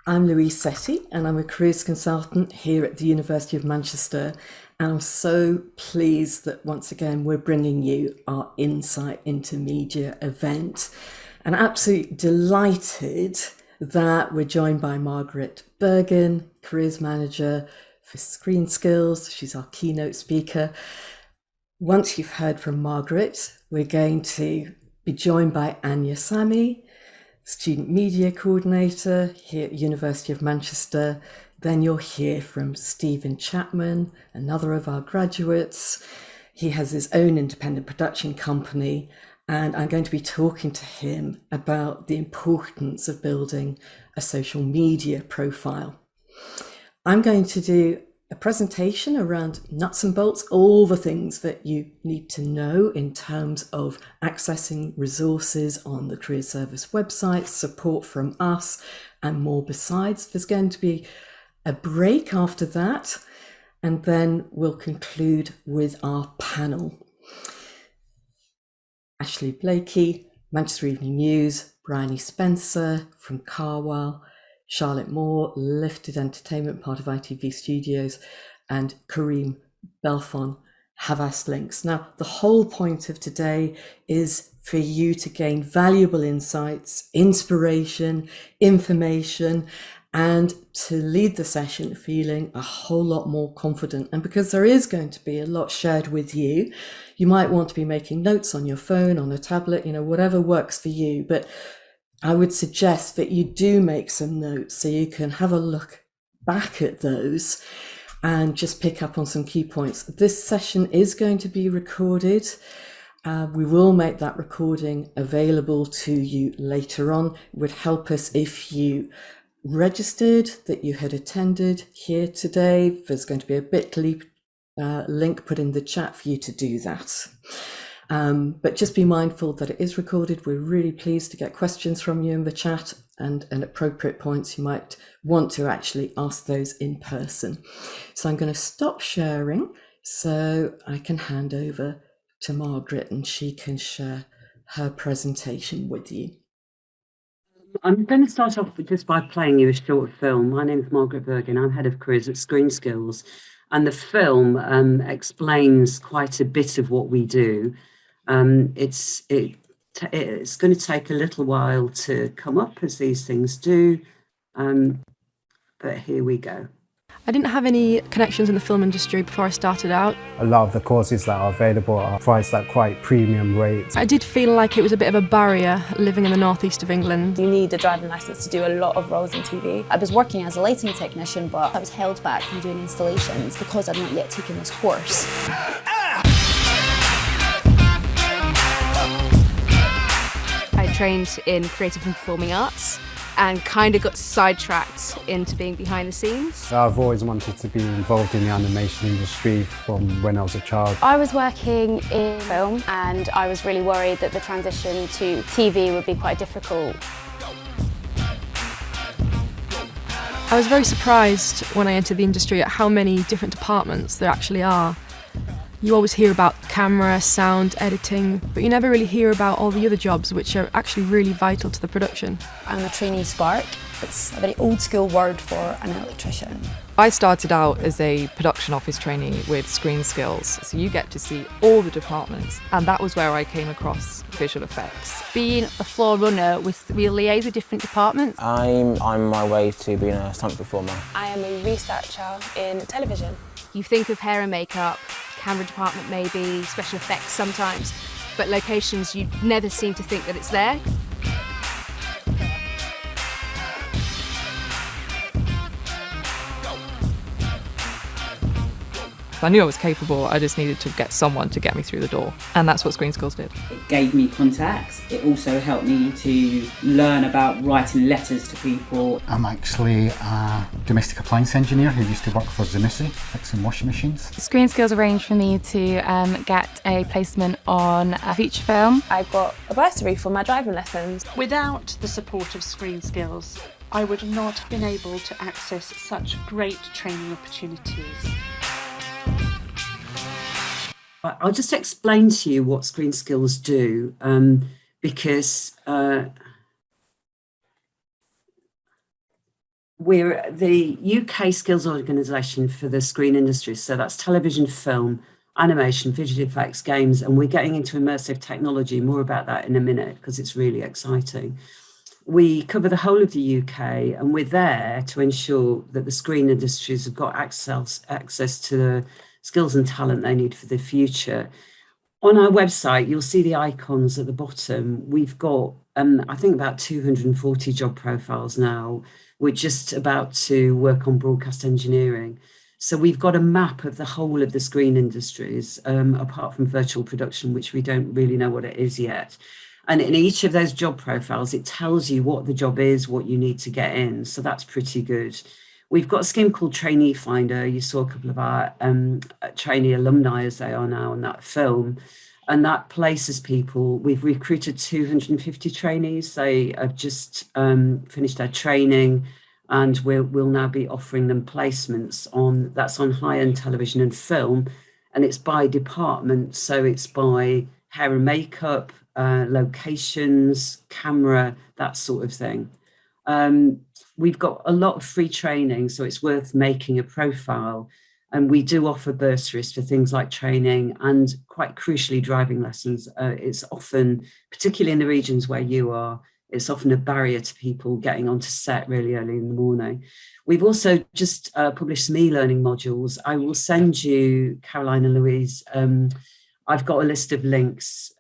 I'm Louise Setti, and I'm a careers consultant here at the University of Manchester. And I'm so pleased that once again we're bringing you our Insight into Media event. And absolutely delighted that we're joined by Margaret Bergen, Careers Manager for Screen Skills. She's our keynote speaker. Once you've heard from Margaret, we're going to be joined by Anya Sami, Student Media Coordinator here at University of Manchester. Then you'll hear from Stephen Chapman, another of our graduates. He has his own independent production company, and I'm going to be talking to him about the importance of building a social media profile. I'm going to do a presentation around nuts and bolts, all the things that you need to know in terms of accessing resources on the Career Service website, support from us, and more besides. There's going to be a break after that, and then we'll conclude with our panel. Ashley Blakey, Manchester Evening News, Bryony Spencer from Carwell, Charlotte Moore, Lifted Entertainment, part of ITV Studios, and Kareem Belfon have asked links. Now, the whole point of today is for you to gain valuable insights, inspiration, information, and to lead the session feeling a whole lot more confident. And because there is going to be a lot shared with you, you might want to be making notes on your phone, on a tablet, whatever works for you. But I would suggest that you do make some notes so you can have a look back at those and just pick up on some key points. This session is going to be recorded. We will make that recording available to you later on. It would help us if you registered that you had attended here today. There's going to be a bit.ly link put in the chat for you to do that. But just be mindful that it is recorded. We're really pleased to get questions from you in the chat, and at appropriate points you might want to actually ask those in person. So I'm going to stop sharing so I can hand over to Margaret and she can share her presentation with you. I'm going to start off just by playing you a short film. My name is Margaret Bergen. I'm head of careers at Screen Skills, and the film explains quite a bit of what we do. It's going to take a little while to come up, as these things do, but here we go. I didn't have any connections in the film industry before I started out. A lot of the courses that are available are priced at quite premium rates. I did feel like it was a bit of a barrier living in the northeast of England. You need a driving licence to do a lot of roles in TV. I was working as a lighting technician, but I was held back from doing installations because I'd not yet taken this course. I trained in creative and performing arts and kind of got sidetracked into being behind the scenes. I've always wanted to be involved in the animation industry from when I was a child. I was working in film and I was really worried that the transition to TV would be quite difficult. I was very surprised when I entered the industry at how many different departments there actually are. You always hear about camera, sound, editing, but you never really hear about all the other jobs which are actually really vital to the production. I'm a trainee spark. It's a very old school word for an electrician. I started out as a production office trainee with Screen Skills, so you get to see all the departments, and that was where I came across visual effects. Being a floor runner, we liaise with different departments. I'm on my way to being a stunt performer. I am a researcher in television. You think of hair and makeup, camera department maybe, special effects sometimes, but locations you never seem to think that it's there. I knew I was capable, I just needed to get someone to get me through the door, and that's what Screen Skills did. It gave me contacts. It also helped me to learn about writing letters to people. I'm actually a domestic appliance engineer who used to work for Zanussi, fixing washing machines. Screen Skills arranged for me to get a placement on a feature film. I got a bursary for my driving lessons. Without the support of Screen Skills, I would not have been able to access such great training opportunities. I'll just explain to you what Screen Skills do, because We're the UK skills organisation for the screen industry. So that's television, film, animation, visual effects, games, and we're getting into immersive technology. More about that in a minute because it's really exciting. We cover the whole of the UK, and we're there to ensure that the screen industries have got access to the skills and talent they need for the future. On our website, you'll see the icons at the bottom. We've got, I think, about 240 job profiles now. We're just about to work on broadcast engineering. So we've got a map of the whole of the screen industries, apart from virtual production, which we don't really know what it is yet. And in each of those job profiles, it tells you what the job is, what you need to get in. So that's pretty good. We've got a scheme called Trainee Finder. You saw a couple of our trainee alumni, as they are now, in that film. And that places people. We've recruited 250 trainees. They have just finished their training, and we'll now be offering them placements that's on high-end television and film, and it's by department. So it's by hair and makeup, locations, camera, that sort of thing. We've got a lot of free training, so it's worth making a profile. And we do offer bursaries for things like training and, quite crucially, driving lessons. It's often, particularly in the regions where you are, it's often a barrier to people getting onto set really early in the morning. We've also just published some e-learning modules. I will send you, Caroline and Louise, I've got a list of links,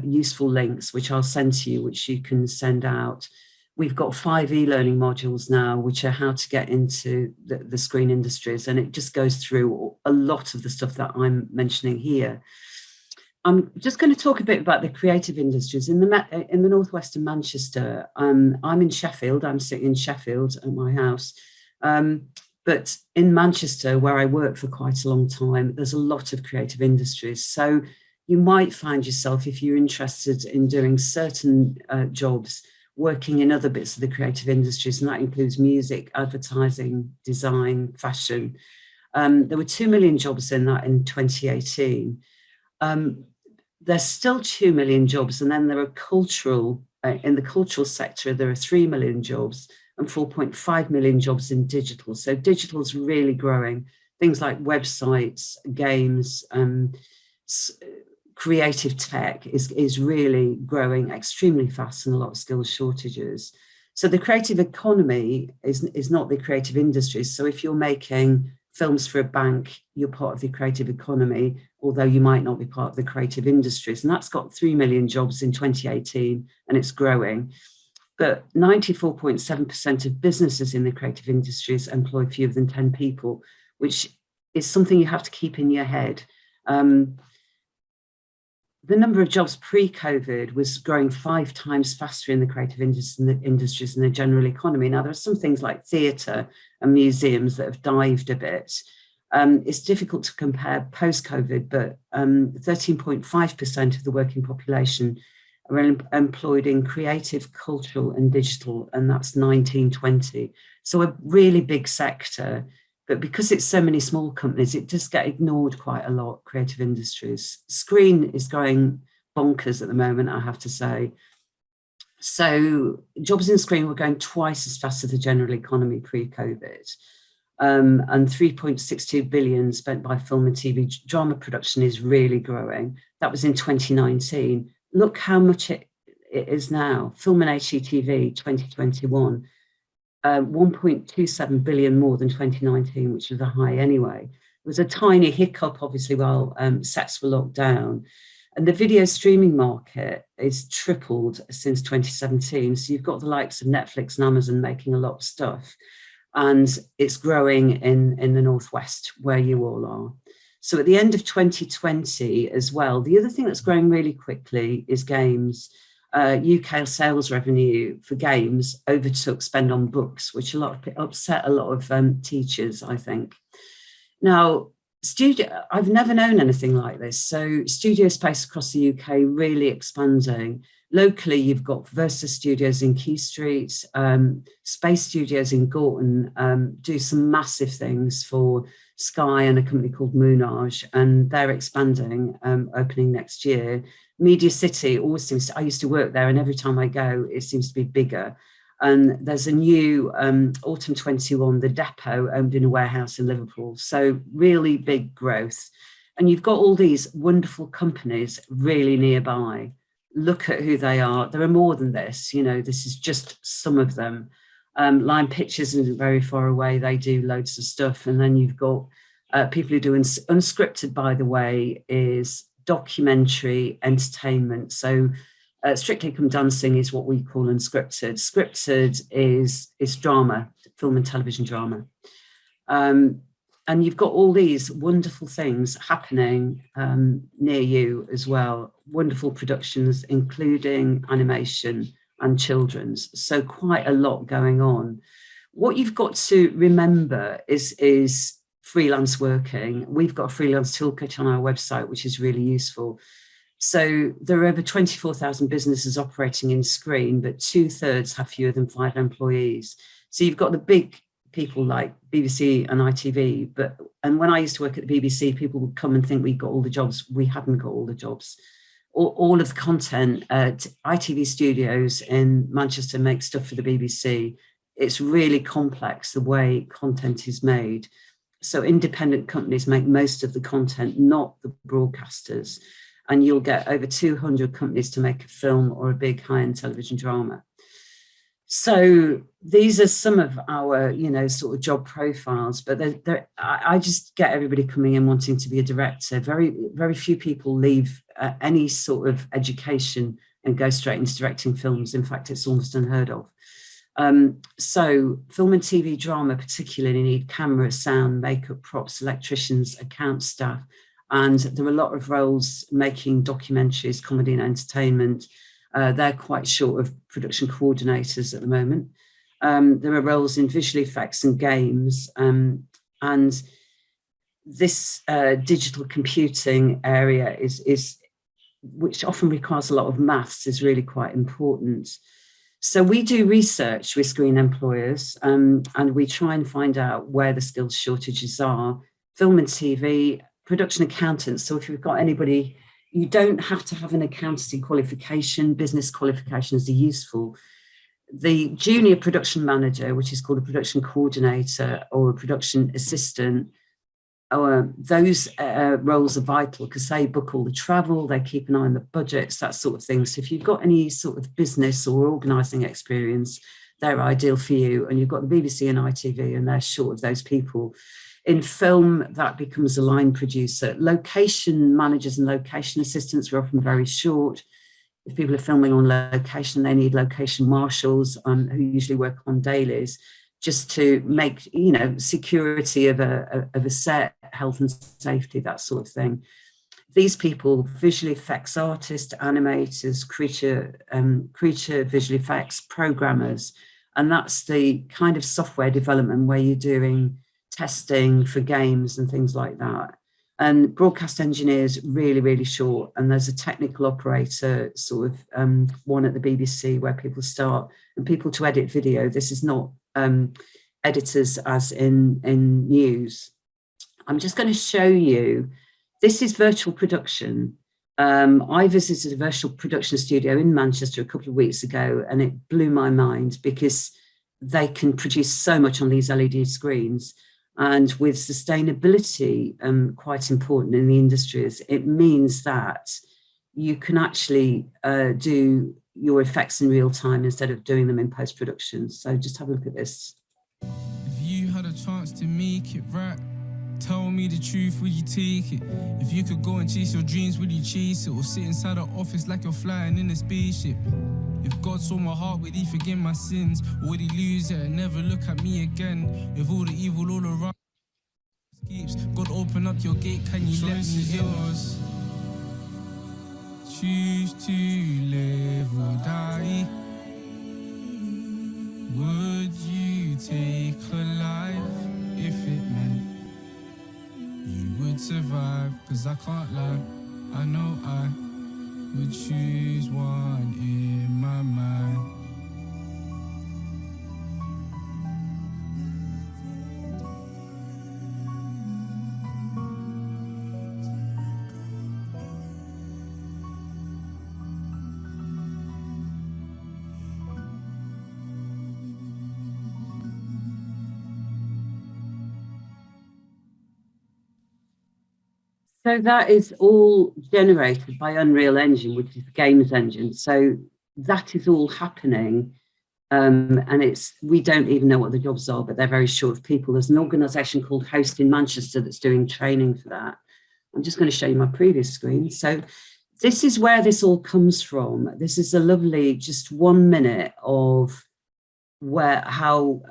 useful links, which I'll send to you, which you can send out. We've got 5 e-learning modules now, which are how to get into the screen industries. And it just goes through a lot of the stuff that I'm mentioning here. I'm just going to talk a bit about the creative industries. In the northwest of Manchester, I'm in Sheffield. I'm sitting in Sheffield at my house. But in Manchester, where I worked for quite a long time, there's a lot of creative industries. So you might find yourself, if you're interested in doing certain jobs, working in other bits of the creative industries, and that includes music, advertising, design, fashion. There were 2 million jobs in that in 2018. There's still 2 million jobs, and then there are in the cultural sector, there are 3 million jobs and 4.5 million jobs in digital. So digital is really growing. Things like websites, games, creative tech is really growing extremely fast, and a lot of skills shortages. So the creative economy is not the creative industries. So if you're making films for a bank, you're part of the creative economy, although you might not be part of the creative industries. And that's got 3 million jobs in 2018, and it's growing. But 94.7% of businesses in the creative industries employ fewer than 10 people, which is something you have to keep in your head. The number of jobs pre-COVID was growing 5 times faster in the creative industries than the general economy. Now, there are some things like theatre and museums that have dived a bit. It's difficult to compare post-COVID, but 13.5% of the working population are employed in creative, cultural and digital, and that's 19-20. So a really big sector. But because it's so many small companies, it does get ignored quite a lot, creative industries. Screen is going bonkers at the moment, I have to say. So jobs in screen were going twice as fast as the general economy pre-COVID. And 3.62 billion spent by film and TV drama production is really growing. That was in 2019. Look how much it is now. Film and HGTV 2021. 1.27 billion more than 2019, which was a high anyway. It was a tiny hiccup, obviously, while sets were locked down. And the video streaming market is tripled since 2017. So you've got the likes of Netflix and Amazon making a lot of stuff. And it's growing in the Northwest, where you all are. So at the end of 2020 as well, the other thing that's growing really quickly is games. UK sales revenue for games overtook spend on books, which upset a lot of teachers, I think. Now, I've never known anything like this. So studio space across the UK really expanding. Locally, you've got Versa Studios in Key Street, Space Studios in Gorton do some massive things for Sky and a company called Moonage, and they're expanding, opening next year. Media City always seems to, I used to work there, and every time I go, it seems to be bigger. And there's a new Autumn 21, The Depot, owned in a warehouse in Liverpool. So really big growth. And you've got all these wonderful companies really nearby. Look at who they are. There are more than this. This is just some of them. Line Pictures isn't very far away. They do loads of stuff. And then you've got people who do unscripted, by the way, is documentary entertainment. So Strictly Come Dancing is what we call unscripted. Scripted is drama, film and television drama. And you've got all these wonderful things happening near you as well. Wonderful productions, including animation and children's. So quite a lot going on. What you've got to remember is freelance working. We've got a freelance toolkit on our website, which is really useful. So there are over 24,000 businesses operating in Screen, but 2/3 have fewer than 5 employees. So you've got the big people like BBC and ITV, and when I used to work at the BBC, people would come and think we got all the jobs. We hadn't got all the jobs. All of the content at ITV Studios in Manchester makes stuff for the BBC. It's really complex the way content is made. So independent companies make most of the content, not the broadcasters. And you'll get over 200 companies to make a film or a big high-end television drama. So these are some of our, sort of job profiles, but I just get everybody coming in wanting to be a director. Very, very few people leave any sort of education and go straight into directing films. In fact, it's almost unheard of. So film and TV drama particularly need camera, sound, makeup, props, electricians, account staff, and there are a lot of roles making documentaries, comedy and entertainment. They're quite short of production coordinators at the moment. There are roles in visual effects and games. And this digital computing area is which often requires a lot of maths, is really quite important. So we do research with Screen employers, and we try and find out where the skills shortages are. Film and TV, production accountants. So if you've got anybody, you don't have to have an accountancy qualification. Business qualifications are useful. The junior production manager, which is called a production coordinator or a production assistant, those roles are vital because they book all the travel, they keep an eye on the budgets, that sort of thing. So if you've got any sort of business or organising experience, they're ideal for you. And you've got the BBC and ITV, and they're short of those people. In film, that becomes a line producer. Location managers and location assistants are often very short. If people are filming on location, they need location marshals who usually work on dailies just to make, security of a set, health and safety, that sort of thing. These people, visual effects artists, animators, creature visual effects programmers, and that's the kind of software development where you're doing testing for games and things like that. And broadcast engineers, really, really short. And there's a technical operator, sort of one at the BBC where people start, and people to edit video. This is not editors as in news. I'm just going to show you, this is virtual production. I visited a virtual production studio in Manchester a couple of weeks ago, and it blew my mind because they can produce so much on these LED screens. And with sustainability quite important in the industries, it means that you can actually do your effects in real time instead of doing them in post-production. So just have a look at this. If you had a chance to make it right, tell me the truth, would you take it? If you could go and chase your dreams, would you chase it? Or sit inside an office like you're flying in a spaceship? If God saw my heart, would he forgive my sins? Or would he lose it and never look at me again? With all the evil all around, God open up your gate, can you let me yours? Choose to live or die. Would you take a life if it meant you would survive? 'Cause I can't lie, I know I would choose one in my mind. So that is all generated by Unreal Engine, which is the games engine. So that is all happening. And we don't even know what the jobs are, but they're very short of people. There's an organisation called Host in Manchester that's doing training for that. I'm just going to show you my previous screen. So this is where this all comes from. This is a lovely, just 1 minute of how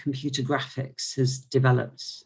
computer graphics has developed.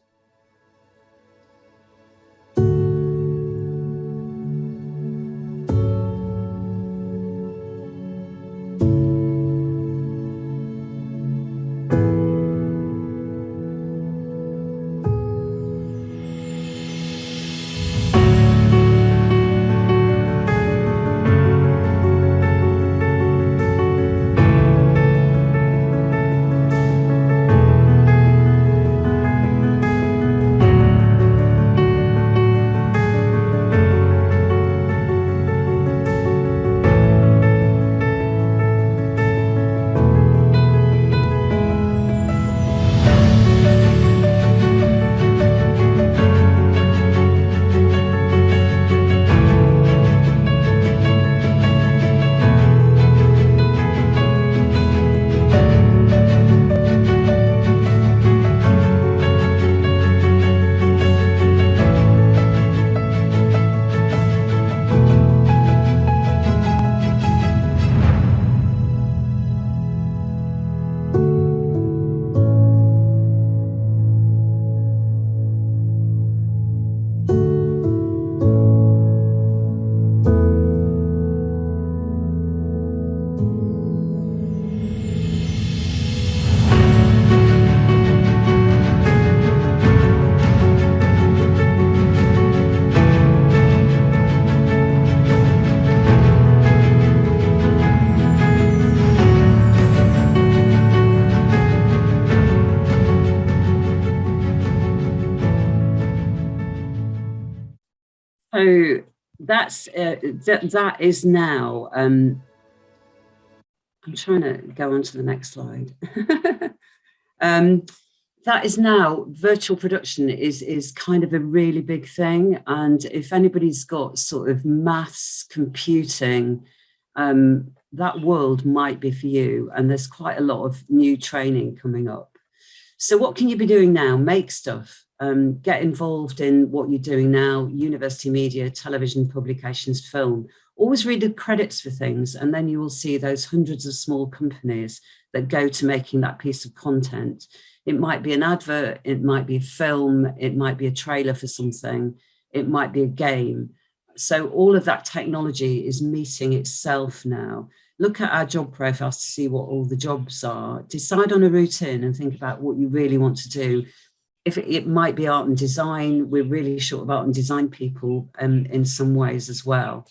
So that is now, I'm trying to go on to the next slide. That is now, virtual production is kind of a really big thing. And if anybody's got sort of maths, computing, that world might be for you. And there's quite a lot of new training coming up. So what can you be doing now? Make stuff. Get involved in what you're doing now, university media, television, publications, film. Always read the credits for things, and then you will see those hundreds of small companies that go to making that piece of content. It might be an advert, it might be a film, it might be a trailer for something, it might be a game. So all of that technology is meeting itself now. Look at our job profiles to see what all the jobs are. Decide on a routine and think about what you really want to do. If it might be art and design, we're really short of art and design people in some ways as well.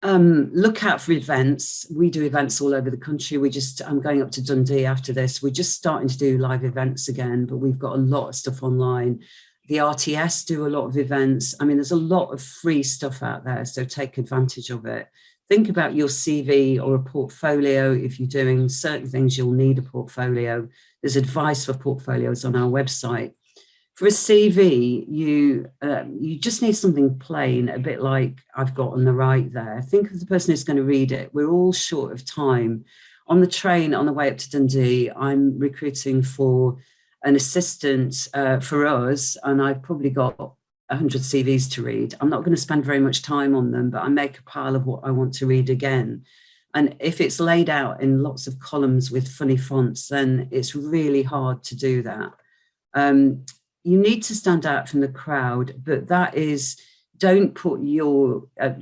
Look out for events. We do events all over the country. I'm going up to Dundee after this. We're just starting to do live events again, but we've got a lot of stuff online. The RTS do a lot of events. I mean, there's a lot of free stuff out there, so take advantage of it. Think about your CV or a portfolio. If you're doing certain things, you'll need a portfolio. There's advice for portfolios on our website. For a CV, you just need something plain, a bit like I've got on the right there. Think of the person who's going to read it. We're all short of time. On the train on the way up to Dundee, I'm recruiting for an assistant for us, and I've probably got 100 CVs to read. I'm not going to spend very much time on them, but I make a pile of what I want to read again. And if it's laid out in lots of columns with funny fonts, then it's really hard to do that. You need to stand out from the crowd, but that is, don't put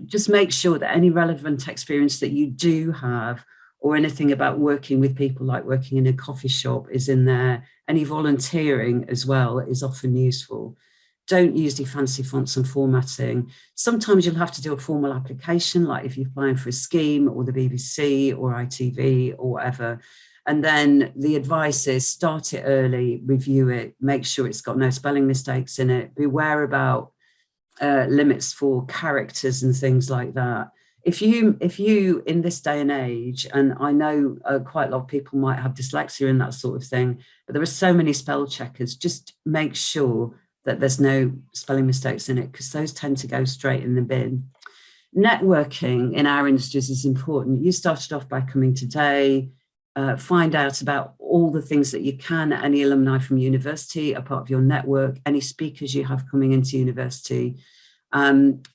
just make sure that any relevant experience that you do have, or anything about working with people, like working in a coffee shop, is in there. Any volunteering as well is often useful. Don't use the fancy fonts and formatting. Sometimes you'll have to do a formal application, like if you're applying for a scheme or the BBC or ITV or whatever. And then the advice is start it early, review it, make sure it's got no spelling mistakes in it. Beware about limits for characters and things like that. If you in this day and age, and I know quite a lot of people might have dyslexia and that sort of thing, but there are so many spell checkers, just make sure that there's no spelling mistakes in it, because those tend to go straight in the bin. Networking in our industries is important. You started off by coming today. Find out about all the things that you can, any alumni from university are part of your network, any speakers you have coming into university. And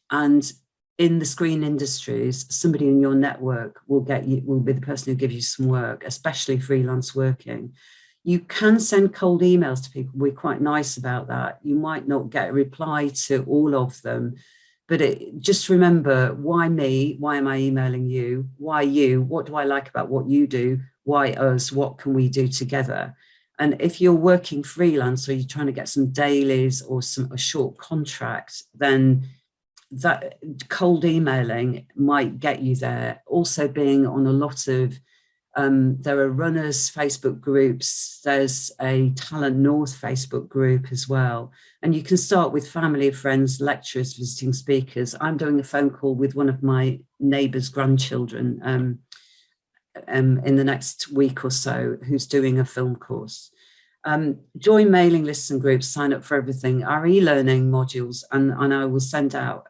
in the screen industries, somebody in your network will be the person who gives you some work, especially freelance working. You can send cold emails to people. We're quite nice about that. You might not get a reply to all of them, but just remember, why me? Why am I emailing you? Why you? What do I like about what you do? Why us? What can we do together? And if you're working freelance or you're trying to get some dailies or a short contract, then that cold emailing might get you there. Also being on a lot of, there are runners Facebook groups, there's a Talent North Facebook group as well. And you can start with family, friends, lecturers, visiting speakers. I'm doing a phone call with one of my neighbours' grandchildren in the next week or so, who's doing a film course. Join mailing lists and groups, sign up for everything. Our e-learning modules, and I will send out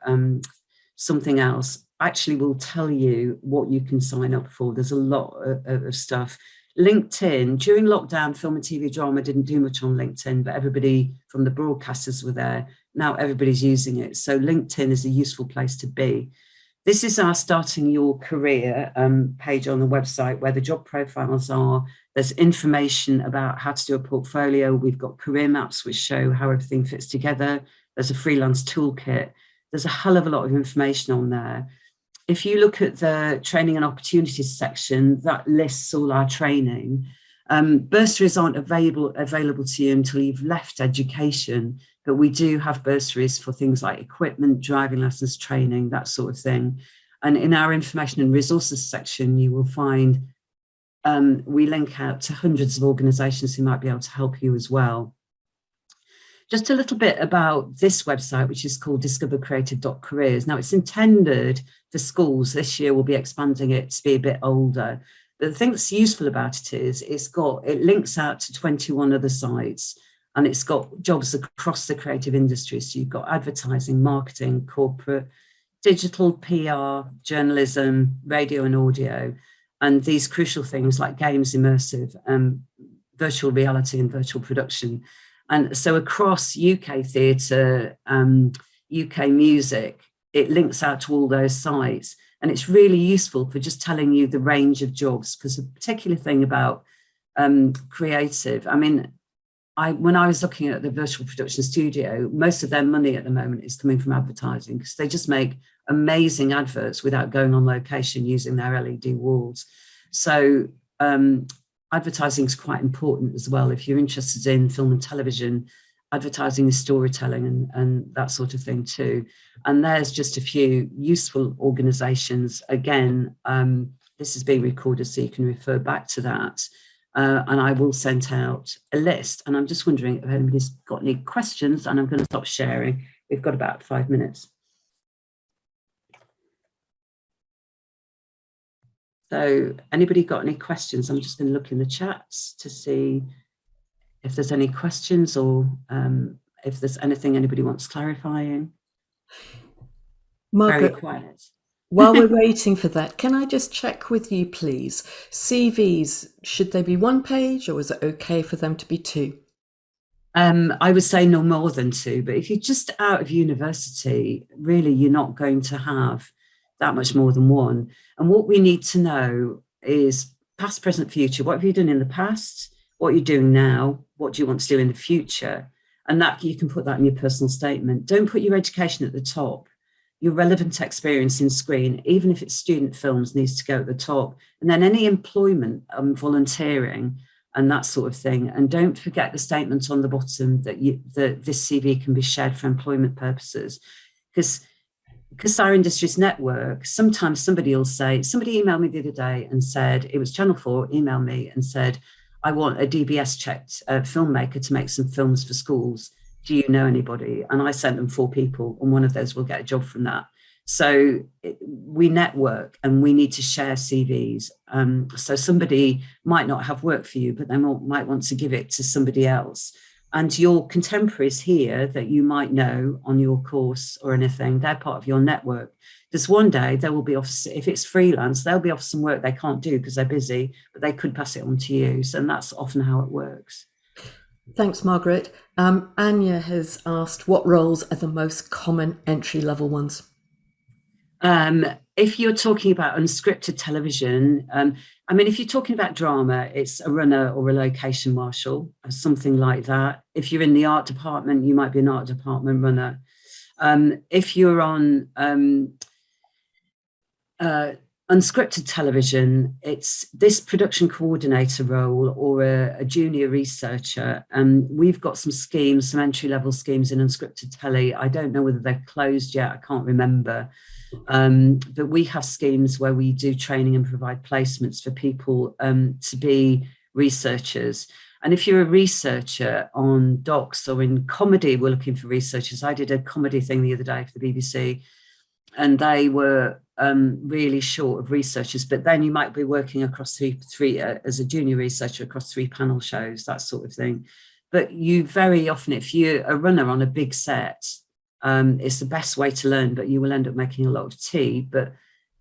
something else, actually will tell you what you can sign up for. There's a lot of stuff. LinkedIn, during lockdown, film and TV drama didn't do much on LinkedIn, but everybody from the broadcasters were there. Now everybody's using it. So LinkedIn is a useful place to be. This is our starting your career page on the website where the job profiles are. There's information about how to do a portfolio. We've got career maps which show how everything fits together. There's a freelance toolkit. There's a hell of a lot of information on there. If you look at the training and opportunities section, that lists all our training. Bursaries aren't available to you until you've left education, but we do have bursaries for things like equipment, driving lessons, training, that sort of thing. And in our information and resources section, you will find we link out to hundreds of organisations who might be able to help you as well. Just a little bit about this website, which is called discovercreative.careers. Now, it's intended for schools. This year, we'll be expanding it to be a bit older. But the thing that's useful about it is it links out to 21 other sites, and it's got jobs across the creative industry. So you've got advertising, marketing, corporate, digital, PR, journalism, radio and audio, and these crucial things like games, immersive, virtual reality and virtual production. And so across UK theatre, UK music, it links out to all those sites. And it's really useful for just telling you the range of jobs, because a particular thing about creative, I mean, when I was looking at the virtual production studio, most of their money at the moment is coming from advertising, because they just make amazing adverts without going on location using their LED walls. So advertising is quite important as well. If you're interested in film and television, advertising is storytelling and that sort of thing too. And there's just a few useful organisations. Again, this is being recorded, so you can refer back to that. And I will send out a list. And I'm just wondering if anybody's got any questions, and I'm going to stop sharing. We've got about 5 minutes. So anybody got any questions? I'm just going to look in the chats to see if there's any questions, or if there's anything anybody wants clarifying. Margaret, very quiet. While we're waiting for that, can I just check with you, please? CVs, should they be one page, or is it okay for them to be two? I would say no more than two, but if you're just out of university, really, you're not going to have that much more than one. And what we need to know is past, present, future. What have you done in the past? What you're doing now? What do you want to do in the future? And that you can put that in your personal statement. Don't put your education at the top. Your relevant experience in screen, even if it's student films, needs to go at the top. And then any employment, volunteering, and that sort of thing. And don't forget the statement on the bottom that this CV can be shared for employment purposes. Because our industry's network, sometimes somebody will say, somebody emailed me the other day and said, it was Channel 4, emailed me and said, I want a DBS checked filmmaker to make some films for schools. Do you know anybody? And I sent them 4 people, and one of those will get a job from that. So we network, and we need to share CVs. So somebody might not have work for you, but they might want to give it to somebody else. And your contemporaries here that you might know on your course or anything, they're part of your network. Because one day they will be off, if it's freelance, they'll be off some work they can't do because they're busy, but they could pass it on to you. So that's often how it works. Thanks, Margaret. Anya has asked, what roles are the most common entry-level ones? If you're talking about unscripted television, I mean, if you're talking about drama, it's a runner or a location marshal, or something like that. If you're in the art department, you might be an art department runner. If you're on unscripted television, it's this production coordinator role or a junior researcher. We've got some schemes, some entry-level schemes in unscripted telly. I don't know whether they're closed yet, I can't remember. But we have schemes where we do training and provide placements for people to be researchers. And if you're a researcher on docs or in comedy, we're looking for researchers. I did a comedy thing the other day for the BBC, and they were really short of researchers. But then you might be working across three as a junior researcher across 3 panel shows, that sort of thing. But you very often, if you're a runner on a big set, it's the best way to learn, but you will end up making a lot of tea. But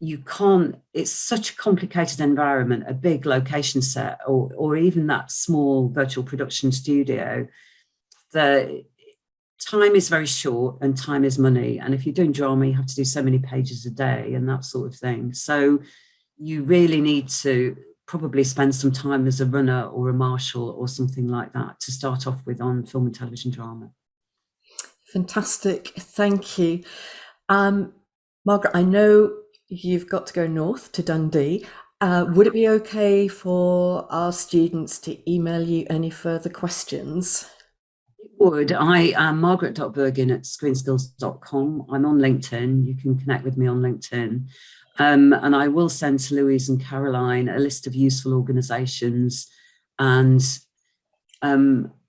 you can't, it's such a complicated environment, a big location set, or even that small virtual production studio, the time is very short and time is money. And if you're doing drama, you have to do so many pages a day and that sort of thing. So you really need to probably spend some time as a runner or a marshal or something like that to start off with on film and television drama. Fantastic, thank you. Margaret, I know you've got to go north to Dundee. Would it be okay for our students to email you any further questions? It would. I am margaret.bergin@screenskills.com. I'm on LinkedIn. You can connect with me on LinkedIn. And I will send to Louise and Caroline a list of useful organisations and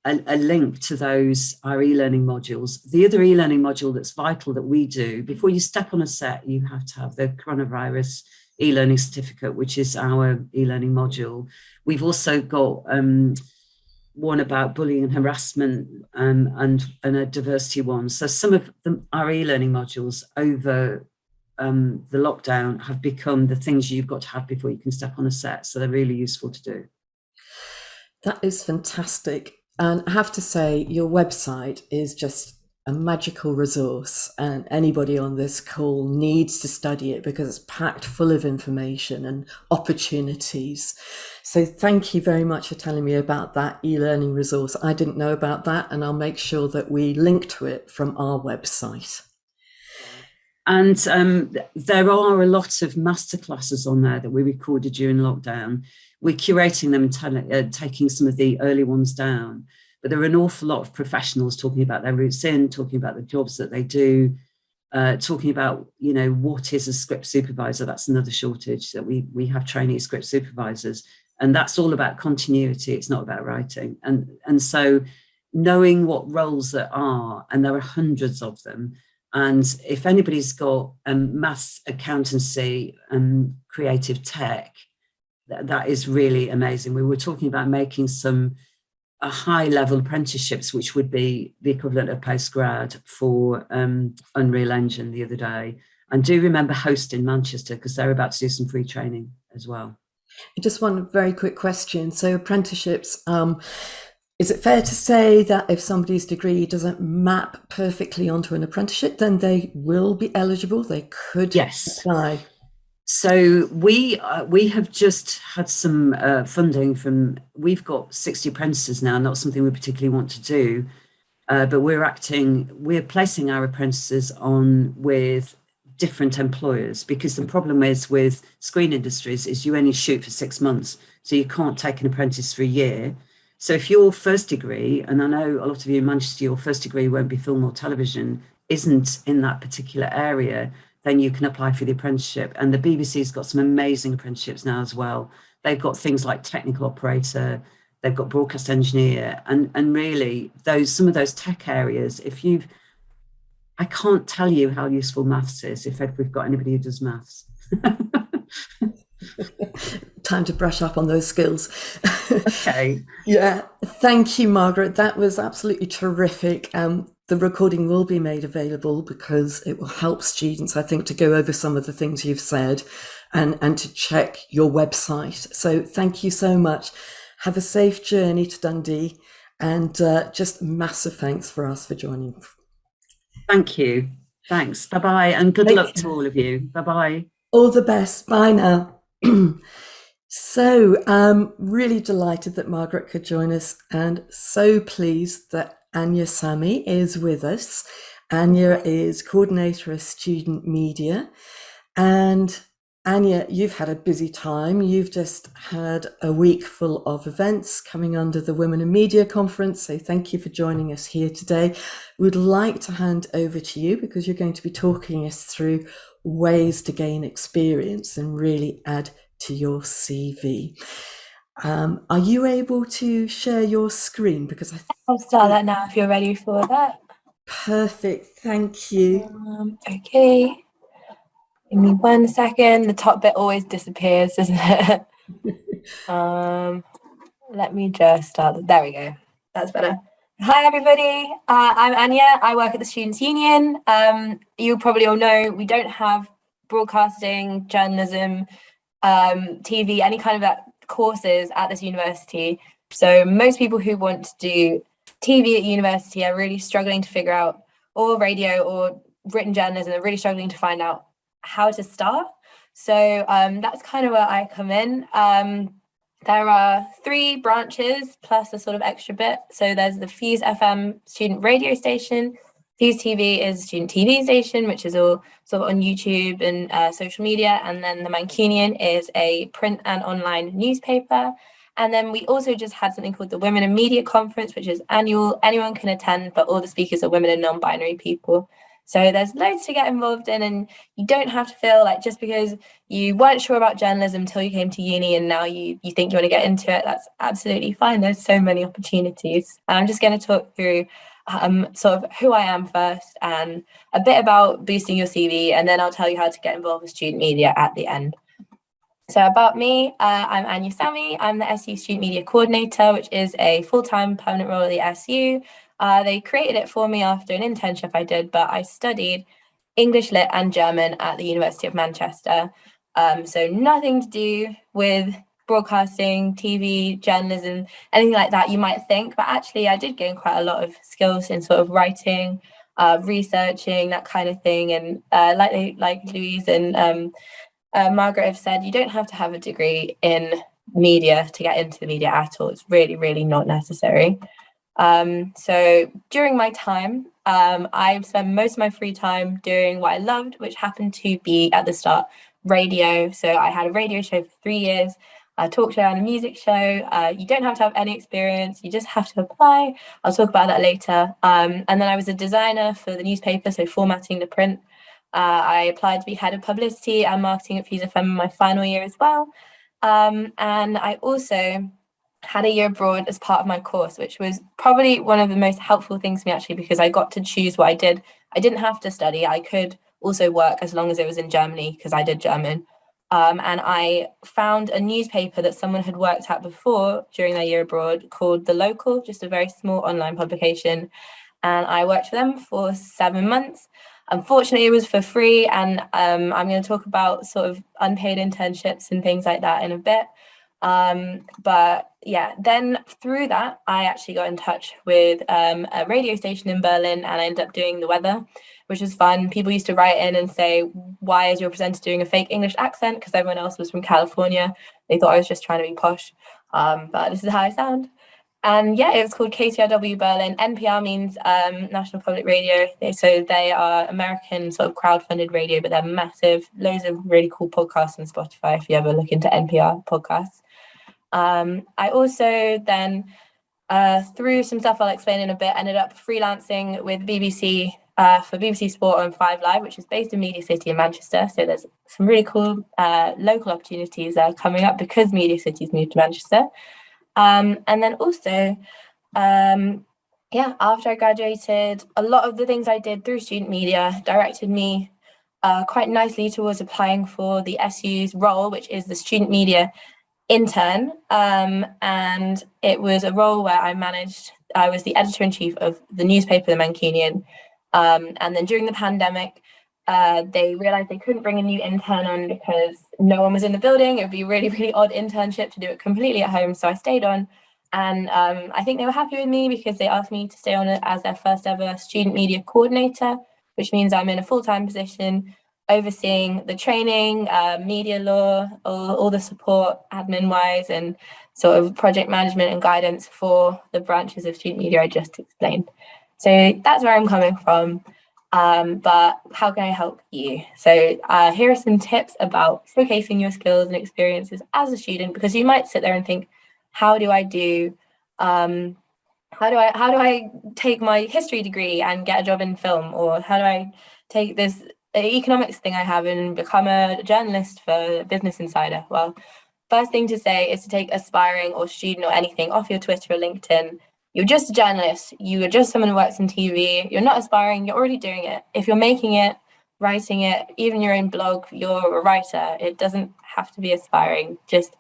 a link to those, our e-learning modules. The other e-learning module that's vital that we do, before you step on a set, you have to have the coronavirus e-learning certificate, which is our e-learning module. We've also got one about bullying and harassment and a diversity one. So some of our e-learning modules over the lockdown have become the things you've got to have before you can step on a set. So they're really useful to do. That is fantastic. And I have to say, your website is just a magical resource, and anybody on this call needs to study it because it's packed full of information and opportunities. So thank you very much for telling me about that e-learning resource. I didn't know about that, and I'll make sure that we link to it from our website. And there are a lot of masterclasses on there that we recorded during lockdown. We're curating them and taking some of the early ones down. But there are an awful lot of professionals talking about their routes in, talking about the jobs that they do, talking about, you know, what is a script supervisor. That's another shortage, that we have trainee script supervisors. And that's all about continuity. It's not about writing. And so knowing what roles there are, and there are hundreds of them. And if anybody's got maths, accountancy, and creative tech, that is really amazing. We were talking about making some high-level apprenticeships, which would be the equivalent of postgrad for Unreal Engine the other day. And do remember Host in Manchester, because they're about to do some free training as well. Just one very quick question. So apprenticeships, is it fair to say that if somebody's degree doesn't map perfectly onto an apprenticeship, then they will be eligible? They could apply? So we have just had some funding from, we've got 60 apprentices now, not something we particularly want to do, but we're placing our apprentices on with different employers, because the problem is with screen industries is you only shoot for 6 months, so you can't take an apprentice for a year. So if your first degree, and I know a lot of you in Manchester, your first degree won't be film or television, isn't in that particular area, then you can apply for the apprenticeship. And the BBC's got some amazing apprenticeships now as well. They've got things like technical operator, they've got broadcast engineer, and really some of those tech areas, I can't tell you how useful maths is if we've got anybody who does maths. time to brush up on those skills. Okay. Yeah, thank you, Margaret. That was absolutely terrific. The recording will be made available because it will help students, I think, to go over some of the things you've said and to check your website. So thank you so much. Have a safe journey to Dundee, and just massive thanks for joining. Thank you. Thanks. Bye-bye, and good luck to all of you. Bye-bye. All the best. Bye now. So, really delighted that Margaret could join us, and so pleased that Anya Sami is with us. Anya is Coordinator of Student Media. And Anya, you've had a busy time. You've just had a week full of events coming under the Women in Media Conference. So thank you for joining us here today. We'd like to hand over to you because you're going to be talking us through ways to gain experience and really add to your CV. Are you able to share your screen? Because I'll start that now if you're ready for that. Perfect, thank you. Okay, give me 1 second. The top bit always disappears, doesn't it? Let me just start. There we go. That's better. Hi everybody, I'm Anya. I work at the Students' Union. You probably all know we don't have broadcasting, journalism, TV, any kind of that courses at this university. So most people who want to do TV at university are really struggling to figure out, or radio or written journalism, are really struggling to find out how to start. So that's kind of where I come in. There are 3 branches plus a sort of extra bit. So there's the Fuse FM student radio station. Fuse TV is a student TV station, which is all sort of on YouTube and social media. And then the Mancunian is a print and online newspaper. And then we also just had something called the Women in Media Conference, which is annual. Anyone can attend, but all the speakers are women and non-binary people. So there's loads to get involved in, and you don't have to feel like just because you weren't sure about journalism until you came to uni and now you think you want to get into it, that's absolutely fine. There's so many opportunities. And I'm just going to talk through sort of who I am first and a bit about boosting your CV, and then I'll tell you how to get involved with student media at the end. So about me, I'm Anya Sami. I'm the SU Student Media Coordinator, which is a full-time permanent role at the SU. They created it for me after an internship I did, but I studied English Lit and German at the University of Manchester. So nothing to do with broadcasting, TV, journalism, anything like that you might think, but actually I did gain quite a lot of skills in sort of writing, researching, that kind of thing. And like Louise and Margaret have said, you don't have to have a degree in media to get into the media at all. It's really, really not necessary. So during my time, I've spent most of my free time doing what I loved, which happened to be at the start radio. So I had a radio show for 3 years, a talk show and a music show. You don't have to have any experience, you just have to apply. I'll talk about that later. And then I was a designer for the newspaper, so formatting the print. I applied to be head of publicity and marketing at Fuse FM in my final year as well. And I also had a year abroad as part of my course, which was probably one of the most helpful things to me, actually, because I got to choose what I did. I didn't have to study. I could also work as long as it was in Germany because I did German. And I found a newspaper that someone had worked at before during their year abroad called The Local, just a very small online publication. And I worked for them for 7 months. Unfortunately, it was for free. And I'm going to talk about sort of unpaid internships and things like that in a bit. But yeah, then through that, I actually got in touch with a radio station in Berlin, and I ended up doing the weather, which was fun. People used to write in and say, why is your presenter doing a fake English accent? Because everyone else was from California. They thought I was just trying to be posh. But this is how I sound. And yeah, it was called KCRW Berlin. NPR means National Public Radio. So they are American sort of crowd-funded radio, but they're massive. Loads of really cool podcasts on Spotify if you ever look into NPR podcasts. I also then, through some stuff I'll explain in a bit, ended up freelancing with BBC for BBC Sport on 5 Live, which is based in Media City in Manchester. So there's some really cool local opportunities coming up because Media City's moved to Manchester. And then also, after I graduated, a lot of the things I did through student media directed me quite nicely towards applying for the SU's role, which is the Student Media intern, and it was a role where I was the editor-in-chief of the newspaper, The Mancunian, and then during the pandemic, they realized they couldn't bring a new intern on because no one was in the building. It would be a really, really odd internship to do it completely at home. So I stayed on, and I think they were happy with me because they asked me to stay on as their first ever student media coordinator, which means I'm in a full-time position overseeing the training, media law, all the support admin-wise, and sort of project management and guidance for the branches of student media I just explained. So that's where I'm coming from. But how can I help you? So here are some tips about showcasing your skills and experiences as a student, because you might sit there and think, how do I take my history degree and get a job in film? Or how do I take this economics thing I have and become a journalist for Business Insider? Well, first thing to say is to take aspiring or student or anything off your Twitter or LinkedIn. You're just a journalist. You are just someone who works in TV. You're not aspiring. You're already doing it. If you're making it, writing it, even your own blog, you're a writer. It doesn't have to be aspiring. Just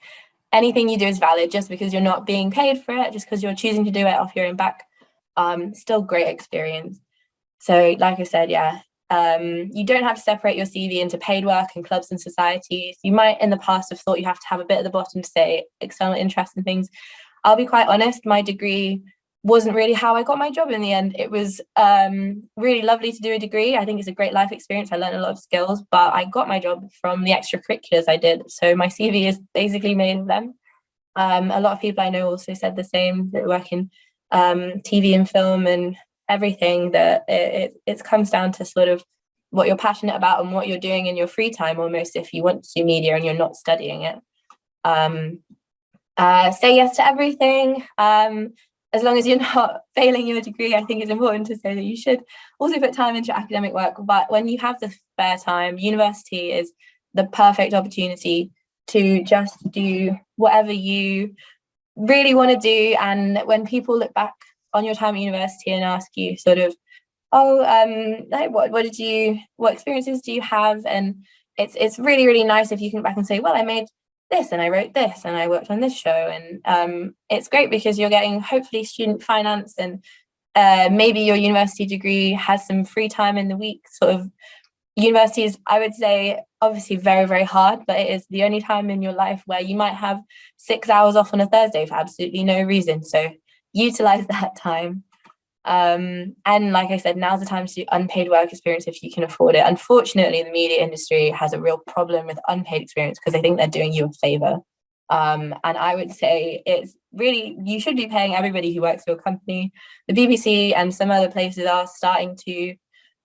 anything you do is valid. Just because you're not being paid for it, just because you're choosing to do it off your own back, still great experience. So like I said, you don't have to separate your CV into paid work and clubs and societies. You might in the past have thought you have to have a bit at the bottom to say external interest and things. I'll be quite honest, my degree wasn't really how I got my job in the end. It was really lovely to do a degree. I think it's a great life experience. I learned a lot of skills, but I got my job from the extracurriculars I did. So my CV is basically made of them. A lot of people I know also said the same, that work in TV and film and everything, that it comes down to sort of what you're passionate about and what you're doing in your free time, almost, if you want to do media and you're not studying it. Say yes to everything. As long as you're not failing your degree, I think it's important to say that you should also put time into your academic work. But when you have the spare time, university is the perfect opportunity to just do whatever you really want to do. And when people look back on your time at university and ask you sort of, like what experiences do you have? And it's really, really nice if you can look back and say, well, I made this and I wrote this and I worked on this show. And it's great because you're getting hopefully student finance, and maybe your university degree has some free time in the week. Sort of university is, I would say, obviously very, very hard, but it is the only time in your life where you might have 6 hours off on a Thursday for absolutely no reason. So utilize that time. And like I said, now's the time to do unpaid work experience if you can afford it. Unfortunately, the media industry has a real problem with unpaid experience because they think they're doing you a favor. And I would say it's really, you should be paying everybody who works for your company. The BBC and some other places are starting to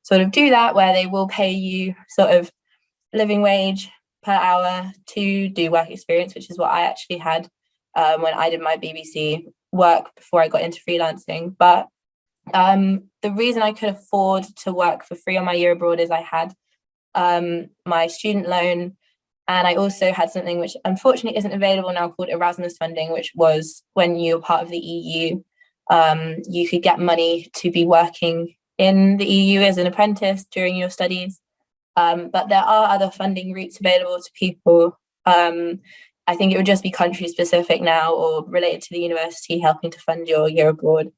sort of do that, where they will pay you sort of living wage per hour to do work experience, which is what I actually had when I did my BBC work before I got into freelancing. But the reason I could afford to work for free on my year abroad is I had my student loan, and I also had something which unfortunately isn't available now called Erasmus funding, which was when you're part of the EU, you could get money to be working in the EU as an apprentice during your studies. But there are other funding routes available to people. I think it would just be country specific now, or related to the university helping to fund your year abroad.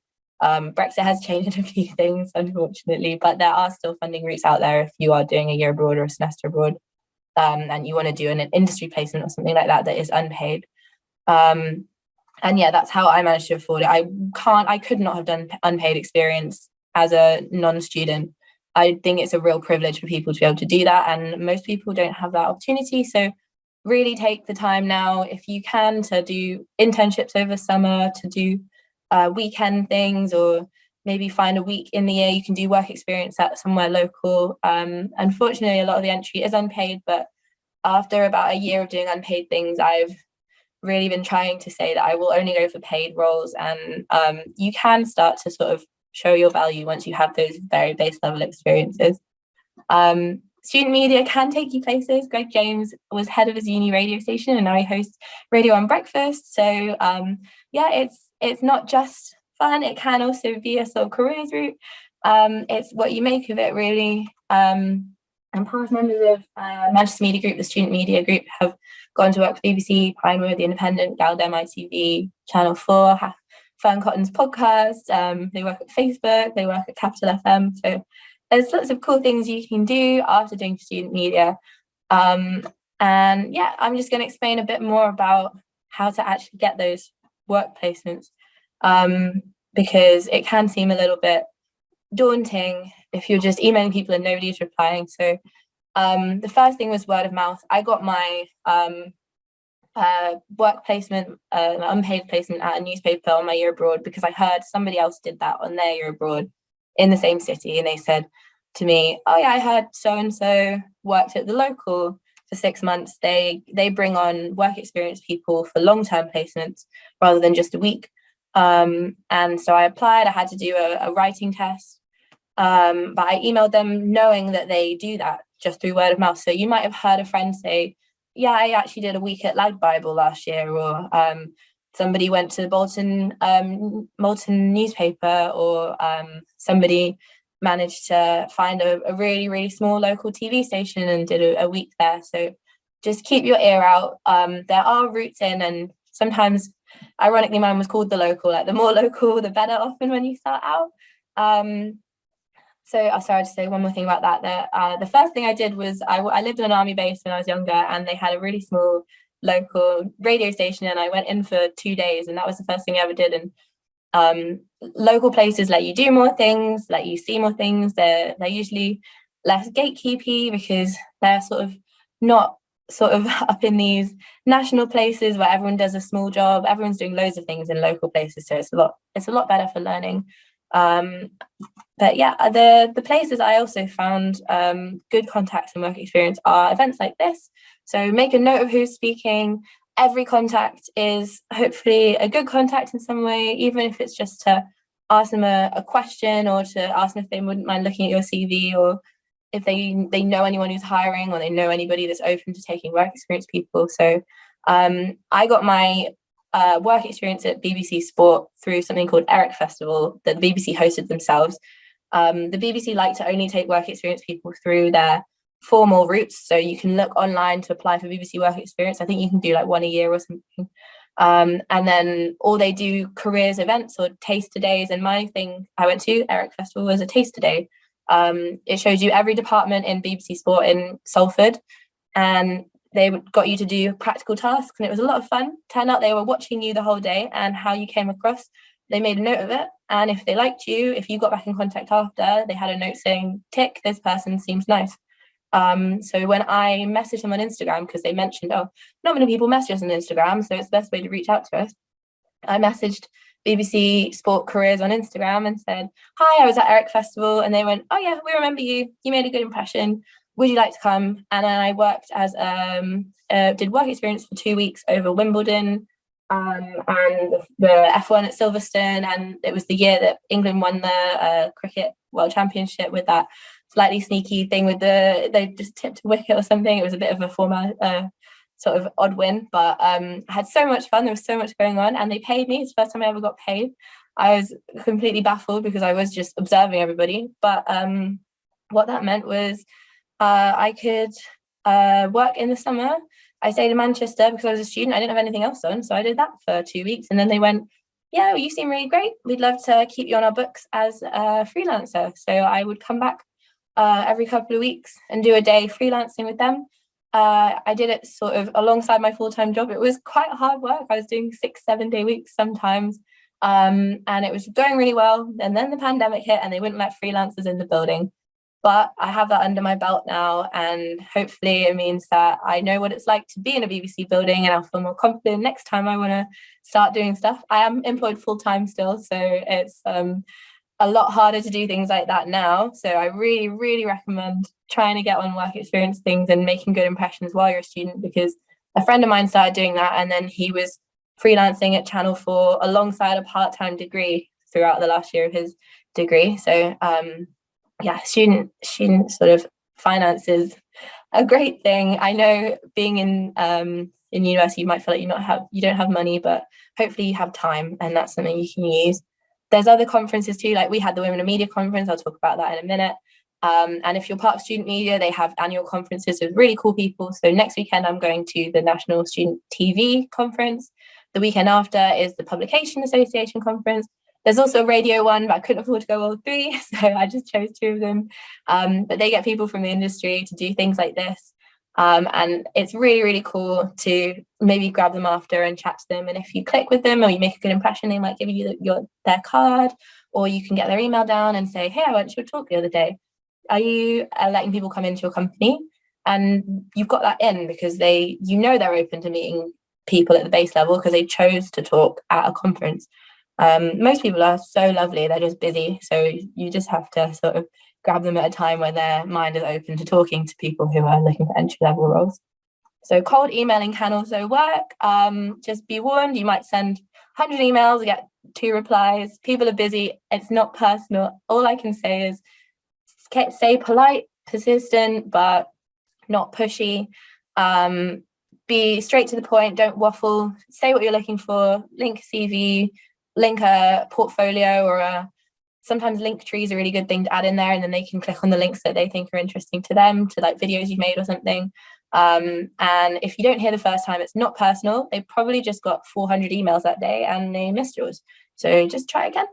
Brexit has changed a few things, unfortunately, but there are still funding routes out there if you are doing a year abroad or a semester abroad, and you want to do an industry placement or something like that is unpaid. And yeah, that's how I managed to afford it. I could not have done unpaid experience as a non-student. I think it's a real privilege for people to be able to do that, and most people don't have that opportunity. So really take the time now, if you can, to do internships over summer, to do weekend things, or maybe find a week in the year you can do work experience at somewhere local. Unfortunately, a lot of the entry is unpaid, but after about a year of doing unpaid things, I've really been trying to say that I will only go for paid roles, and you can start to sort of show your value once you have those very base level experiences. Student media can take you places. Greg James was head of his uni radio station, and now he hosts Radio on Breakfast. So yeah, it's not just fun, it can also be a sort of careers route. It's what you make of it, really. And And past members of Manchester Media Group, the student media group, have gone to work for BBC, Pinewood, The Independent, Galdem, ITV, Channel 4, Fern Cotton's podcast. They work at Facebook, they work at Capital FM. So there's lots of cool things you can do after doing student media. And yeah, I'm just going to explain a bit more about how to actually get those work placements, because it can seem a little bit daunting if you're just emailing people and nobody's replying. So the first thing was word of mouth. I got my work placement, unpaid placement at a newspaper on my year abroad because I heard somebody else did that on their year abroad in the same city, and they said to me, oh yeah, I heard so and so worked at the local for 6 months. They bring on work experience people for long-term placements rather than just a week. And so I applied. I had to do a writing test, but I emailed them knowing that they do that just through word of mouth. So you might have heard a friend say, yeah, I actually did a week at Lag Bible last year, or somebody went to the Bolton newspaper, or somebody managed to find a really, really small local TV station and did a week there. So just keep your ear out. There are routes in, and sometimes, ironically, mine was called The Local. Like, the more local, the better often when you start out. So sorry, I'll just say one more thing about that. The first thing I did was I lived in an army base when I was younger, and they had a really small local radio station, and I went in for 2 days, and that was the first thing I ever did. And local places let you do more things, let you see more things. They're usually less gatekeepy because they're sort of not sort of up in these national places where everyone does a small job. Everyone's doing loads of things in local places, so it's a lot better for learning. But yeah, the places I also found good contacts and work experience are events like this. So make a note of who's speaking. Every contact is hopefully a good contact in some way, even if it's just to ask them a question, or to ask them if they wouldn't mind looking at your CV, or if they know anyone who's hiring, or they know anybody that's open to taking work experience people. So I got my work experience at BBC Sport through something called Eric Festival that the BBC hosted themselves. The BBC like to only take work experience people through their formal routes, so you can look online to apply for BBC work experience. I think you can do like one a year or something, and then or they do careers events or taster days. And my thing I went to, Eric Festival, was a taster day. It shows you every department in BBC Sport in Salford, and they got you to do practical tasks, and it was a lot of fun. Turned out they were watching you the whole day, and how you came across, they made a note of it. And if they liked you, if you got back in contact after, they had a note saying, tick, this person seems nice. So when I messaged them on Instagram, because they mentioned, oh, not many people message us on Instagram, so it's the best way to reach out to us. I messaged BBC Sport Careers on Instagram and said, hi, I was at Eric Festival. And they went, oh yeah, we remember you. You made a good impression. Would you like to come? And then I worked as, did work experience for 2 weeks over Wimbledon, and the F1 at Silverstone. And it was the year that England won the Cricket World Championship with that slightly sneaky thing with they just tipped a wicket or something. It was a bit of a formal, sort of odd win, but I had so much fun. There was so much going on, and they paid me. It's the first time I ever got paid. I was completely baffled because I was just observing everybody. But what that meant was I could work in the summer. I stayed in Manchester because I was a student. I didn't have anything else on, so I did that for 2 weeks. And then they went, yeah, well, you seem really great. We'd love to keep you on our books as a freelancer. So I would come back every couple of weeks and do a day freelancing with them. I did it sort of alongside my full-time job. It was quite hard work. I was doing 6-7 day weeks sometimes, and it was going really well. And then the pandemic hit, and they wouldn't let freelancers in the building. But I have that under my belt now, and hopefully it means that I know what it's like to be in a BBC building, and I'll feel more confident next time I want to start doing stuff. I am employed full-time still, so it's a lot harder to do things like that now. So I really, really recommend trying to get on work experience things and making good impressions while you're a student, because a friend of mine started doing that, and then he was freelancing at Channel 4 alongside a part-time degree throughout the last year of his degree. So yeah, student sort of finance is a great thing. I know being in university, you might feel like you don't have money, but hopefully you have time, and that's something you can use. There's other conferences too, like we had the Women in Media conference. I'll talk about that in a minute. And if you're part of student media, they have annual conferences with really cool people. So next weekend, I'm going to the National Student TV Conference. The weekend after is the Publication Association Conference. There's also a radio one, but I couldn't afford to go all three, so I just chose two of them. But they get people from the industry to do things like this. And it's really, really cool to maybe grab them after and chat to them. And if you click with them or you make a good impression, they might give you their card, or you can get their email down and say, hey, I went to a talk the other day. Are you letting people come into your company? And you've got that in because they're open to meeting people at the base level because they chose to talk at a conference. Most people are so lovely, they're just busy. So you just have to sort of grab them at a time when their mind is open to talking to people who are looking for entry-level roles. So cold emailing can also work. Just be warned, you might send 100 emails, get 2 replies. People are busy, it's not personal. All I can say is stay polite, persistent, but not pushy. Be straight to the point, don't waffle, say what you're looking for, link a CV, link a portfolio, or sometimes link trees are a really good thing to add in there, and then they can click on the links that they think are interesting to them, to like videos you've made or something. And if you don't hear the first time, it's not personal. They probably just got 400 emails that day and they missed yours. So just try again.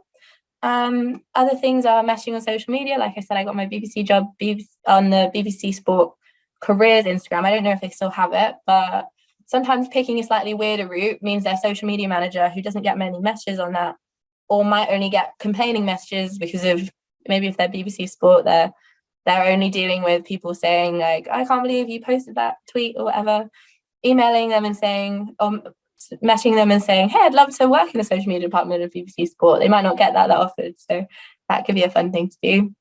Other things are messaging on social media. Like I said, I got my BBC job on the BBC Sport Careers Instagram. I don't know if they still have it, but sometimes picking a slightly weirder route means their social media manager, who doesn't get many messages on that, or might only get complaining messages because of maybe if they're BBC Sport, they're only dealing with people saying like, I can't believe you posted that tweet or whatever, emailing them and saying, messaging them and saying, hey, I'd love to work in the social media department of BBC Sport. They might not get that offered, so that could be a fun thing to do.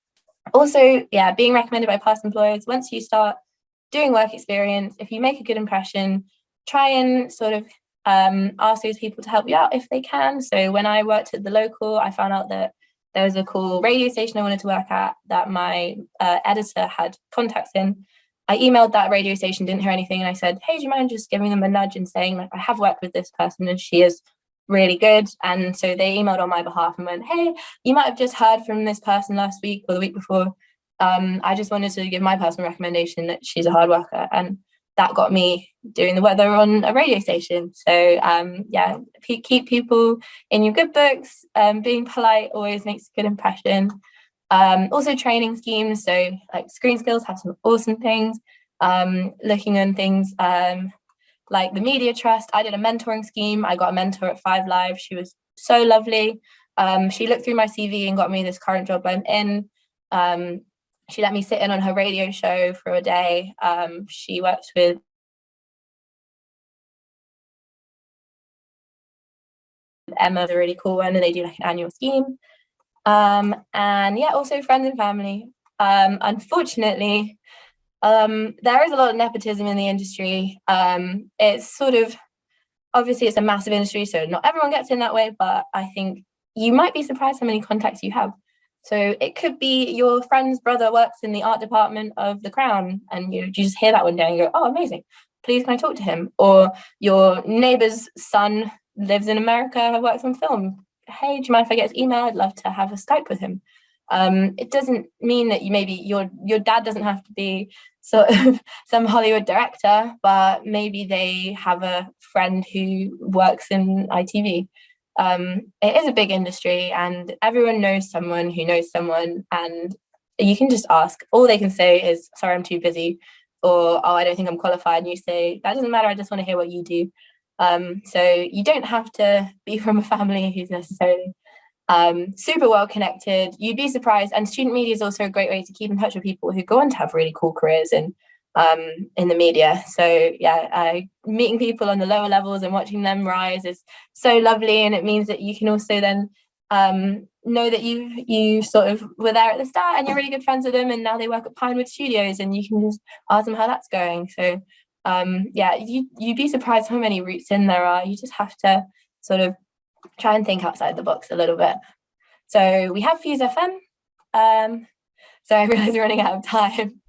Also, yeah, being recommended by past employers. Once you start doing work experience, if you make a good impression, try and sort of ask those people to help you out if they can. So when I worked at the local, I found out that there was a cool radio station I wanted to work at that my editor had contacts in. I emailed that radio station, didn't hear anything, and I said, hey, do you mind just giving them a nudge and saying, like, I have worked with this person and she is really good. And so they emailed on my behalf and went, hey, you might have just heard from this person last week or the week before. I just wanted to give my personal recommendation that she's a hard worker. And that got me doing the weather on a radio station. So yeah, keep people in your good books. Being polite always makes a good impression. Also training schemes, so like Screen Skills have some awesome things. Looking on things like the Media Trust, I did a mentoring scheme. I got a mentor at 5 Live. She was so lovely. She looked through my CV and got me this current job I'm in. She let me sit in on her radio show for a day. She works with Emma, a really cool one, and they do like an annual scheme. And yeah, also friends and family. Unfortunately, there is a lot of nepotism in the industry. It's sort of, obviously it's a massive industry, so not everyone gets in that way, but I think you might be surprised how many contacts you have. So it could be your friend's brother works in the art department of the Crown, and you just hear that one day and go, oh, amazing, please can I talk to him? Or your neighbour's son lives in America, works on film. Hey, do you mind if I get his email? I'd love to have a Skype with him. It doesn't mean that your dad doesn't have to be sort of some Hollywood director, but maybe they have a friend who works in ITV. It is a big industry and everyone knows someone who knows someone, and you can just ask. All they can say is, sorry, I'm too busy, or, oh, I don't think I'm qualified. And you say, that doesn't matter, I just want to hear what you do. So you don't have to be from a family who's necessarily super well connected. You'd be surprised. And student media is also a great way to keep in touch with people who go on to have really cool careers in the media. So yeah, meeting people on the lower levels and watching them rise is so lovely, and it means that you can also then know that you sort of were there at the start and you're really good friends with them, and now they work at Pinewood Studios and you can just ask them how that's going. So yeah, you'd be surprised how many routes in there are. You just have to sort of try and think outside the box a little bit. So we have Fuse FM. So I realize we're running out of time.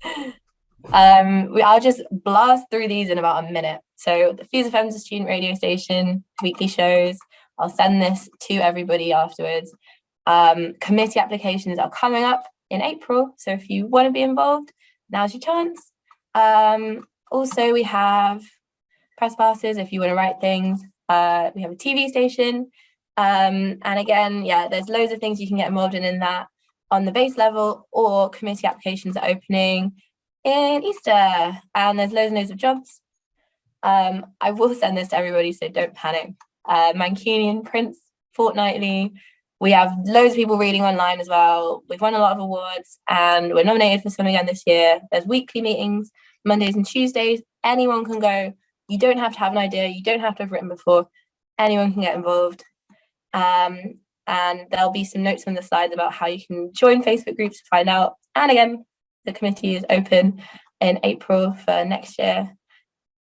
I'll just blast through these in about a minute. So the Fuse FM is a student radio station, weekly shows. I'll send this to everybody afterwards. Committee applications are coming up. in April. So if you want to be involved, now's your chance. Also, we have press passes if you want to write things. We have a TV station. And again, yeah, there's loads of things you can get involved in that on the base level, or committee applications are opening in Easter, and there's loads and loads of jobs. I will send this to everybody, so don't panic. Mancunian prints fortnightly. We have loads of people reading online as well. We've won a lot of awards, and we're nominated for some again this year. There's weekly meetings, Mondays and Tuesdays. Anyone can go. You don't have to have an idea. You don't have to have written before. Anyone can get involved. And there'll be some notes on the slides about how you can join Facebook groups to find out. And again, the committee is open in April for next year.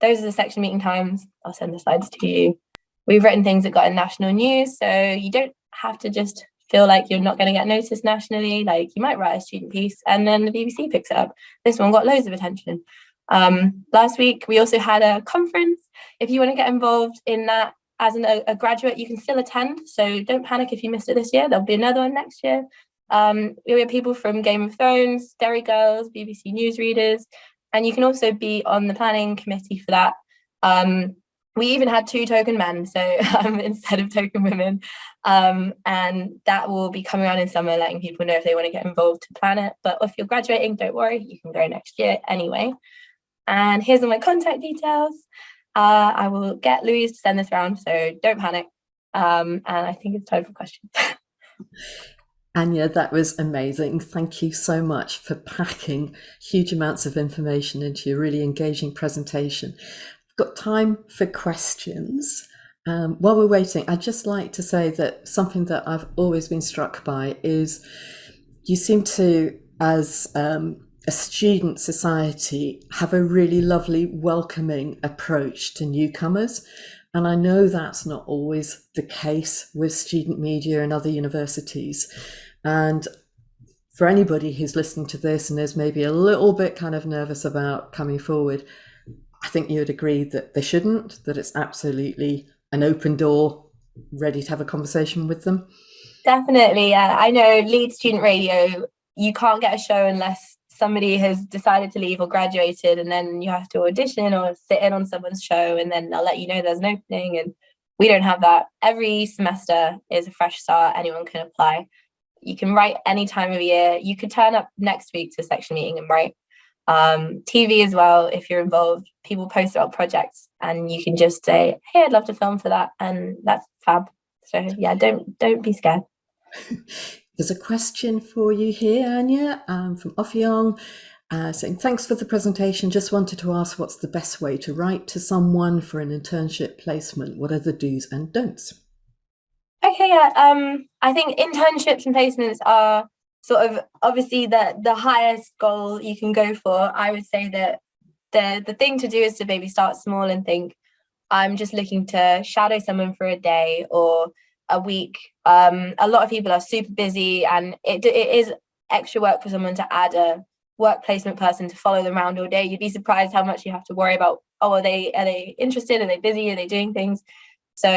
Those are the section meeting times. I'll send the slides to you. We've written things that got in national news, so you don't have to just feel like you're not going to get noticed nationally. Like, you might write a student piece and then the BBC picks it up. This one got loads of attention. Last week, we also had a conference. If you want to get involved in that as a graduate, you can still attend. So don't panic if you missed it this year. There'll be another one next year. We have people from Game of Thrones, Derry Girls, BBC newsreaders, and you can also be on the planning committee for that. We even had 2 token men, so instead of token women, and that will be coming around in summer, letting people know if they want to get involved to plan it. But if you're graduating, don't worry, you can go next year anyway. And here's all my contact details. I will get Louise to send this around, so don't panic. And I think it's time for questions. Anya, that was amazing. Thank you so much for packing huge amounts of information into your really engaging presentation. We've got time for questions. While we're waiting, I'd just like to say that something that I've always been struck by is you seem to, as a student society, have a really lovely, welcoming approach to newcomers. And I know that's not always the case with student media and other universities. And for anybody who's listening to this and is maybe a little bit kind of nervous about coming forward, I think you would agree that they shouldn't, that it's absolutely an open door, ready to have a conversation with them. Definitely, yeah. I know Leeds Student Radio, you can't get a show unless somebody has decided to leave or graduated, and then you have to audition or sit in on someone's show, and then they'll let you know there's an opening. And we don't have that. Every semester is a fresh start. Anyone can apply. You can write any time of year. You could turn up next week to a section meeting and write. TV as well, if you're involved. People post about projects and you can just say, hey, I'd love to film for that, and that's fab. So yeah, don't be scared. There's a question for you here, Anya, from Offiong, saying, thanks for the presentation. Just wanted to ask, what's the best way to write to someone for an internship placement? What are the do's and don'ts? Okay, yeah. I think internships and placements are sort of obviously the highest goal you can go for. I would say that the thing to do is to maybe start small and think, I'm just looking to shadow someone for a day or a week. A lot of people are super busy, and it is extra work for someone to add a work placement person to follow them around all day. You'd be surprised how much you have to worry about. Oh, are they interested? Are they busy? Are they doing things? So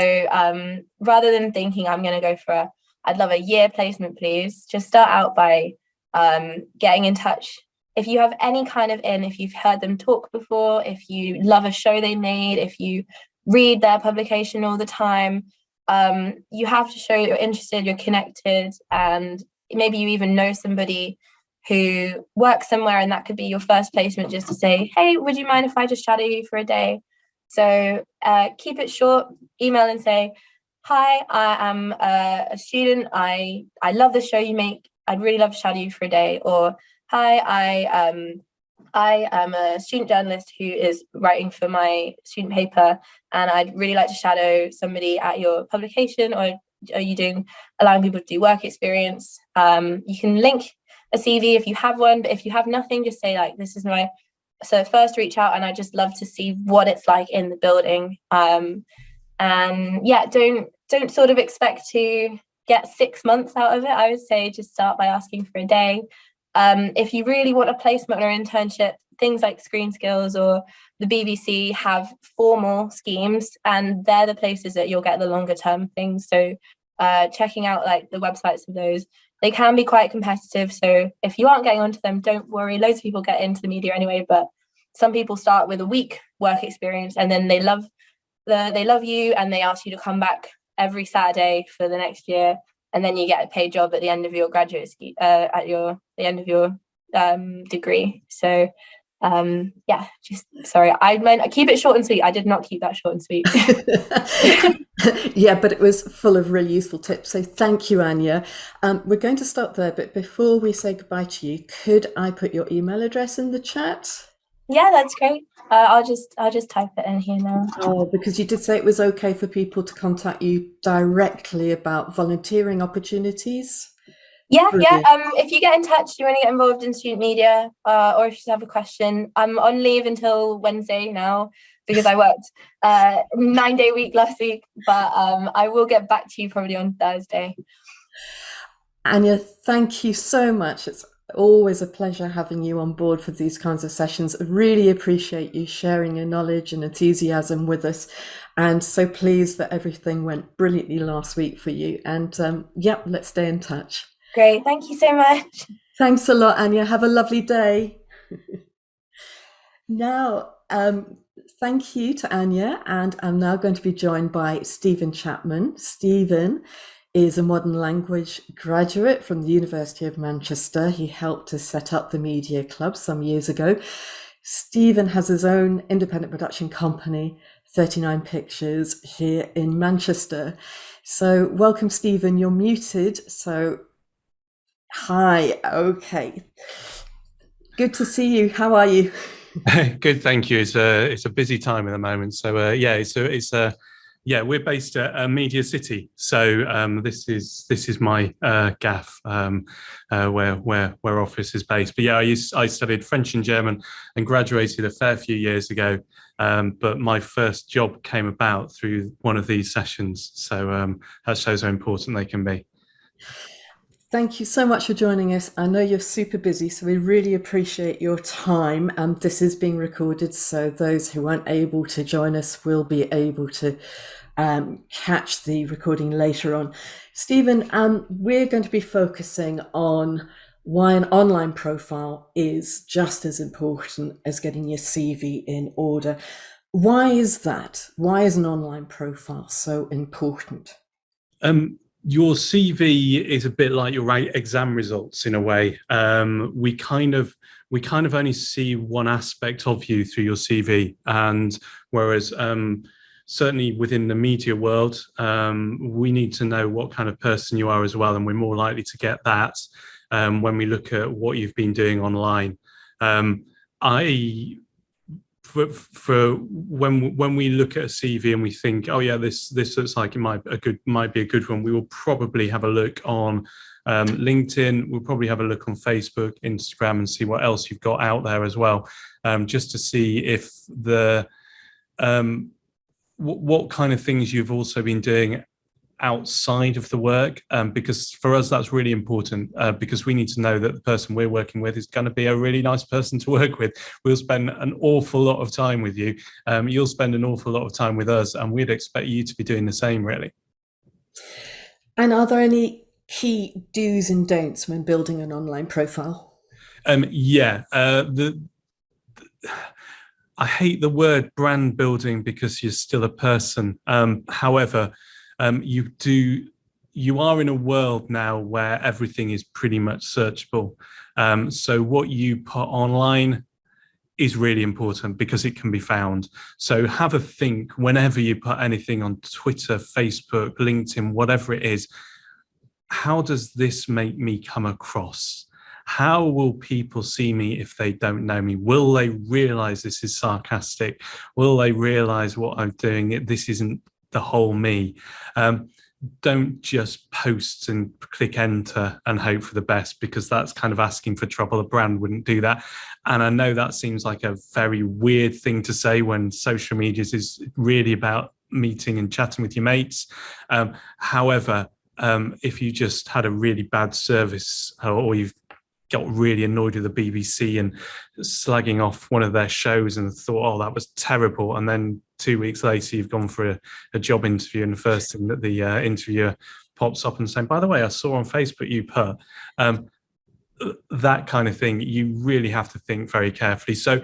rather than thinking I'm going to go for I'd love a year placement, please, just start out by getting in touch. If you have any kind of if you've heard them talk before, if you love a show they made, if you read their publication all the time, you have to show you're interested, you're connected, and maybe you even know somebody who works somewhere, and that could be your first placement, just to say, hey, would you mind if I just shadow you for a day? So keep it short, email and say, hi, I am a student. I love the show you make. I'd really love to shadow you for a day. Or, hi, I am a student journalist who is writing for my student paper, and I'd really like to shadow somebody at your publication. Or are you allowing people to do work experience? You can link a CV if you have one, but if you have nothing, just say like, this is my, so first reach out, and I just love to see what it's like in the building. And yeah, don't sort of expect to get 6 months out of it. I would say just start by asking for a day. If you really want a placement or internship, things like Screen Skills or the BBC have formal schemes, and they're the places that you'll get the longer term things. So checking out like the websites of those, they can be quite competitive. So if you aren't getting onto them, don't worry. Loads of people get into the media anyway, but some people start with a week work experience and then they love you and they ask you to come back every Saturday for the next year, and then you get a paid job at the end of your the end of your degree. So just sorry, I meant I keep it short and sweet. I did not keep that short and sweet. Yeah, but it was full of really useful tips. So thank you, Anya. We're going to stop there, but before we say goodbye to you, could I put your email address in the chat? Yeah, that's great. I'll just type it in here now. Oh, because you did say it was okay for people to contact you directly about volunteering opportunities. Yeah. If you get in touch, you want to get involved in student media, or if you have a question, I'm on leave until Wednesday now because I worked 9-day week last week, but I will get back to you probably on Thursday. Anya, thank you so much. It's always a pleasure having you on board for these kinds of sessions. I really appreciate you sharing your knowledge and enthusiasm with us, and so pleased that everything went brilliantly last week for you. And let's stay in touch. Great, thank you so much. Thanks a lot, Anya. Have a lovely day. Now, thank you to Anya, and I'm now going to be joined by Stephen Chapman. Stephen is a modern language graduate from the University of Manchester. He helped to set up the Media Club some years ago. Stephen has his own independent production company, 39 Pictures, here in Manchester. So welcome, Stephen. You're muted. So hi. Okay. Good to see you. How are you? Good, thank you. It's a busy time at the moment. So we're based at Media City. So this is my gaff where office is based. But yeah, I studied French and German and graduated a fair few years ago. But my first job came about through one of these sessions. So that shows how important they can be. Thank you so much for joining us. I know you're super busy, so we really appreciate your time. This is being recorded, so those who weren't able to join us will be able to catch the recording later on. Stephen, we're going to be focusing on why an online profile is just as important as getting your CV in order. Why is that? Why is an online profile so important? Your CV is a bit like your exam results in a way. We kind of only see one aspect of you through your CV, and whereas certainly within the media world, we need to know what kind of person you are as well, and we're more likely to get that when we look at what you've been doing online. For when we look at a CV and we think, oh yeah, this looks like it might be a good one, we will probably have a look on LinkedIn. We'll probably have a look on Facebook, Instagram, and see what else you've got out there as well, just to see if what kind of things you've also been doing outside of the work, because for us that's really important, because we need to know that the person we're working with is going to be a really nice person to work with. We'll spend an awful lot of time with you, you'll spend an awful lot of time with us, and we'd expect you to be doing the same, really. And are there any key do's and don'ts when building an online profile? I hate the word brand building because you're still a person. However, you are in a world now where everything is pretty much searchable. So what you put online is really important because it can be found. So have a think whenever you put anything on Twitter, Facebook, LinkedIn, whatever it is, how does this make me come across? How will people see me if they don't know me? Will they realize this is sarcastic? Will they realize what I'm doing? This isn't the whole me. Don't just post and click enter and hope for the best, because that's kind of asking for trouble. A brand wouldn't do that. And I know that seems like a very weird thing to say when social media is really about meeting and chatting with your mates. However, if you just had a really bad service, or you've got really annoyed with the BBC and slagging off one of their shows and thought, oh, that was terrible, and then 2 weeks later you've gone for a job interview, and the first thing that the interviewer pops up and saying, by the way, I saw on Facebook you put, that kind of thing. You really have to think very carefully. So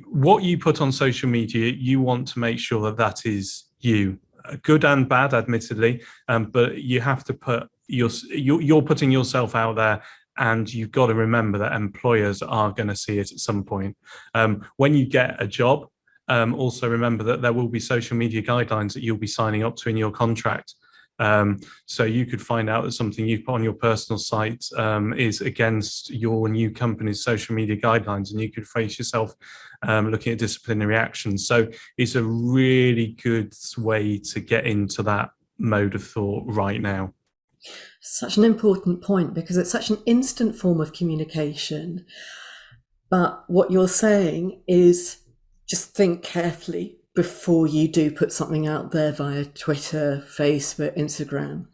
what you put on social media, you want to make sure that that is you, good and bad, admittedly, but you have to put you're putting yourself out there, and you've got to remember that employers are going to see it at some point. When you get a job, also remember that there will be social media guidelines that you'll be signing up to in your contract. So you could find out that something you put on your personal site is against your new company's social media guidelines, and you could face yourself looking at disciplinary actions. So it's a really good way to get into that mode of thought right now. Such an important point, because it's such an instant form of communication. But what you're saying is just think carefully before you do put something out there via Twitter, Facebook, Instagram.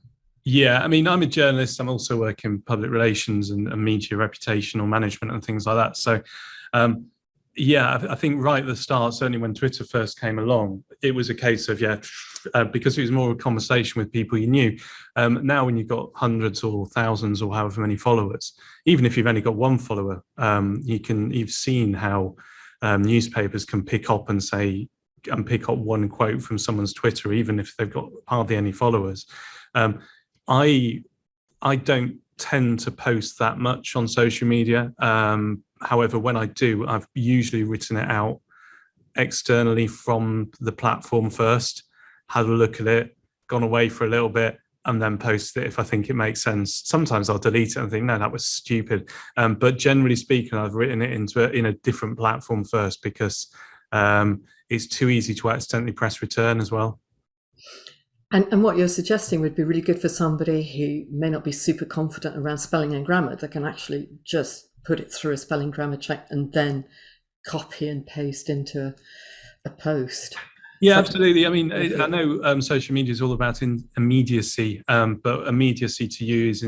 Yeah, I mean, I'm a journalist. I'm also working in public relations and media reputational management and things like that. So, yeah, I think right at the start, certainly when Twitter first came along, it was a case of, because it was more a conversation with people you knew. Now, when you've got hundreds or thousands or however many followers, even if you've only got one follower, you've seen how newspapers can pick up one quote from someone's Twitter, even if they've got hardly any followers. I don't tend to post that much on social media. However, when I do, I've usually written it out externally from the platform first, had a look at it, gone away for a little bit, and then post it if I think it makes sense. Sometimes I'll delete it and think, no, that was stupid. But generally speaking, I've written it in a different platform first, because it's too easy to accidentally press return as well. And what you're suggesting would be really good for somebody who may not be super confident around spelling and grammar. They can actually just put it through a spelling grammar check and then copy and paste into a post. Yeah, absolutely. I mean, I know social media is all about immediacy, but immediacy to you is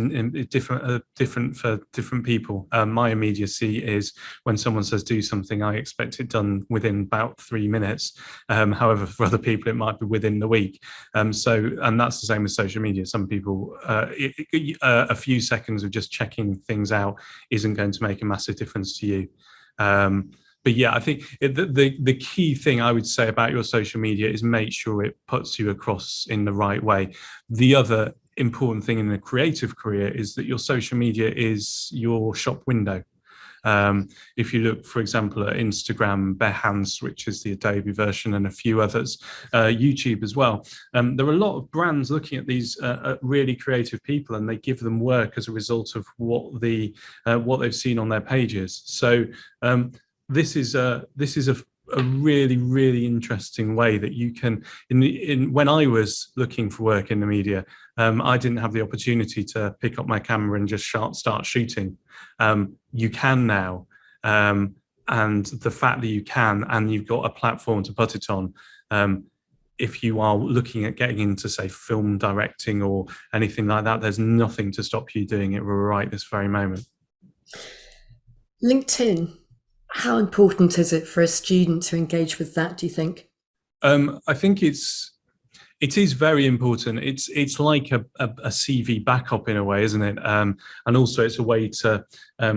different for different people. My immediacy is when someone says do something, I expect it done within about 3 minutes. However, for other people, it might be within the week. And that's the same with social media. Some people, a few seconds of just checking things out isn't going to make a massive difference to you. But yeah, I think the key thing I would say about your social media is make sure it puts you across in the right way. The other important thing in a creative career is that your social media is your shop window. If you look, for example, at Instagram, Behance, which is the Adobe version, and a few others, YouTube as well, there are a lot of brands looking at these really creative people, and they give them work as a result of what they've seen on their pages. So this is a really, really interesting way that you can, when I was looking for work in the media, I didn't have the opportunity to pick up my camera and just start shooting. You can now. And the fact that you can, and you've got a platform to put it on, if you are looking at getting into, say, film directing or anything like that, there's nothing to stop you doing it right this very moment. LinkedIn. How important is it for a student to engage with that, do you think? I think it is very important. It's like a CV backup in a way, isn't it? And also it's a way to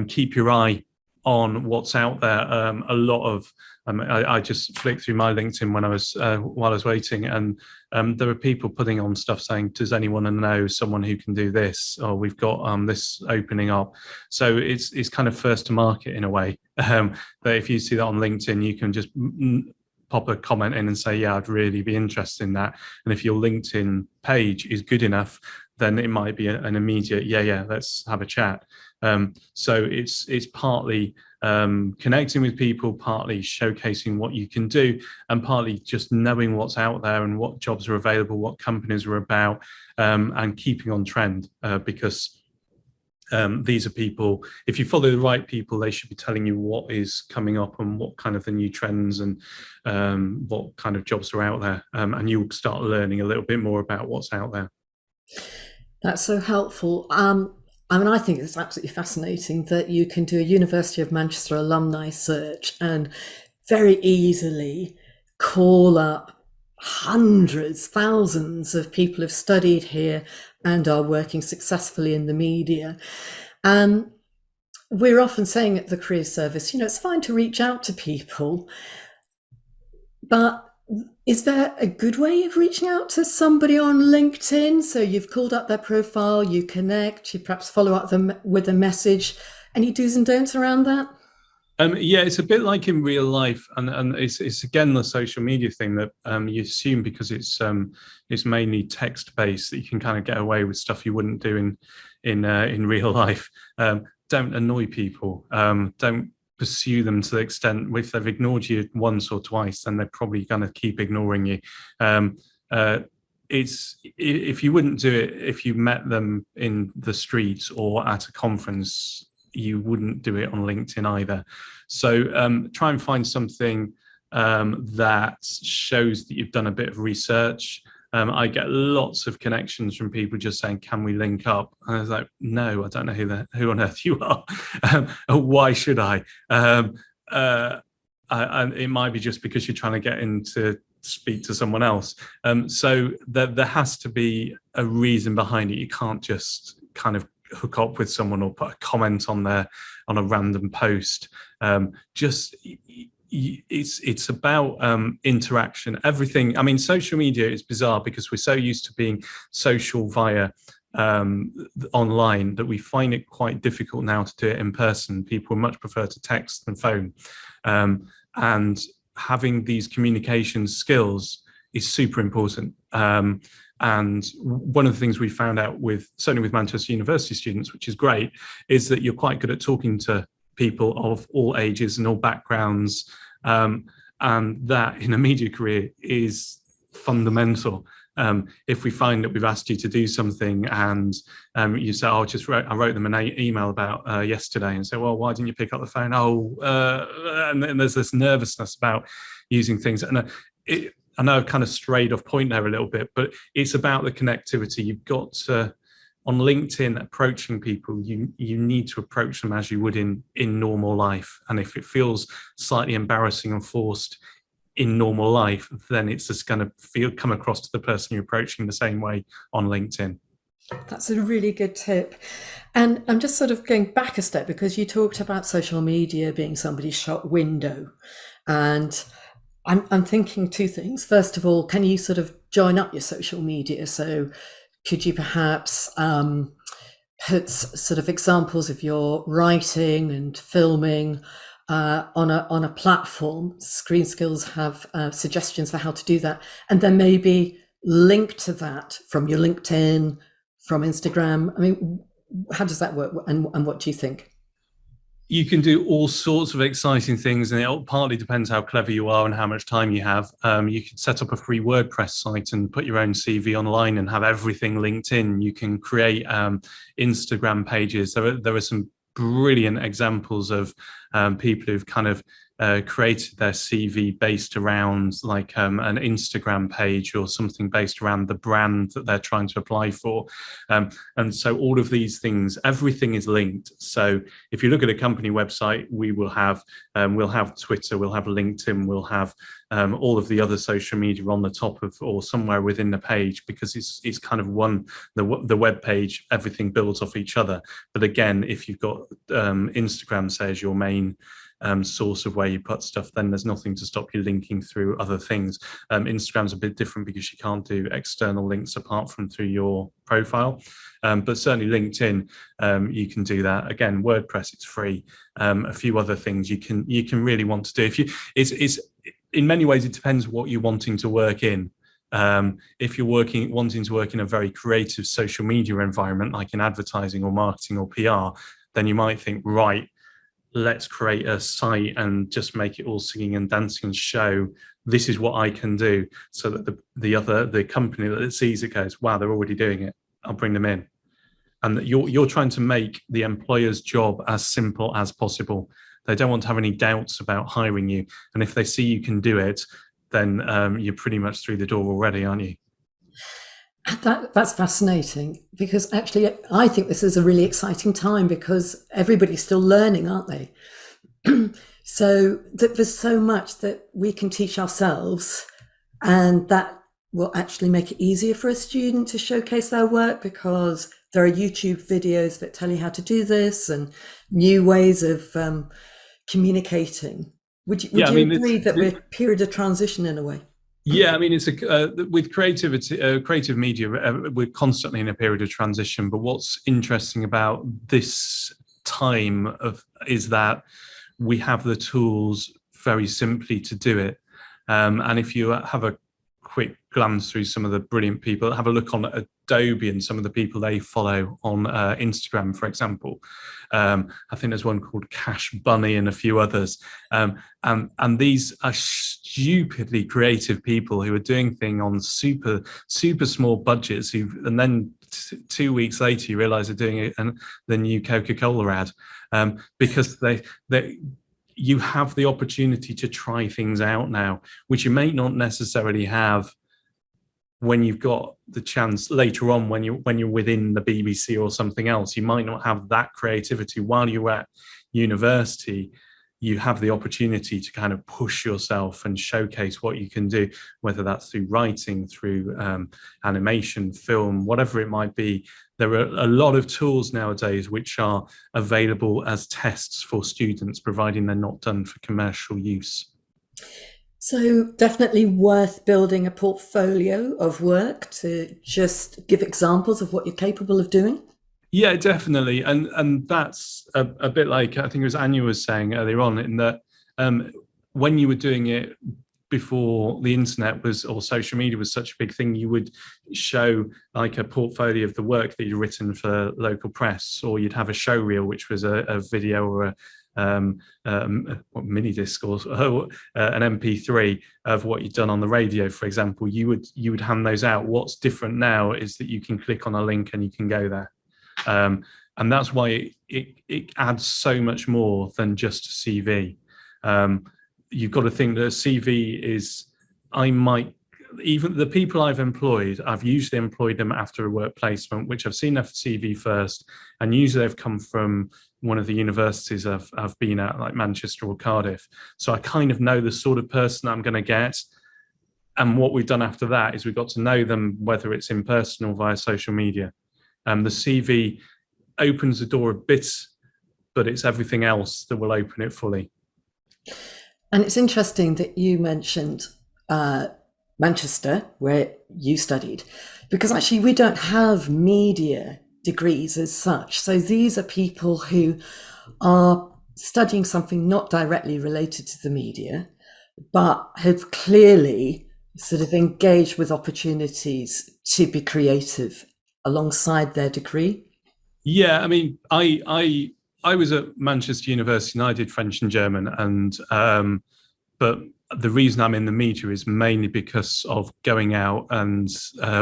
keep your eye on what's out there. A lot of I just flicked through my LinkedIn when I was while I was waiting, and there were people putting on stuff saying, does anyone know someone who can do this, or we've got this opening up. So it's kind of first to market in a way, that if you see that on LinkedIn, you can just pop a comment in and say, yeah, I'd really be interested in that. And if your LinkedIn page is good enough, then it might be an immediate, yeah, let's have a chat. So it's partly connecting with people, partly showcasing what you can do, and partly just knowing what's out there and what jobs are available, what companies are about, and keeping on trend, because these are people, if you follow the right people, they should be telling you what is coming up and what kind of the new trends and what kind of jobs are out there, and you'll start learning a little bit more about what's out there. That's so helpful. I think it's absolutely fascinating that you can do a University of Manchester alumni search and very easily call up hundreds, thousands of people who've studied here and are working successfully in the media. We're often saying at the Career Service, it's fine to reach out to people, but is there a good way of reaching out to somebody on LinkedIn? So you've called up their profile, you connect, you perhaps follow up them with a message. Any do's and don'ts around that? Yeah, it's a bit like in real life, and it's again the social media thing that you assume because it's mainly text based that you can kind of get away with stuff you wouldn't do in real life. Don't annoy people. Don't pursue them to the extent if they've ignored you once or twice, then they're probably going to keep ignoring you. If you wouldn't do it if you met them in the streets or at a conference, you wouldn't do it on LinkedIn either. So try and find something that shows that you've done a bit of research. I get lots of connections from people just saying, can we link up? And I was like, no, I don't know who on earth you are. Why should I? It might be just because you're trying to get in to speak to someone else. So there has to be a reason behind it. You can't just kind of hook up with someone or put a comment on a random post. It's about interaction. Everything. I mean, social media is bizarre because we're so used to being social via online that we find it quite difficult now to do it in person. People much prefer to text than phone, and having these communication skills is super important. And one of the things we found out certainly with Manchester University students, which is great, is that you're quite good at talking to people of all ages and all backgrounds, and that in a media career is fundamental. If we find that we've asked you to do something and you say, I wrote them an email about yesterday, and say, well, why didn't you pick up the phone? And there's this nervousness about using things. And I know I've kind of strayed off point there a little bit, but it's about the connectivity. You've got to, on LinkedIn, approaching people, you need to approach them as you would in normal life. And if it feels slightly embarrassing and forced in normal life, then it's just going to come across to the person you're approaching the same way on LinkedIn. That's a really good tip. And I'm just sort of going back a step because you talked about social media being somebody's shop window. And I'm thinking two things. First of all, can you sort of join up your social media? So could you perhaps put sort of examples of your writing and filming on a platform? Screen Skills have suggestions for how to do that. And then maybe link to that from your LinkedIn, from Instagram. I mean, how does that work? And what do you think? You can do all sorts of exciting things, and it partly depends how clever you are and how much time you have. You can set up a free WordPress site and put your own CV online and have everything linked in. You can create Instagram pages. There are some brilliant examples of people who've kind of created their CV based around like an Instagram page or something based around the brand that they're trying to apply for. And so all of these things, everything is linked. So if you look at a company website, we will have, we'll have Twitter, we'll have LinkedIn, we'll have all of the other social media on the top of or somewhere within the page, because it's kind of the web page, everything builds off each other. But again, if you've got Instagram, say, as your main source of where you put stuff, then there's nothing to stop you linking through other things. Instagram's a bit different because you can't do external links apart from through your profile, but certainly LinkedIn, you can do that. Again, WordPress, it's free. A few other things you can really want to do. If you, it's in many ways it depends what you're wanting to work in. If you're wanting to work in a very creative social media environment, like in advertising or marketing or PR, then you might think, right, let's create a site and just make it all singing and dancing and show this is what I can do, so that the company that sees it goes, wow, they're already doing it, I'll bring them in. And you're trying to make the employer's job as simple as possible. They don't want to have any doubts about hiring you. And if they see you can do it, then you're pretty much through the door already, aren't you? That's fascinating, because actually I think this is a really exciting time because everybody's still learning, aren't they? So there's so much that we can teach ourselves, and that will actually make it easier for a student to showcase their work, because there are YouTube videos that tell you how to do this and new ways of communicating. Would you agree that we're a period of transition in a way? Yeah, I mean, it's with creativity, creative media, we're constantly in a period of transition. But what's interesting about this time is that we have the tools very simply to do it. And if you have a quick glance through some of the brilliant people, have a look on Adobe and some of the people they follow on Instagram, for example. I think there's one called Cash Bunny and a few others. And these are stupidly creative people who are doing things on super small budgets, and then 2 weeks later you realize they're doing the new Coca-Cola ad, because you have the opportunity to try things out now, which you may not necessarily have when you've got the chance later on, when you're within the BBC or something else. You might not have that creativity while you're at university. You have the opportunity to kind of push yourself and showcase what you can do, whether that's through writing, through animation, film, whatever it might be. There are a lot of tools nowadays which are available as tests for students, providing they're not done for commercial use. So definitely worth building a portfolio of work to just give examples of what you're capable of doing. Yeah, definitely. And that's a bit like, I think it was Anya was saying earlier on, in that when you were doing it before the internet or social media was such a big thing, you would show like a portfolio of the work that you'd written for local press, or you'd have a show reel, which was a video or mini disc or an MP3 of what you'd done on the radio, for example. You would hand those out. What's different now is that you can click on a link and you can go there. And that's why it adds so much more than just a CV. You've got to think that a CV is, even the people I've employed, I've usually employed them after a work placement, which I've seen their CV first, and usually they've come from one of the universities I've been at, like Manchester or Cardiff. So I kind of know the sort of person I'm going to get. And what we've done after that is we've got to know them, whether it's in person or via social media. The CV opens the door a bit, but it's everything else that will open it fully. And it's interesting that you mentioned Manchester, where you studied, because actually we don't have media degrees as such. So these are people who are studying something not directly related to the media, but have clearly sort of engaged with opportunities to be creative alongside their degree. Yeah, I mean, I was at Manchester University and I did French and German, and but the reason I'm in the media is mainly because of going out and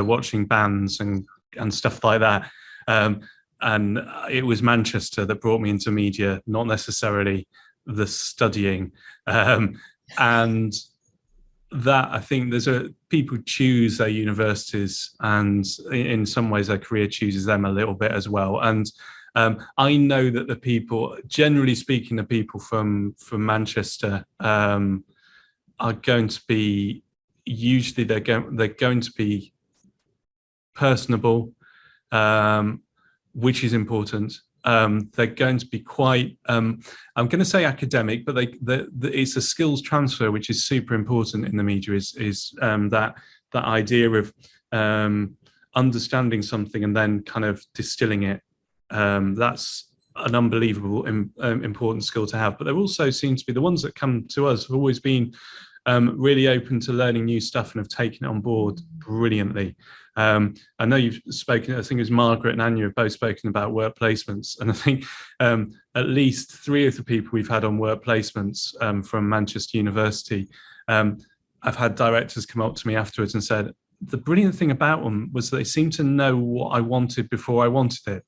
watching bands and stuff like that. And it was Manchester that brought me into media, not necessarily the studying. And that, I think people choose their universities, and in some ways their career chooses them a little bit as well. And I know that the people, generally speaking, the people from Manchester are going to be, usually they're going to be personable, which is important. They're going to be quite, I'm going to say academic, but it's a skills transfer, which is super important in the media, is that idea of understanding something and then kind of distilling it. That's an unbelievable important skill to have. But there also seems to be, the ones that come to us have always been really open to learning new stuff and have taken it on board brilliantly. I know you've spoken, I think it was Margaret and Anya have both spoken about work placements, and I think at least 3 of the people we've had on work placements from Manchester University, I've had directors come up to me afterwards and said, the brilliant thing about them was that they seemed to know what I wanted before I wanted it.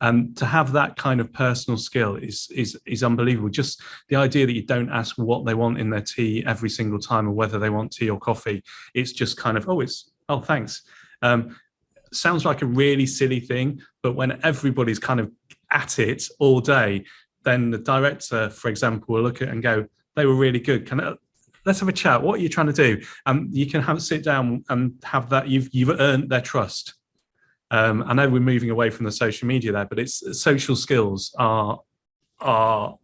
And to have that kind of personal skill is unbelievable. Just the idea that you don't ask what they want in their tea every single time, or whether they want tea or coffee. It's just kind of, oh, thanks. Sounds like a really silly thing, but when everybody's kind of at it all day, then the director, for example, will look at it and go, they were really good. let's have a chat. What are you trying to do? You can sit down and have that. You've earned their trust. I know we're moving away from the social media there, but it's social skills are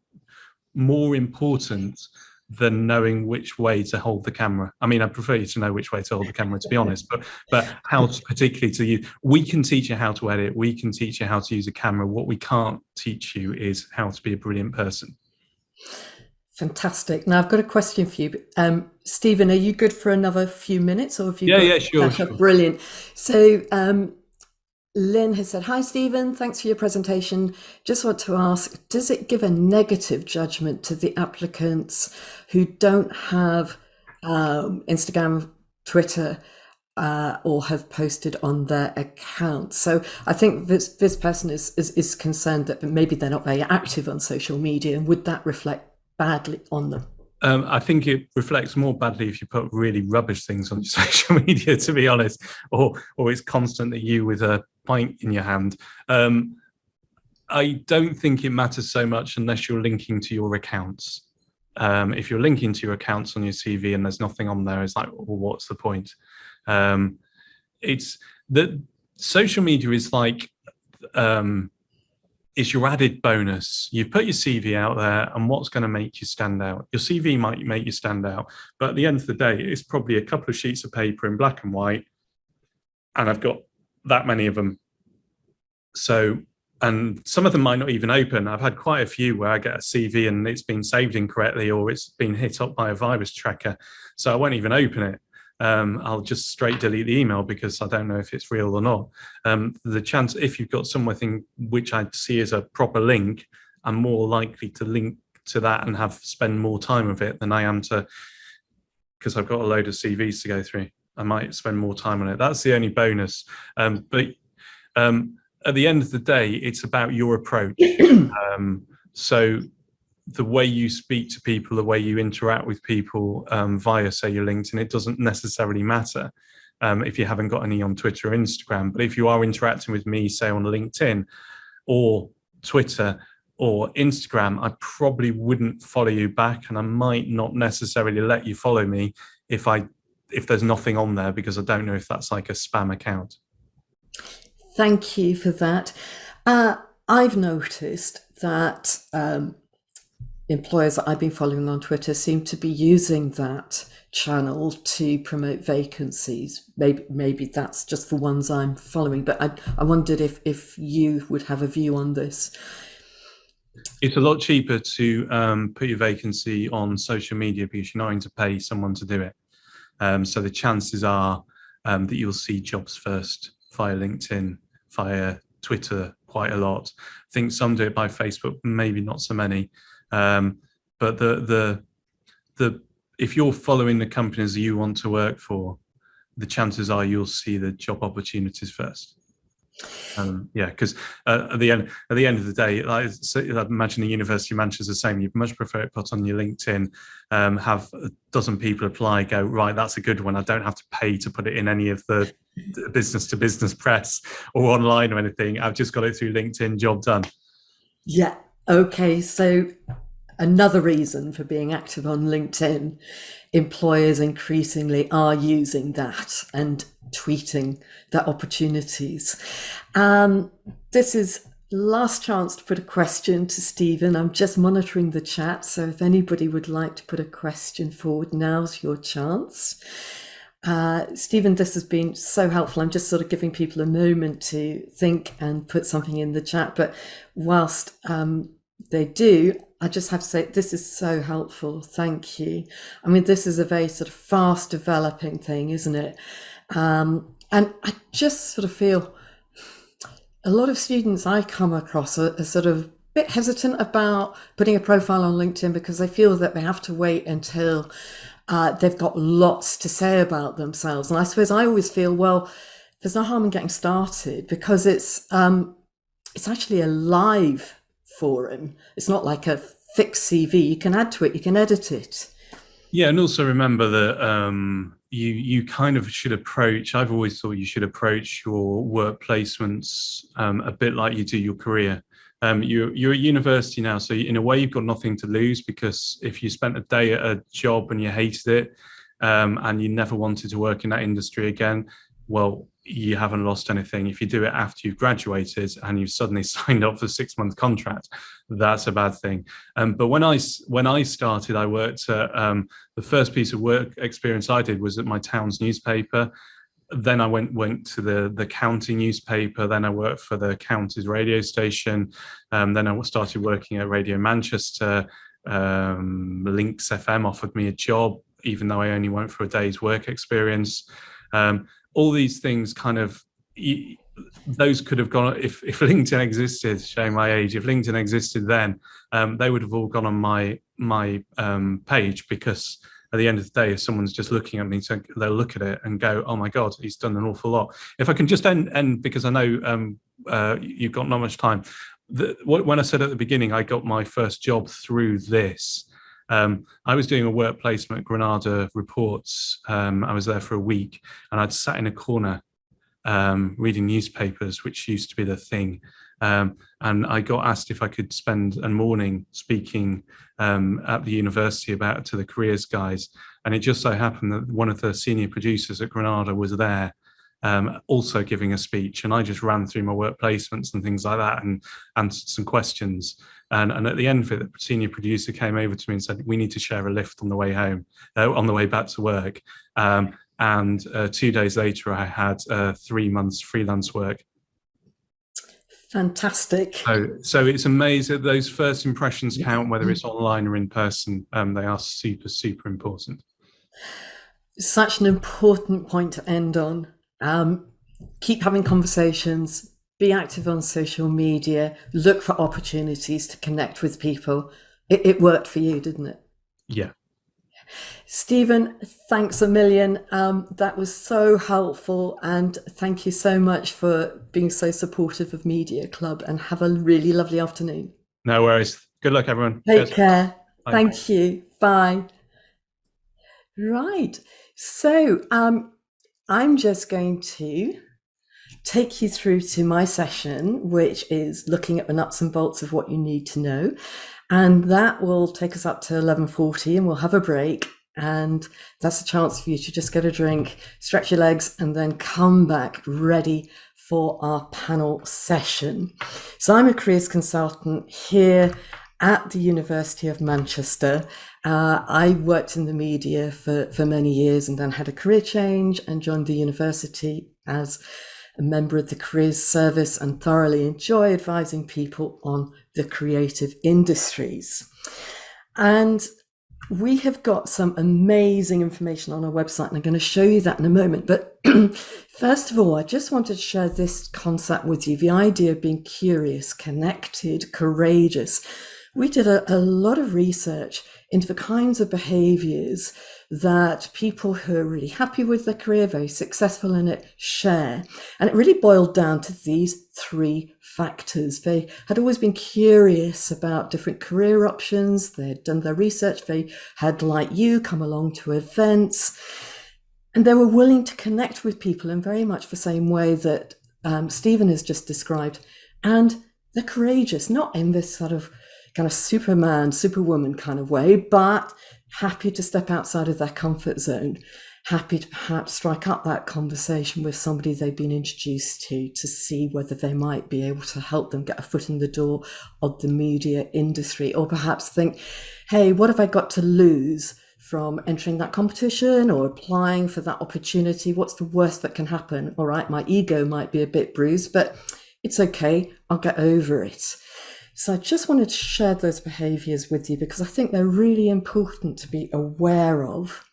more important than knowing which way to hold the camera. I mean, I prefer you to know which way to hold the camera, to be honest, but how to, particularly to use. We can teach you how to edit. We can teach you how to use a camera. What we can't teach you is how to be a brilliant person. Fantastic. Now I've got a question for you. Stephen, are you good for another few minutes, or have you? Yeah, sure. Brilliant. So Lynn has said, "Hi Stephen, thanks for your presentation. Just want to ask, does it give a negative judgment to the applicants who don't have Instagram, Twitter, or have posted on their account?" So I think this person is concerned that maybe they're not very active on social media, and would that reflect badly on them? I think it reflects more badly if you put really rubbish things on your social media, to be honest, or it's constantly you with a pint in your hand. I don't think it matters so much unless you're linking to your accounts. If you're linking to your accounts on your CV and there's nothing on there, it's like, well, what's the point? It's that social media is like, it's your added bonus. You put your CV out there, and what's going to make you stand out? Your CV might make you stand out, but at the end of the day, it's probably a couple of sheets of paper in black and white, and I've got that many of them. So, and some of them might not even open. I've had quite a few where I get a CV and it's been saved incorrectly, or it's been hit up by a virus tracker, so I won't even open it. I'll just straight delete the email because I don't know if it's real or not. The chance, if you've got something which I see as a proper link, I'm more likely to link to that and spend more time with it than I am to, because I've got a load of CVs to go through. I might spend more time on it. That's the only bonus. But at the end of the day, it's about your approach. So the way you speak to people, the way you interact with people via, say, your LinkedIn, it doesn't necessarily matter if you haven't got any on Twitter or Instagram. But if you are interacting with me, say, on LinkedIn or Twitter or Instagram, I probably wouldn't follow you back, and I might not necessarily let you follow me if there's nothing on there, because I don't know if that's like a spam account. Thank you for that. I've noticed that employers that I've been following on Twitter seem to be using that channel to promote vacancies. Maybe that's just the ones I'm following, but I wondered if you would have a view on this. It's a lot cheaper to put your vacancy on social media because you're not going to pay someone to do it. So the chances are that you'll see jobs first via LinkedIn, via Twitter quite a lot. I think some do it by Facebook, maybe not so many. But if you're following the companies that you want to work for, the chances are you'll see the job opportunities first. Yeah, because at the end of the day, I imagine the University of Manchester is the same. You'd much prefer it put on your LinkedIn, have a dozen people apply, go, right, that's a good one. I don't have to pay to put it in any of the business-to-business press or online or anything. I've just got it through LinkedIn, job done. Yeah, okay, so another reason for being active on LinkedIn, employers increasingly are using that and tweeting their opportunities. This is last chance to put a question to Stephen. I'm just monitoring the chat, so if anybody would like to put a question forward, now's your chance. Stephen, this has been so helpful. I'm just sort of giving people a moment to think and put something in the chat, but whilst they do, I just have to say this is so helpful. Thank you. I mean, this is a very sort of fast developing thing, isn't it? And I just sort of feel a lot of students I come across are sort of a bit hesitant about putting a profile on LinkedIn because they feel that they have to wait until they've got lots to say about themselves. And I suppose I always feel, well, there's no harm in getting started because it's actually a live forum. It's not like a fixed CV. You can add to it, you can edit it. Yeah, and also remember that you kind of should approach, I've always thought you should approach your work placements a bit like you do your career. You're at university now, so in a way you've got nothing to lose, because if you spent a day at a job and you hated it, and you never wanted to work in that industry again, well, you haven't lost anything. If you do it after you've graduated and you've suddenly signed up for a 6-month contract, that's a bad thing. But when I started, I worked at, the first piece of work experience I did was at my town's newspaper. Then I went to the county newspaper. Then I worked for the county's radio station. Then I started working at Radio Manchester. Links FM offered me a job, even though I only went for a day's work experience. All these things kind of, those could have gone, if LinkedIn existed, showing my age, if LinkedIn existed then, they would have all gone on my page, because at the end of the day, if someone's just looking at me, so they'll look at it and go, oh my God, he's done an awful lot. If I can just end because I know you've got not much time. When I said at the beginning, I got my first job through this. I was doing a work placement at Granada Reports. I was there for a week, and I'd sat in a corner reading newspapers, which used to be the thing. And I got asked if I could spend a morning speaking at the university to the careers guys. And it just so happened that one of the senior producers at Granada was there, also giving a speech. And I just ran through my work placements and things like that and answered some questions. And at the end of it, the senior producer came over to me and said, we need to share a lift on the way home, on the way back to work. And 2 days later, I had 3 months freelance work. Fantastic. So it's amazing. Those first impressions count, whether it's online or in person. They are super, super important. Such an important point to end on. Keep having conversations, be active on social media, look for opportunities to connect with people. It worked for you, didn't it? Yeah. Stephen, thanks a million. That was so helpful, and thank you so much for being so supportive of Media Club, and have a really lovely afternoon. No worries. Good luck, everyone. Take care. Bye. Thank you. Bye. Right. So I'm just going to take you through to my session, which is looking at the nuts and bolts of what you need to know. And that will take us up to 11:40, and we'll have a break. And that's a chance for you to just get a drink, stretch your legs, and then come back ready for our panel session. So I'm a careers consultant here at the University of Manchester. I worked in the media for many years, and then had a career change and joined the university as a member of the careers service, and thoroughly enjoy advising people on the creative industries. And we have got some amazing information on our website, and I'm going to show you that in a moment. But first of all, I just wanted to share this concept with you, the idea of being curious, connected, courageous. We did a lot of research into the kinds of behaviors that people who are really happy with their career, very successful in it, share. And it really boiled down to these 3 factors. They had always been curious about different career options. They'd done their research. They had, like you, come along to events. And they were willing to connect with people in very much the same way that Stephen has just described. And they're courageous, not in this sort of kind of Superman, Superwoman kind of way, but happy to step outside of their comfort zone, happy to perhaps strike up that conversation with somebody they've been introduced to see whether they might be able to help them get a foot in the door of the media industry, or perhaps think, hey, what have I got to lose from entering that competition or applying for that opportunity? What's the worst that can happen? All right, my ego might be a bit bruised, but it's okay, I'll get over it. So I just wanted to share those behaviours with you because I think they're really important to be aware of.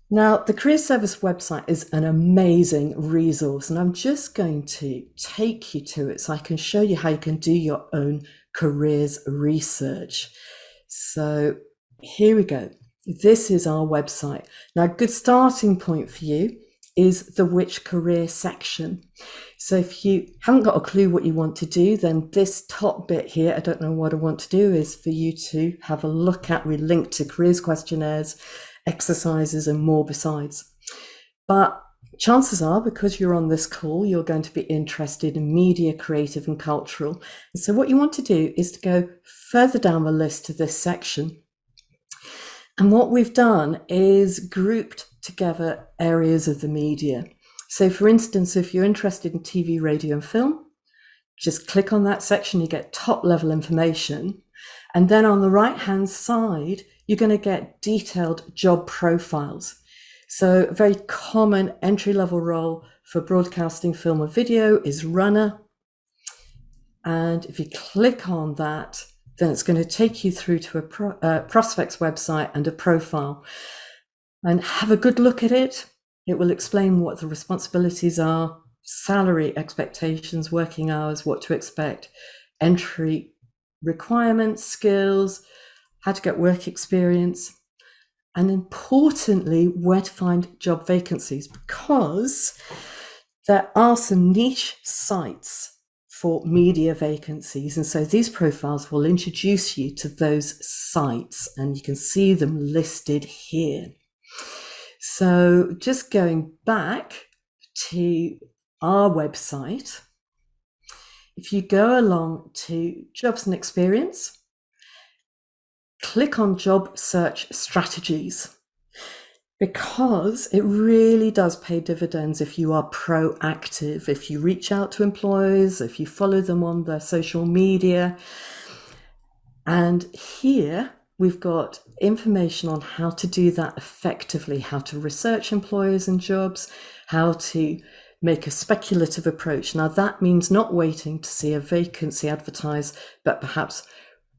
Now, the Careers Service website is an amazing resource, and I'm just going to take you to it so I can show you how you can do your own careers research. So here we go. This is our website. Now, a good starting point for you is the Which Career section. So if you haven't got a clue what you want to do, then this top bit here, I don't know what I want to do, is for you to have a look at. We link to careers questionnaires, exercises, and more besides. But chances are, because you're on this call, you're going to be interested in media, creative and cultural. And so what you want to do is to go further down the list to this section. And what we've done is grouped together areas of the media. So for instance, if you're interested in TV, radio and film, just click on that section, you get top level information. And then on the right hand side, you're going to get detailed job profiles. So a very common entry level role for broadcasting, film or video is runner. And if you click on that, then it's going to take you through to a prospect's website and a profile. And have a good look at it. It will explain what the responsibilities are, salary expectations, working hours, what to expect, entry requirements, skills, how to get work experience, and importantly, where to find job vacancies, because there are some niche sites for media vacancies. And so these profiles will introduce you to those sites, and you can see them listed here. So just going back to our website, if you go along to jobs and experience, click on job search strategies, because it really does pay dividends if you are proactive, if you reach out to employers, if you follow them on their social media. And here we've got information on how to do that effectively, how to research employers and jobs, how to make a speculative approach. Now that means not waiting to see a vacancy advertised, but perhaps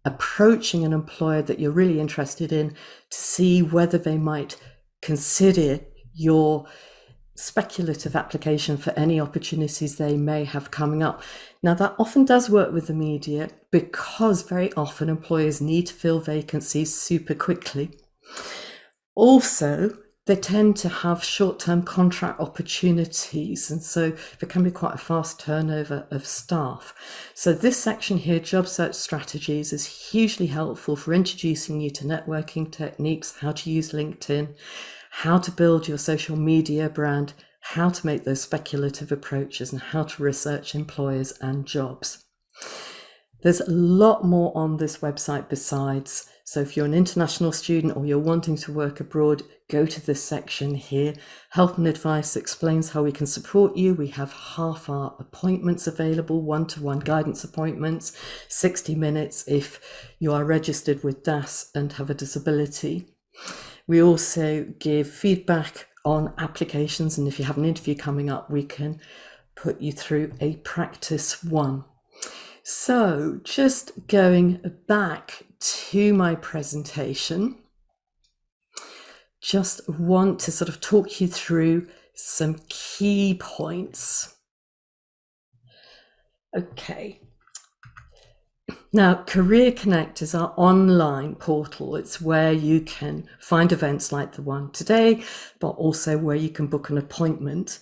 approaching an employer that you're really interested in to see whether they might consider your speculative application for any opportunities they may have coming up. Now that often does work with the media, because very often employers need to fill vacancies super quickly. Also, they tend to have short-term contract opportunities, and so there can be quite a fast turnover of staff. So this section here, job search strategies, is hugely helpful for introducing you to networking techniques, how to use LinkedIn, how to build your social media brand, how to make those speculative approaches, and how to research employers and jobs. There's a lot more on this website besides. So if you're an international student or you're wanting to work abroad, go to this section here. Help and advice explains how we can support you. We have half-hour appointments available, one-to-one guidance appointments, 60 minutes if you are registered with DAS and have a disability. We also give feedback on applications, and if you have an interview coming up, we can put you through a practice one. So just going back to my presentation, just want to sort of talk you through some key points. Okay. Now, Career Connect is our online portal. It's where you can find events like the one today, but also where you can book an appointment.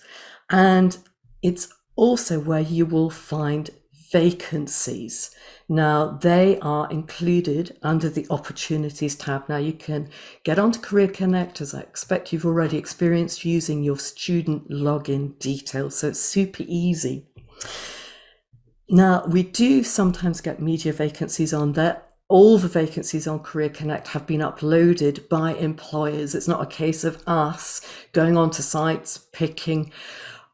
And it's also where you will find vacancies. Now, they are included under the Opportunities tab. Now, you can get onto Career Connect, as I expect you've already experienced, using your student login details. So it's super easy. Now, we do sometimes get media vacancies on there. All the vacancies on Career Connect have been uploaded by employers. It's not a case of us going onto sites, picking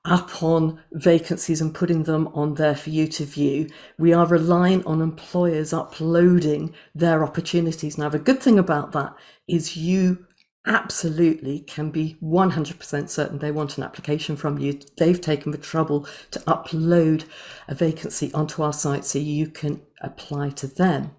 up on vacancies and putting them on there for you to view. We are relying on employers uploading their opportunities. Now, the good thing about that is you absolutely can be 100% certain they want an application from you. They've taken the trouble to upload a vacancy onto our site so you can apply to them.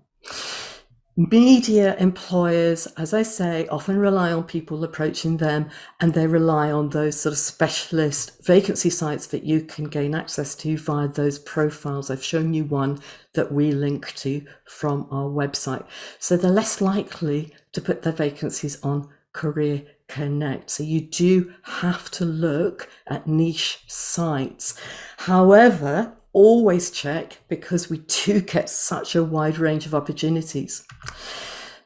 Media employers, as I say, often rely on people approaching them, and they rely on those sort of specialist vacancy sites that you can gain access to via those profiles. I've shown you one that we link to from our website. So they're less likely to put their vacancies on Career Connect. So you do have to look at niche sites. However, always check, because we do get such a wide range of opportunities.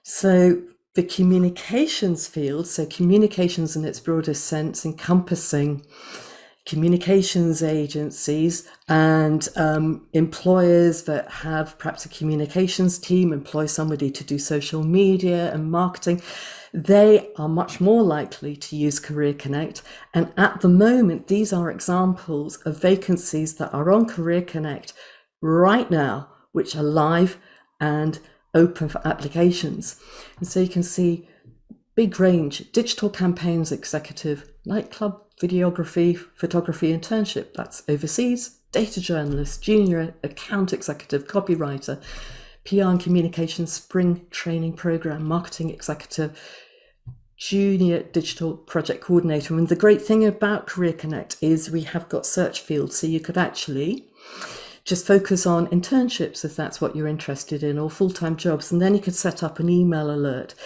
So the communications field, so communications in its broadest sense, encompassing communications agencies and employers that have perhaps a communications team employ somebody to do social media and marketing. They are much more likely to use Career Connect. And at the moment, these are examples of vacancies that are on Career Connect right now, which are live and open for applications. And so you can see big range: digital campaigns executive, nightclub videography, photography internship, that's overseas, data journalist, junior account executive, copywriter, PR and communications spring training program, marketing executive, junior digital project coordinator. And the great thing about Career Connect is we have got search fields, so you could actually just focus on internships if that's what you're interested in, or full-time jobs, and then you could set up an email alert.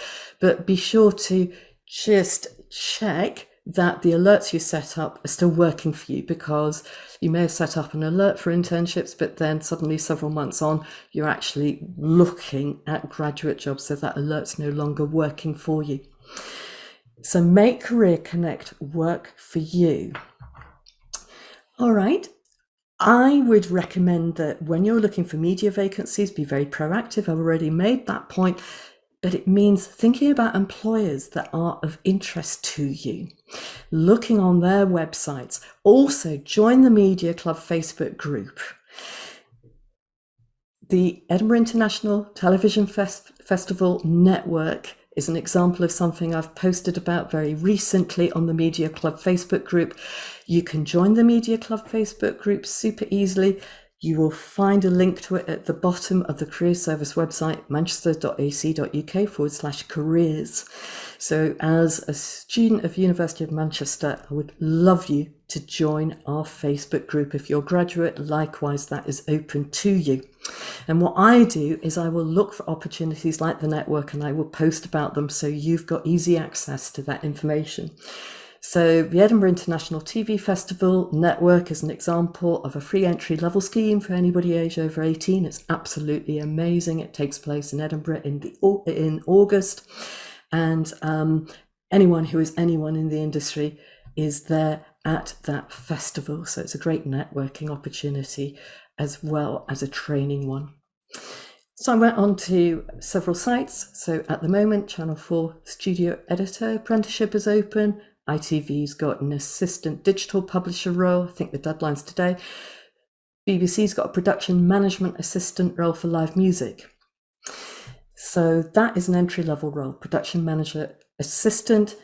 But be sure to just check that the alerts you set up are still working for you, because you may have set up an alert for internships, but then suddenly several months on, you're actually looking at graduate jobs, so that alert's no longer working for you. So make Career Connect work for you. All right. I would recommend that when you're looking for media vacancies, be very proactive. I've already made that point. But it means thinking about employers that are of interest to you, looking on their websites. Also, join the Media Club Facebook group. The Edinburgh International Television Festival Network is an example of something I've posted about very recently on the Media Club Facebook group. You can join the Media Club Facebook group super easily. You will find a link to it at the bottom of the career service website, manchester.ac.uk/careers. So as a student of University of Manchester, I would love you to join our Facebook group. If you're a graduate, likewise, that is open to you. And what I do is I will look for opportunities like the network and I will post about them, so you've got easy access to that information. So the Edinburgh International TV Festival Network is an example of a free entry level scheme for anybody aged over 18. It's absolutely amazing. It takes place in Edinburgh in August, and anyone who is anyone in the industry is there at that festival. So it's a great networking opportunity as well as a training one. So I went on to several sites. So at the moment, Channel 4 Studio Editor Apprenticeship is open. ITV's got an assistant digital publisher role. I think the deadline's today. BBC's got a production management assistant role for live music. So that is an entry-level role, production manager assistant.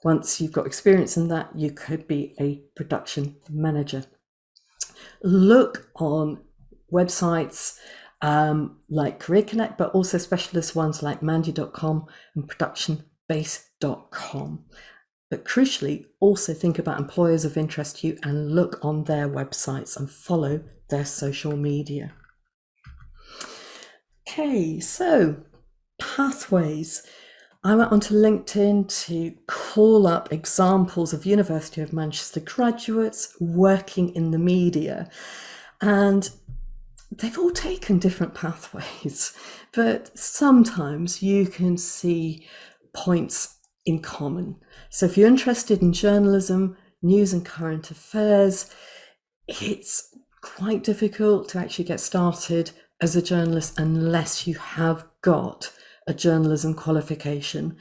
Once you've got experience in that, you could be a production manager. Look on websites like Career Connect, but also specialist ones like Mandy.com and productionbase.com. But crucially, also think about employers of interest to you and look on their websites and follow their social media. Okay, so pathways. I went onto LinkedIn to call up examples of University of Manchester graduates working in the media. And they've all taken different pathways, but sometimes you can see points in common. So if you're interested in journalism, news and current affairs, it's quite difficult to actually get started as a journalist unless you have got a journalism qualification.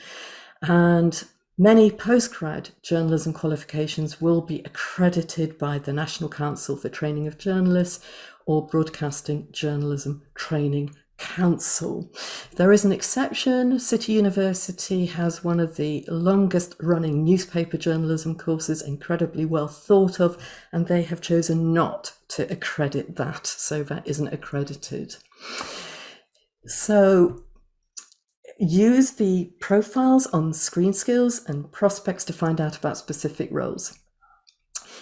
And many postgrad journalism qualifications will be accredited by the National Council for Training of Journalists or Broadcasting Journalism Training Council. There is an exception. City University has one of the longest running newspaper journalism courses, incredibly well thought of, and they have chosen not to accredit that, so that isn't accredited. So use the profiles on Screen Skills and Prospects to find out about specific roles.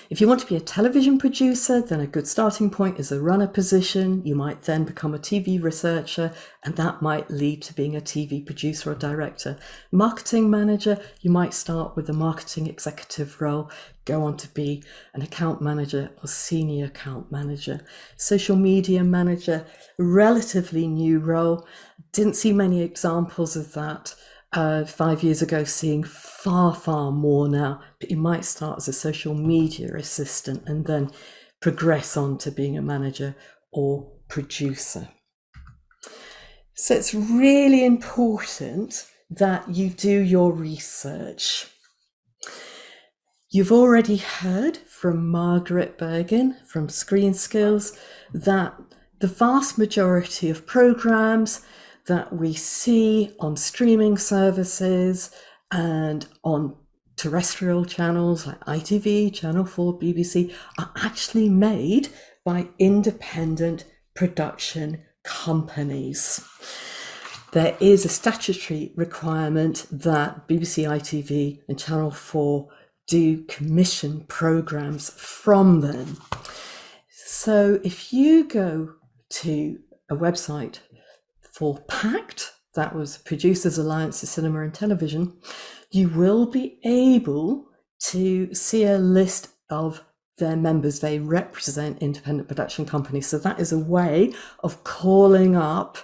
If you want to be a television producer, then a good starting point is a runner position. You might then become a TV researcher, and that might lead to being a TV producer or director. Marketing manager, you might start with a marketing executive role, go on to be an account manager or senior account manager. Social media manager, relatively new role. Didn't see many examples of that 5 years ago, seeing far, far more now. But you might start as a social media assistant and then progress on to being a manager or producer. So it's really important that you do your research. You've already heard from Margaret Bergin from Screen Skills that the vast majority of programs that we see on streaming services and on terrestrial channels like ITV, Channel 4, BBC are actually made by independent production companies. There is a statutory requirement that BBC, ITV and Channel 4 do commission programs from them. So if you go to a website for PACT, that was Producers Alliance of Cinema and Television, you will be able to see a list of their members. They represent independent production companies. So that is a way of calling up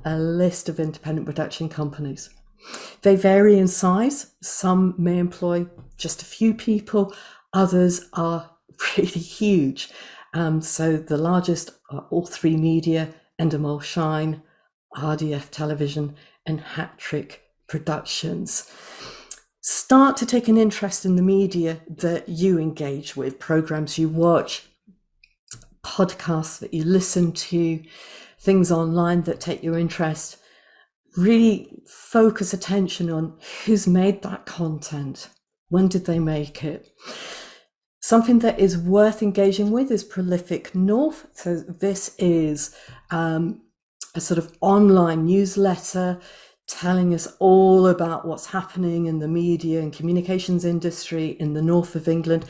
a list of independent production companies. They vary in size. Some may employ just a few people. Others are really huge. So the largest are All3Media, Endemol Shine, RDF Television, and Hat-Trick Productions. Start to take an interest in the media that you engage with, programs you watch, podcasts that you listen to, things online that take your interest. Really focus attention on who's made that content. When did they make it? Something that is worth engaging with is Prolific North. So this is a sort of online newsletter telling us all about what's happening in the media and communications industry in the north of England,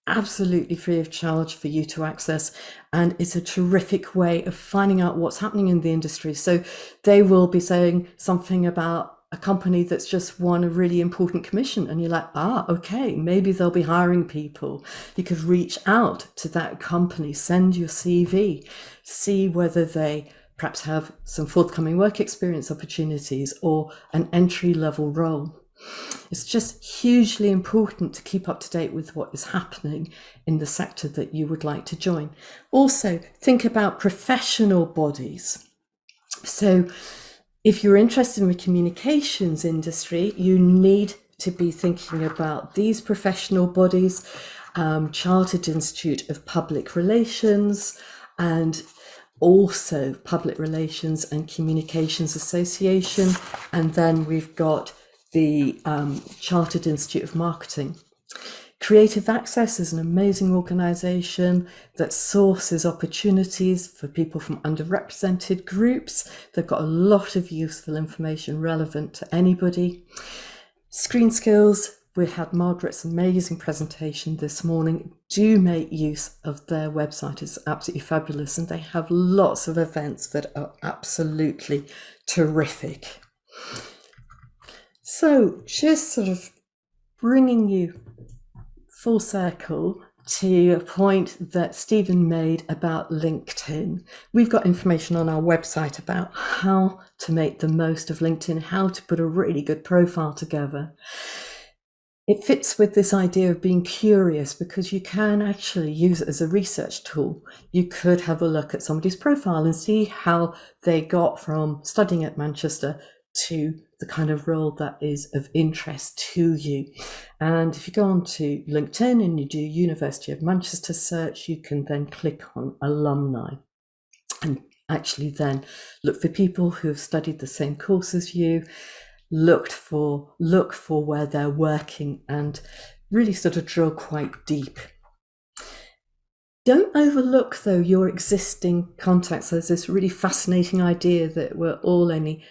absolutely free of charge for you to access. And it's a terrific way of finding out what's happening in the industry. So they will be saying something about a company that's just won a really important commission, and you're like, okay, maybe they'll be hiring people. You could reach out to that company, send your CV, see whether they perhaps have some forthcoming work experience opportunities or an entry-level role. It's just hugely important to keep up to date with what is happening in the sector that you would like to join. Also, think about professional bodies. So if you're interested in the communications industry, you need to be thinking about these professional bodies, Chartered Institute of Public Relations, and also Public Relations and Communications Association. And then we've got the Chartered Institute of Marketing. Creative Access is an amazing organisation that sources opportunities for people from underrepresented groups. They've got a lot of useful information relevant to anybody. Screen Skills, we had Margaret's amazing presentation this morning. Do make use of their website, it's absolutely fabulous, and they have lots of events that are absolutely terrific. So just sort of bringing you full circle to a point that Stephen made about LinkedIn. We've got information on our website about how to make the most of LinkedIn, how to put a really good profile together. It fits with this idea of being curious, because you can actually use it as a research tool. You could have a look at somebody's profile and see how they got from studying at Manchester to the kind of role that is of interest to you. And if you go on to LinkedIn and you do University of Manchester search, you can then click on alumni and actually then look for people who have studied the same course as you, look for where they're working, and really sort of drill quite deep. Don't overlook, though, your existing contacts. There's this really fascinating idea that we're all only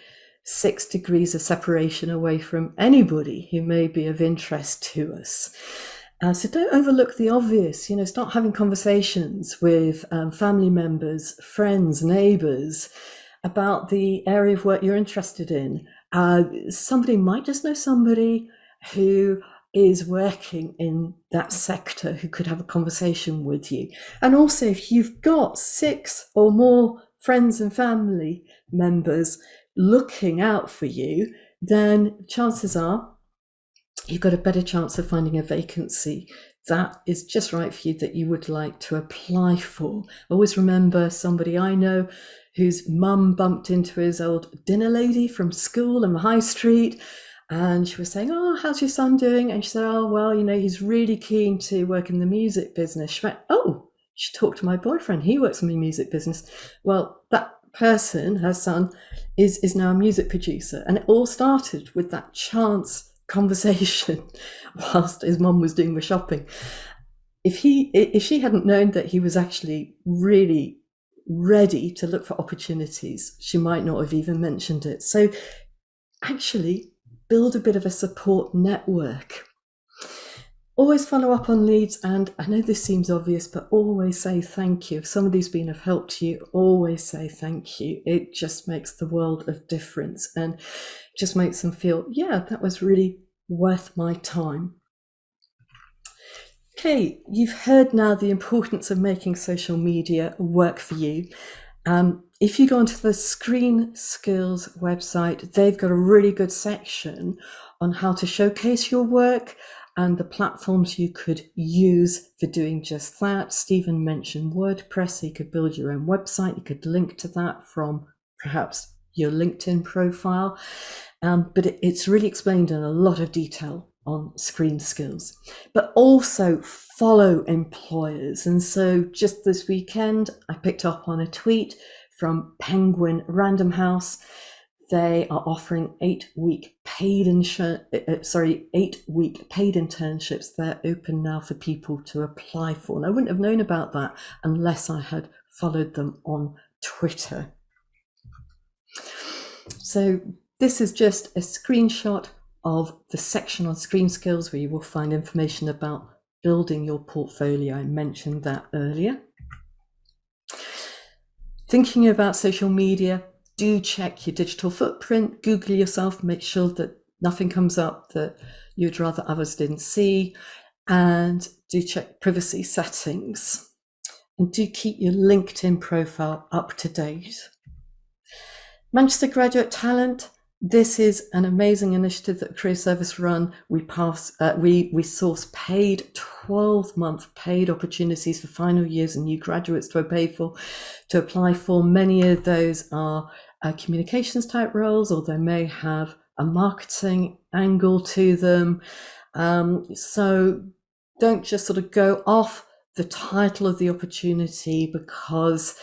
6 degrees of separation away from anybody who may be of interest to us. So don't overlook the obvious. Start having conversations with family members, friends, neighbours about the area of work you're interested in. Somebody might just know somebody who is working in that sector who could have a conversation with you. And also, if you've got 6 or more friends and family members looking out for you, then chances are you've got a better chance of finding a vacancy that is just right for you, that you would like to apply for. I always remember somebody I know whose mum bumped into his old dinner lady from school in the high street, and she was saying, "Oh, how's your son doing?" And she said, "Oh, well, you know, he's really keen to work in the music business." She went, "Oh, you should talk to my boyfriend. He works in the music business." Well, that person, her son, is now a music producer. And it all started with that chance conversation whilst his mum was doing the shopping. If she hadn't known that he was actually really ready to look for opportunities, she might not have even mentioned it. So actually build a bit of a support network. Always follow up on leads, and I know this seems obvious, but always say thank you. If somebody's been of help to you, always say thank you. It just makes the world of difference and just makes them feel, yeah, that was really worth my time. Okay, you've heard now the importance of making social media work for you. If you go onto the Screen Skills website, they've got a really good section on how to showcase your work and the platforms you could use for doing just that. Stephen mentioned WordPress, so you could build your own website. You could link to that from perhaps your LinkedIn profile. But it's really explained in a lot of detail on Screen Skills. But also follow employers. And so just this weekend, I picked up on a tweet from Penguin Random House. They are offering 8-week paid internships. They're open now for people to apply for. And I wouldn't have known about that unless I had followed them on Twitter. So this is just a screenshot of the section on Screen Skills where you will find information about building your portfolio. I mentioned that earlier. Thinking about social media, do check your digital footprint, Google yourself, make sure that nothing comes up that you'd rather others didn't see, and do check privacy settings. And do keep your LinkedIn profile up to date. Manchester Graduate Talent, this is an amazing initiative that Career Service run. We source paid 12-month paid opportunities for final years and new graduates to apply for. Many of those are communications type roles, or they may have a marketing angle to them. So don't just sort of go off the title of the opportunity, because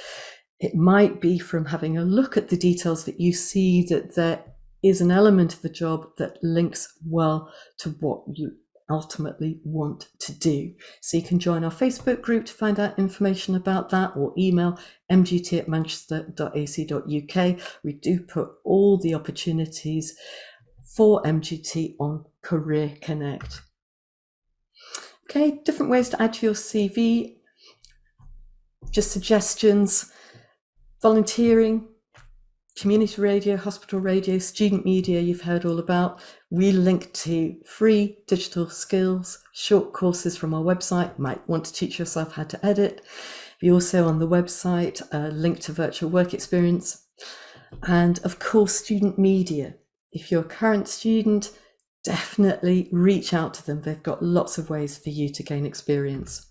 it might be from having a look at the details that you see that there is an element of the job that links well to what you ultimately want to do. So you can join our Facebook group to find out information about that, or email mgt@manchester.ac.uk. We do put all the opportunities for MGT on Career Connect. Okay, different ways to add to your CV. Just suggestions: volunteering, community radio, hospital radio, student media, you've heard all about. We link to free digital skills, short courses from our website. Might want to teach yourself how to edit. We also on the website link to virtual work experience. And of course, student media. If you're a current student, definitely reach out to them. They've got lots of ways for you to gain experience.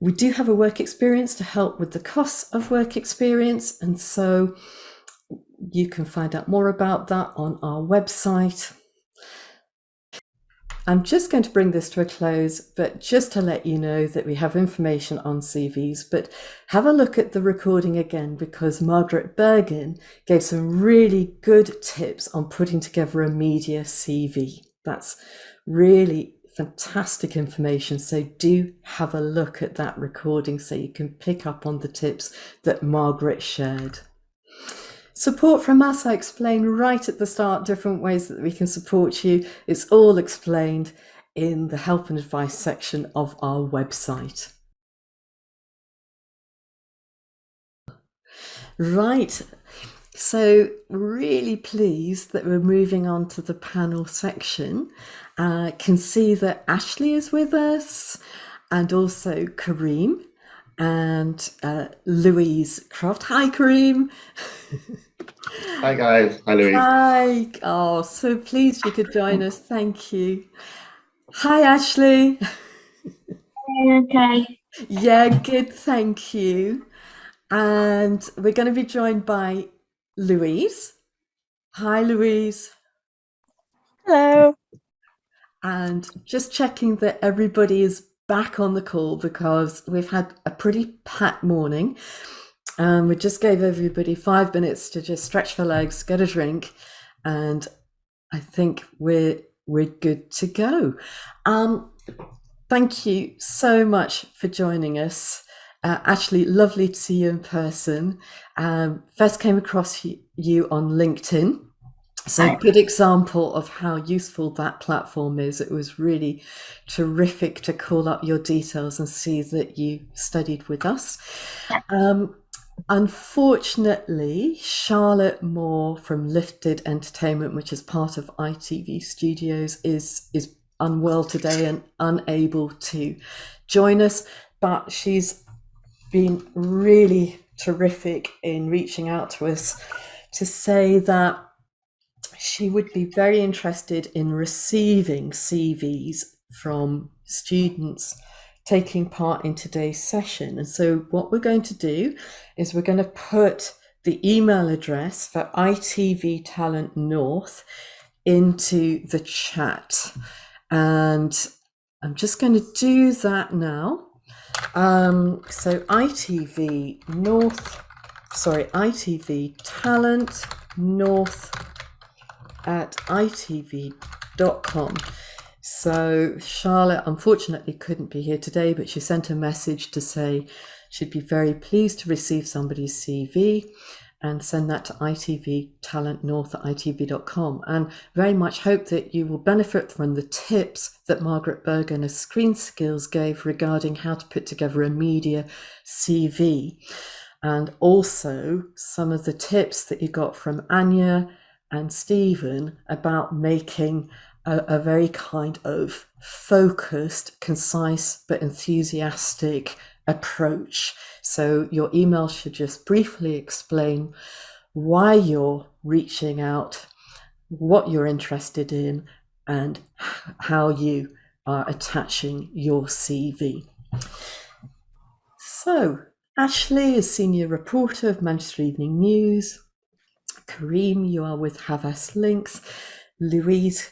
We do have a work experience to help with the costs of work experience, and so you can find out more about that on our website. I'm just going to bring this to a close, but just to let you know that we have information on CVs, but have a look at the recording again, because Margaret Bergen gave some really good tips on putting together a media CV. That's really fantastic information, so do have a look at that recording so you can pick up on the tips that Margaret shared. Support from us, I explained right at the start different ways that we can support you. It's all explained in the help and advice section of our website. Right, so really pleased that we're moving on to the panel section. Can see that Ashley is with us, and also Kareem and Louise Croft. Hi, Kareem. Hi guys. Hi Louise. Hi. Oh, so pleased you could join us. Thank you. Hi, Ashley. Okay. Yeah, good. Thank you. And we're going to be joined by Louise. Hi, Louise. Hello. And just checking that everybody is back on the call because we've had a pretty packed morning. We just gave everybody 5 minutes to just stretch their legs, get a drink, and I think we're good to go. Thank you so much for joining us. Ashley, lovely to see you in person. First came across you on LinkedIn. So a good example of how useful that platform is. It was really terrific to call up your details and see that you studied with us. Unfortunately, Charlotte Moore from Lifted Entertainment, which is part of ITV Studios, is unwell today and unable to join us, but she's been really terrific in reaching out to us to say that she would be very interested in receiving CVs from students taking part in today's session. And so what we're going to do is we're going to put the email address for ITV Talent North into the chat. And I'm just going to do that now. So ITV Talent North at itv.com. So Charlotte unfortunately couldn't be here today, but she sent a message to say she'd be very pleased to receive somebody's CV and send that to itvtalentnorth@itv.com, and very much hope that you will benefit from the tips that Margaret Bergen of Screen Skills gave regarding how to put together a media CV, and also some of the tips that you got from Anya and Stephen about making a very kind of focused, concise, but enthusiastic approach. So your email should just briefly explain why you're reaching out, what you're interested in, and how you are attaching your CV. So Ashley is senior reporter of Manchester Evening News. Kareem, you are with Havas Links. Louise,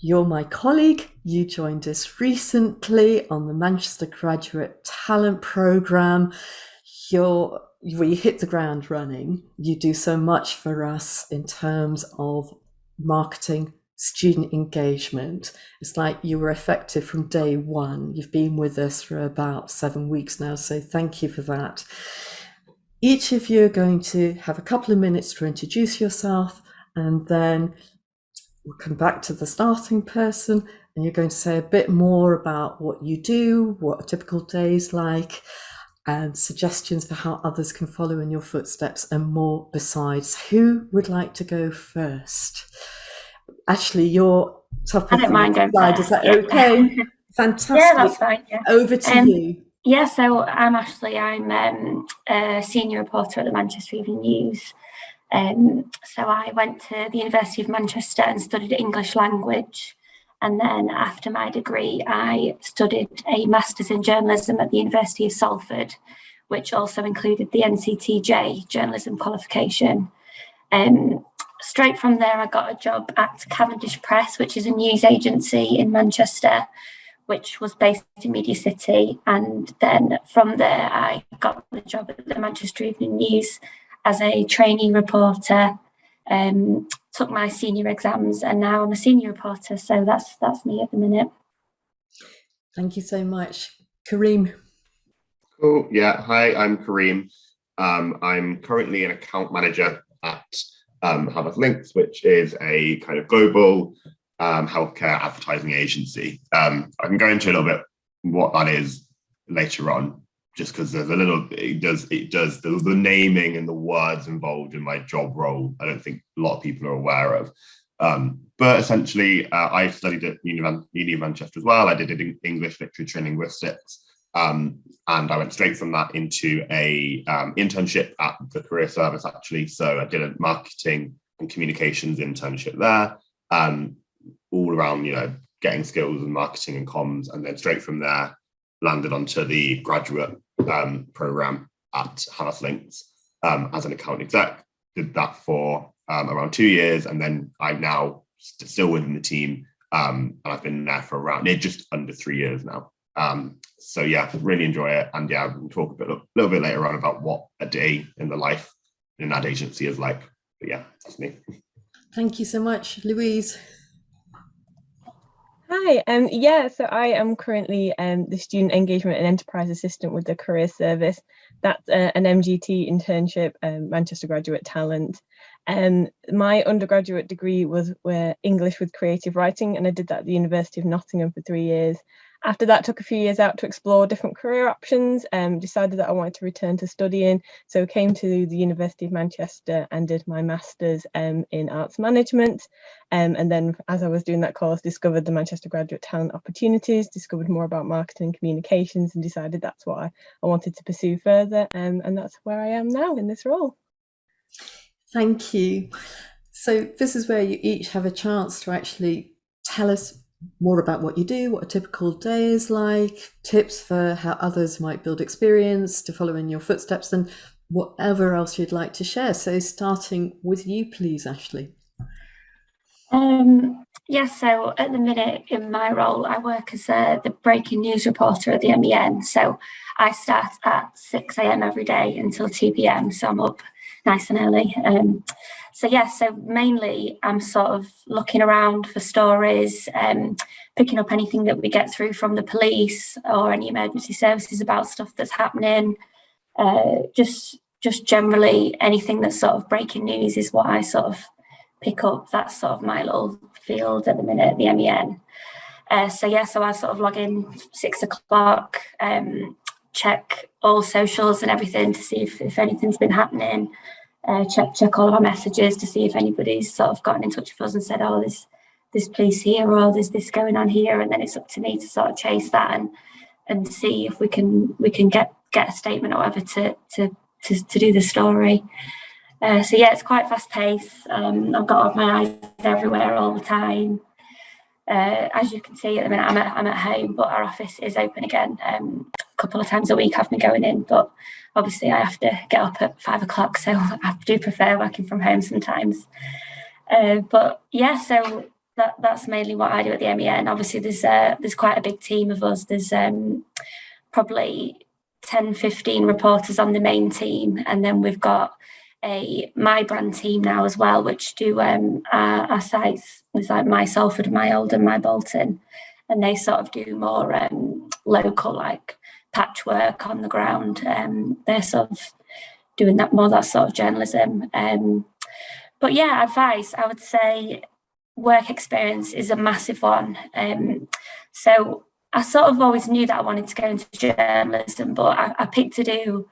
you're my colleague. You joined us recently on the Manchester Graduate Talent Programme. You hit the ground running. You do so much for us in terms of marketing, student engagement. It's like you were effective from day one. You've been with us for about 7 weeks now, so thank you for that. Each of you are going to have a couple of minutes to introduce yourself, and then we'll come back to the starting person, and you're going to say a bit more about what you do, what a typical day is like, and suggestions for how others can follow in your footsteps, and more besides. Who would like to go first? Ashley, you're top of I don't mind going slide. first. Is that Yeah. okay? Fantastic. Yeah, that's fine. Yeah. Over to you. Yeah, so I'm Ashley. I'm a senior reporter at the Manchester Evening News. So I went to the University of Manchester and studied English language. And then after my degree, I studied a Masters in Journalism at the University of Salford, which also included the NCTJ journalism qualification. Straight from there, I got a job at Cavendish Press, which is a news agency in Manchester, which was based in Media City. And then from there, I got the job at the Manchester Evening News as a trainee reporter, took my senior exams, and now I'm a senior reporter. So that's me at the minute. Thank you so much. Kareem. Cool. Yeah. Hi, I'm Kareem. I'm currently an account manager at Havas Links, which is a kind of global healthcare advertising agency. I can go into a little bit what that is later on, just because there's a little, it does the naming and the words involved in my job role, I don't think a lot of people are aware of. But essentially, I studied at Uni of Manchester as well. I did English literature and linguistics. And I went straight from that into a internship at the Career Service, actually. So I did a marketing and communications internship there, all around, getting skills in marketing and comms. And then straight from there, landed onto the graduate program at Harris Links as an account exec. Did that for around 2 years. And then I'm now still within the team. And I've been there for around just under 3 years now. So yeah, really enjoy it. And yeah, we'll talk a little bit later on about what a day in the life in an ad agency is like. But yeah, that's me. Thank you so much, Louise. Hi, so I am currently the Student Engagement and Enterprise Assistant with the Career Service. That's an MGT internship, Manchester Graduate Talent. My undergraduate degree was English with creative writing, and I did that at the University of Nottingham for 3 years. After that, took a few years out to explore different career options, decided that I wanted to return to studying, so came to the University of Manchester and did my Masters in Arts Management. And then as I was doing that course, discovered the Manchester Graduate Talent Opportunities, discovered more about marketing and communications, and decided that's what I wanted to pursue further. And that's where I am now in this role. Thank you. So this is where you each have a chance to actually tell us more about what you do, what a typical day is like, tips for how others might build experience to follow in your footsteps, and whatever else you'd like to share. So starting with you, please, Ashley. So at the minute in my role, I work as the breaking news reporter at the MEN. So I start at 6 a.m. every day until 2 p.m. So I'm up nice and early. So mainly I'm sort of looking around for stories, picking up anything that we get through from the police or any emergency services about stuff that's happening. Just generally anything that's sort of breaking news is what I sort of pick up. That's sort of my little field at the minute at the MEN. So I sort of log in 6 o'clock, check all socials and everything to see if anything's been happening. Check all of our messages to see if anybody's sort of gotten in touch with us and said, oh, there's police here, or there's this going on here, and then it's up to me to sort of chase that and see if we can get a statement or whatever to do the story. It's quite fast paced. I've got my eyes everywhere all the time. As you can see at the minute, I'm at home, but our office is open again. A couple of times a week I've been going in, but obviously I have to get up at 5 o'clock, so I do prefer working from home sometimes. So that's mainly what I do at the MEN. Obviously there's quite a big team of us. There's probably 10-15 reporters on the main team, and then we've got a My Brand team now as well, which do our sites. There's like My Salford, My Oldham, My Bolton, and they sort of do more local, like patchwork on the ground. They're sort of doing that sort of journalism. Advice, I would say work experience is a massive one. So I sort of always knew that I wanted to go into journalism, but I picked to do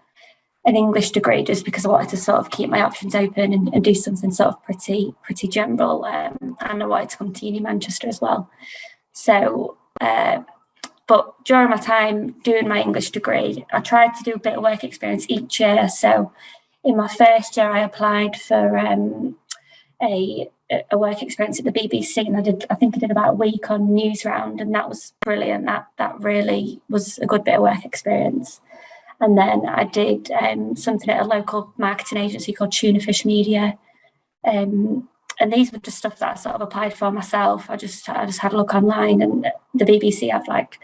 an English degree just because I wanted to sort of keep my options open and do something sort of pretty general. And I wanted to come to Uni Manchester as well. So, but during my time doing my English degree, I tried to do a bit of work experience each year. So in my first year, I applied for a work experience at the BBC, and I think I did about a week on Newsround, and that was brilliant. That really was a good bit of work experience. And then I did something at a local marketing agency called Tunafish Media. And these were just stuff that I sort of applied for myself. I just had a look online, and the BBC have like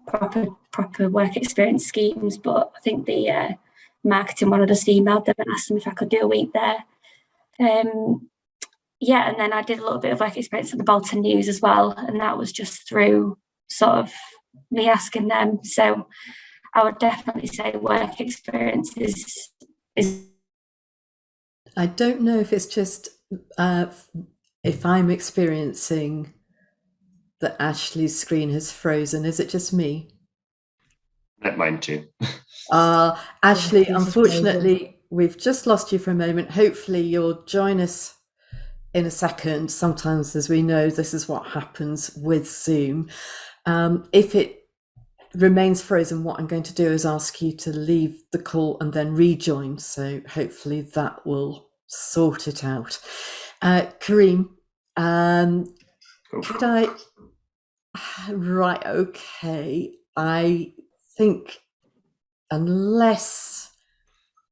proper work experience schemes. But I think the marketing one, I just emailed them and asked them if I could do a week there. And then I did a little bit of work experience at the Bolton News as well. And that was just through sort of me asking them. So I would definitely say work experience is. I don't know if it's just if I'm experiencing that Ashley's screen has frozen. Is it just me? Mine too. Ashley, unfortunately, we've just lost you for a moment. Hopefully you'll join us in a second. Sometimes, as we know, this is what happens with Zoom. If it remains frozen, what I'm going to do is ask you to leave the call and then rejoin. So hopefully that will sort it out. Kareem, could I? Right, okay. I think unless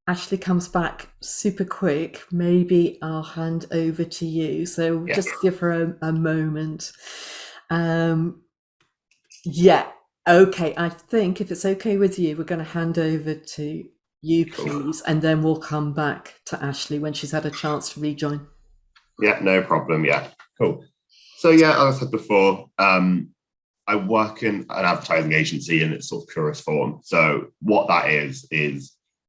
Ashley comes back super quick, maybe I'll hand over to you. So just give her a moment. Yeah, okay. I think if it's okay with you, we're going to hand over to you, please, and then we'll come back to Ashley when she's had a chance to rejoin. Yeah, no problem. Yeah, cool. So yeah, as I said before, I work in an advertising agency in its sort of purest form. So what that is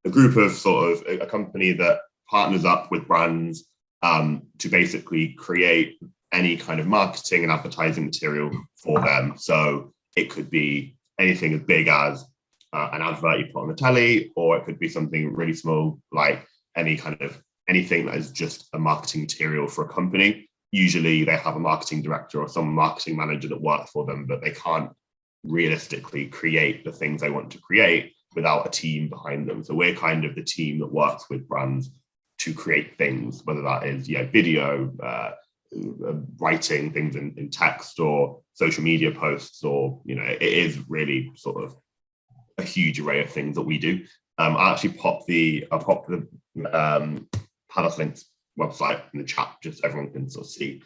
a group of sort of a company that partners up with brands to basically create any kind of marketing and advertising material for them. So it could be anything as big as an advert you put on the telly, or it could be something really small, like anything that is just a marketing material for a company. Usually they have a marketing director or some marketing manager that works for them, but they can't realistically create the things they want to create without a team behind them. So we're kind of the team that works with brands to create things, whether that is video, writing things in text or social media posts, or it is really sort of a huge array of things that we do. I'll pop the Palace Links website in the chat, just so everyone can sort of see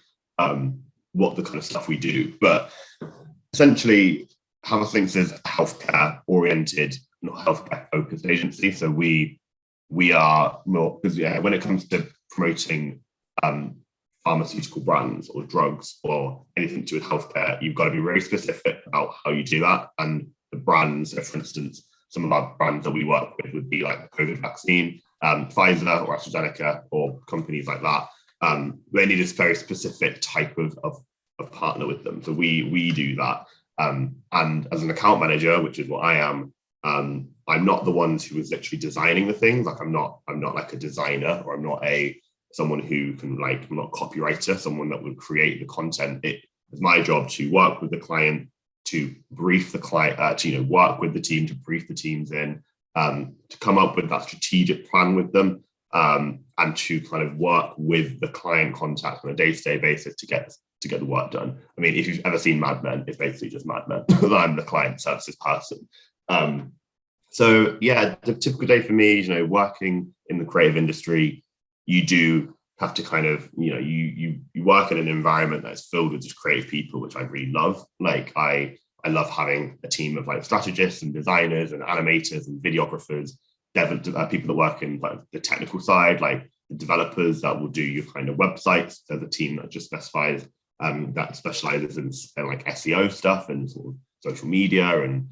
what the kind of stuff we do. But essentially, Palace Links is a healthcare oriented, not healthcare focused agency. So we are more, because when it comes to promoting pharmaceutical brands or drugs or anything to do with healthcare, you've got to be very specific about how you do that. And the brands, so for instance, some of our brands that we work with would be like the COVID vaccine, Pfizer or AstraZeneca or companies like that. They need a very specific type of partner with them. So we do that. And as an account manager, which is what I am, I'm not the one who is literally designing the things. Like I'm not like a designer, or I'm not someone who can I'm not a copywriter, someone that would create the content. It is my job to work with the client, to brief the client, to work with the team, to brief the teams in, to come up with that strategic plan with them, and to kind of work with the client contact on a day-to-day basis to get the work done. I mean, if you've ever seen Mad Men, it's basically just Mad Men, because I'm the client services person. So yeah, the typical day for me, working in the creative industry, you do have to kind of, you work in an environment that's filled with just creative people, which I really love. Like I love having a team of strategists and designers and animators and videographers, people that work in the technical side, like the developers that will do your kind of websites. There's a team that just specializes in SEO stuff and sort of social media, and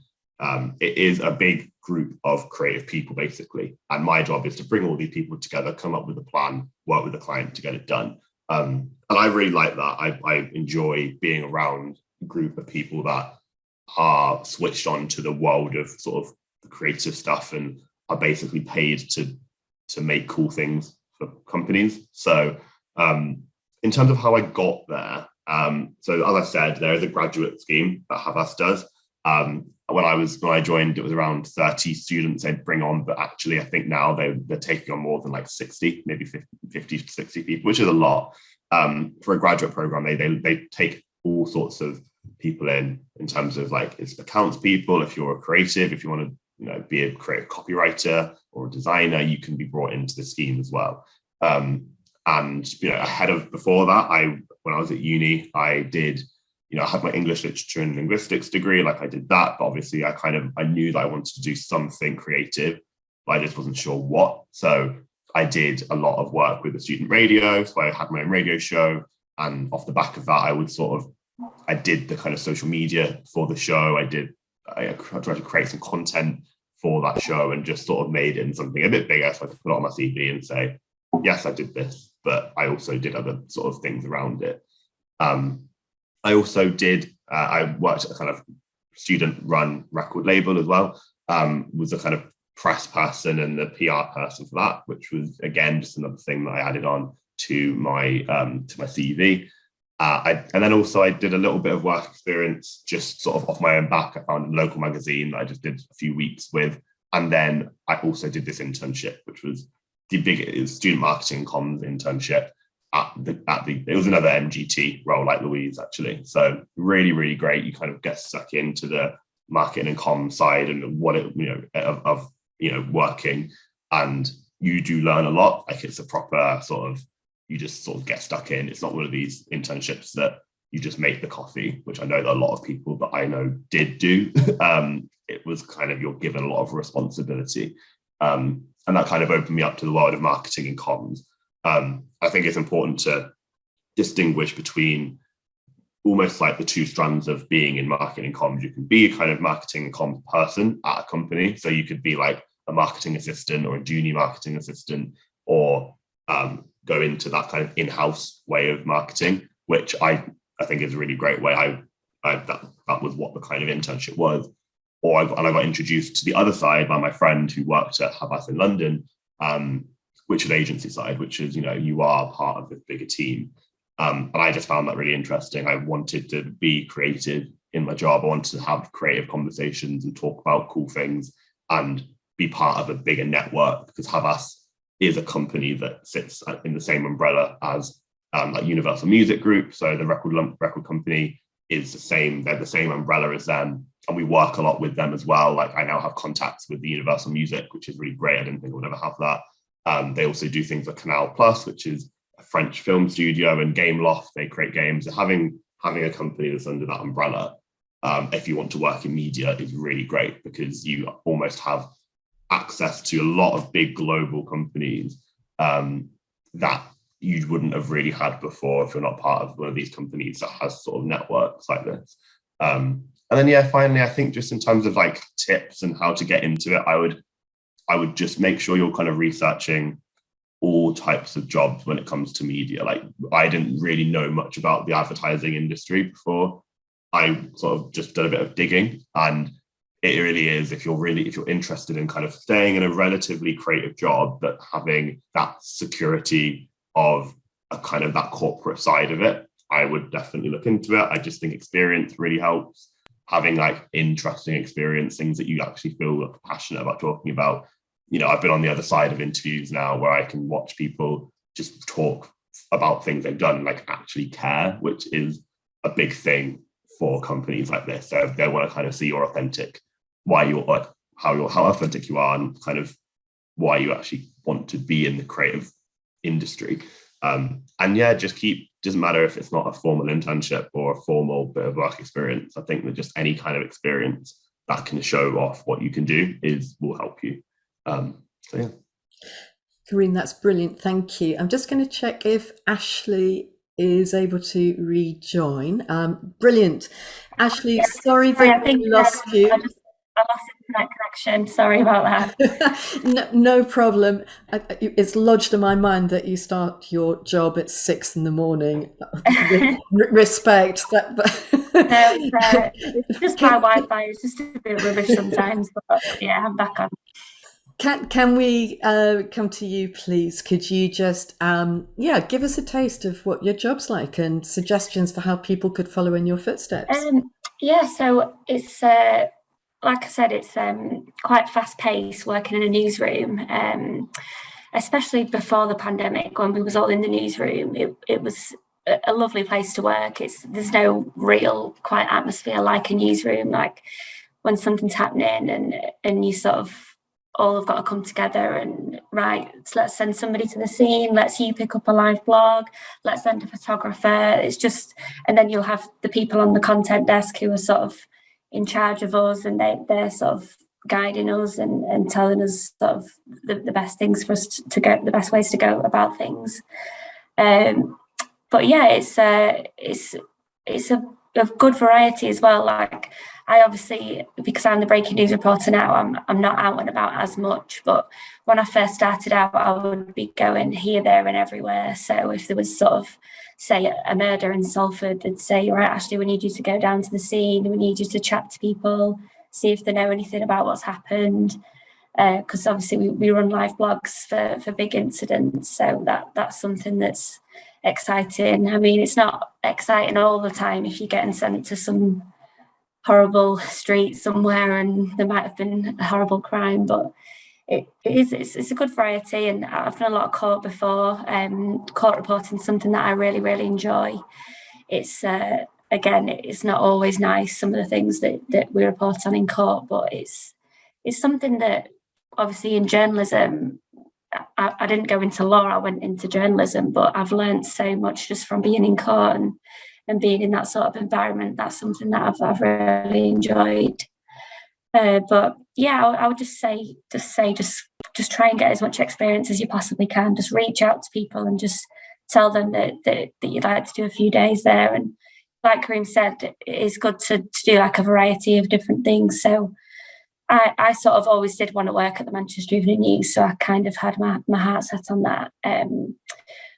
it is a big group of creative people basically. And my job is to bring all these people together, come up with a plan, work with the client to get it done. And I really like that. I enjoy being around a group of people that are switched on to the world of sort of the creative stuff and are basically paid to make cool things for companies. So in terms of how I got there, so as I said, there is a graduate scheme that Havas does. When I joined, it was around 30 students they'd bring on, but actually I think now they're taking on more than 60, maybe 50 to 60 people, which is a lot. For a graduate program, they take all sorts of people in terms of it's accounts people. If you're a creative, if you want to be a creative copywriter or a designer, you can be brought into the scheme as well. And before that, when I was at uni, I did. I had my English literature and linguistics degree, I did that, but obviously I knew that I wanted to do something creative, but I just wasn't sure what. So I did a lot of work with the student radio. So I had my own radio show. And off the back of that, I did the kind of social media for the show. I tried to create some content for that show and just sort of made it in something a bit bigger so I could put it on my CV and say, yes, I did this, but I also did other sort of things around it. I also I worked at a kind of student-run record label as well, was a kind of press person and the PR person for that, which was, again, just another thing that I added on to my CV. And then also I did a little bit of work experience just sort of off my own back. I found a local magazine that I just did a few weeks with. And then I also did this internship, which was it was student marketing and comms internship it was another MGT role like Louise actually. So really, really great. You kind of get stuck into the marketing and comms side and what it, of working, and you do learn a lot. Like it's a proper sort of, you just sort of get stuck in. It's not one of these internships that you just make the coffee, which I know that a lot of people that I know did do. It was kind of, you're given a lot of responsibility. And that kind of opened me up to the world of marketing and comms. I think it's important to distinguish between almost like the two strands of being in marketing and comms. You can be a kind of marketing and comms person at a company. So you could be like a marketing assistant or a junior marketing assistant, or go into that kind of in-house way of marketing, which I think is a really great way. That was what the kind of internship was. I got introduced to the other side by my friend who worked at Havas in London, which is agency side, which is, you are part of this bigger team. And I just found that really interesting. I wanted to be creative in my job. I wanted to have creative conversations and talk about cool things and be part of a bigger network, because Havas is a company that sits in the same umbrella as like Universal Music Group. So the record company is the same, they're the same umbrella as them. And we work a lot with them as well. Like I now have contacts with the Universal Music, which is really great. I didn't think I would ever have that. They also do things like Canal Plus, which is a French film studio, and Gameloft, they create games. So having a company that's under that umbrella, if you want to work in media, is really great, because you almost have access to a lot of big global companies that you wouldn't have really had before if you're not part of one of these companies that has sort of networks like this. And then, finally, I think just in terms of like tips and how to get into it, I would just make sure you're kind of researching all types of jobs when it comes to media. Like I didn't really know much about the advertising industry before. I sort of just did a bit of digging, and it really is, if you're interested in kind of staying in a relatively creative job, but having that security of a kind of that corporate side of it, I would definitely look into it. I just think experience really helps. Having like interesting experience, things that you actually feel passionate about talking about. I've been on the other side of interviews now where I can watch people just talk about things they've done, like actually care, which is a big thing for companies like this. So if they want to kind of see you're authentic, how authentic you are, and kind of why you actually want to be in the creative industry. Doesn't matter if it's not a formal internship or a formal bit of work experience. I think that just any kind of experience that can show off what you can do will help you. Karine, that's brilliant. Thank you. I'm just going to check if Ashley is able to rejoin. Brilliant. Ashley, sorry that we lost you. I lost internet connection. Sorry about that. No problem. It's lodged in my mind that you start your job at 6 a.m. Respect that. It's just my Wi-Fi. It's just a bit rubbish sometimes. But yeah, I'm back on. Can we come to you, please? Could you just give us a taste of what your job's like and suggestions for how people could follow in your footsteps? So it's like I said, it's quite fast-paced working in a newsroom, especially before the pandemic when we was all in the newsroom. It was a lovely place to work. There's no real quiet atmosphere like a newsroom, like when something's happening and you sort of all have got to come together and so let's send somebody to the scene, let's you pick up a live blog, let's send a photographer. It's just, and then you'll have the people on the content desk who are sort of in charge of us, and they're sort of guiding us and telling us sort of the best things for us to go, the best ways to go about things. But yeah, it's a good variety as well. Like I obviously, because I'm the breaking news reporter now, I'm not out and about as much, but when I first started out, I would be going here, there and everywhere. So if there was sort of, say, a murder in Salford, they'd say, right, Ashley, we need you to go down to the scene, we need you to chat to people, see if they know anything about what's happened. Because obviously we run live blogs for big incidents, so that's something that's exciting. I mean, it's not exciting all the time if you're getting sent to some horrible street somewhere and there might have been a horrible crime, but it's a good variety. And I've done a lot of court before. Court reporting is something that I really, really enjoy. It's again, it's not always nice, some of the things that we report on in court, but it's something that obviously in journalism, I didn't go into law, I went into journalism, but I've learned so much just from being in court and being in that sort of environment. That's something that I've really enjoyed. But yeah, I would just try and get as much experience as you possibly can. Just reach out to people and just tell them that you'd like to do a few days there. And like Kareem said, it is good to do like a variety of different things. So I sort of always did want to work at the Manchester Evening News, so I kind of had my heart set on that.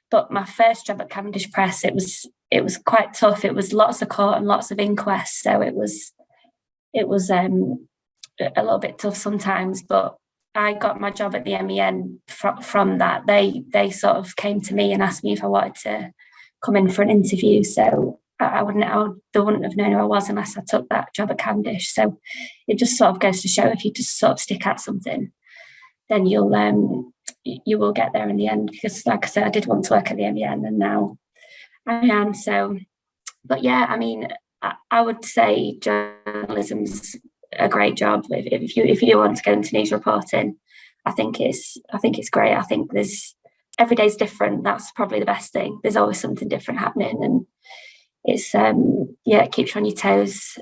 But my first job at Cavendish Press, it was quite tough. It was lots of court and lots of inquests, so it was a little bit tough sometimes. But I got my job at the MEN from that. They sort of came to me and asked me if I wanted to come in for an interview. So they wouldn't have known who I was unless I took that job at Cavendish. So it just sort of goes to show, if you just sort of stick at something, then you will get there in the end. Because like I said, I did want to work at the MEN and now I am. So, but yeah, I mean, I would say journalism's a great job. If you do want to go into news reporting, I think it's great. I think every day's different. That's probably the best thing. There's always something different happening, and it's it keeps you on your toes.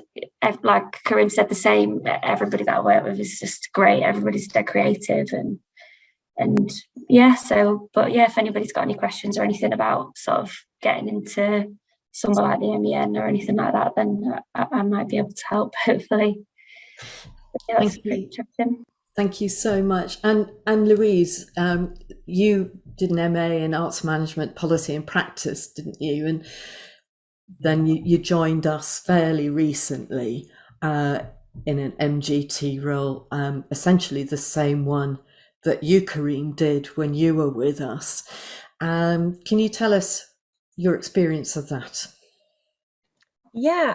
Like Kareem said, the same. Everybody that I work with is just great. Everybody's dead creative and yeah. So, but yeah, if anybody's got any questions or anything about sort of getting into somewhere like the MEN or anything like that, then I might be able to help, hopefully. Yeah, Thank you so much. And Louise, you did an MA in Arts Management, Policy and Practice, didn't you? And then you joined us fairly recently in an MGT role, essentially the same one that you, Kareem, did when you were with us. Can you tell us your experience of that? Yeah,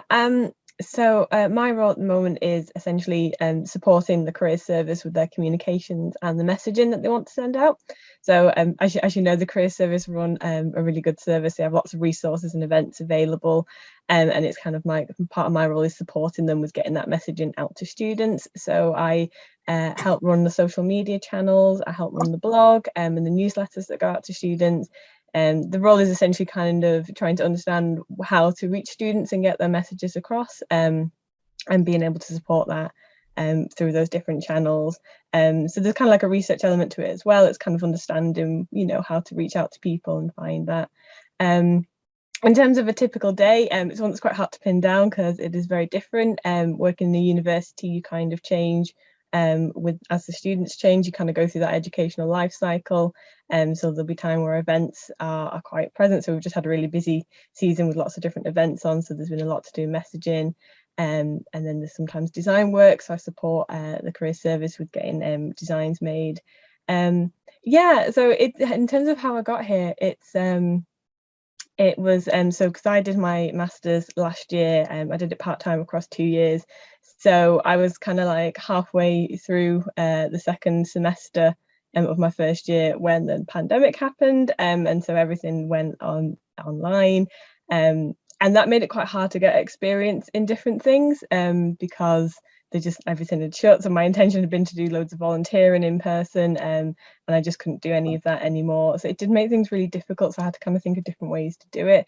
so my role at the moment is essentially supporting the career service with their communications and the messaging that they want to send out. So as you know, the career service run a really good service. They have lots of resources and events available, and it's kind of part of my role is supporting them with getting that messaging out to students. So I help run the social media channels, I help run the blog and the newsletters that go out to students. The role is essentially kind of trying to understand how to reach students and get their messages across, and being able to support that through those different channels. So there's kind of like a research element to it as well. It's kind of understanding, how to reach out to people and find that. In terms of a typical day, it's one that's quite hard to pin down because it is very different. Working in the university, you kind of change. As the students change, you kind of go through that educational life cycle, so there'll be time where events are quite present. So we've just had a really busy season with lots of different events on, so there's been a lot to do messaging, and then there's sometimes design work, so I support the career service with getting designs made. So in terms of how I got here, it was so because I did my master's last year, I did it part-time across 2 years. So I was kind of like halfway through the second semester of my first year when the pandemic happened, and so everything went online, and that made it quite hard to get experience in different things because everything had shut. So my intention had been to do loads of volunteering in person, and I just couldn't do any of that anymore. So it did make things really difficult. So I had to kind of think of different ways to do it.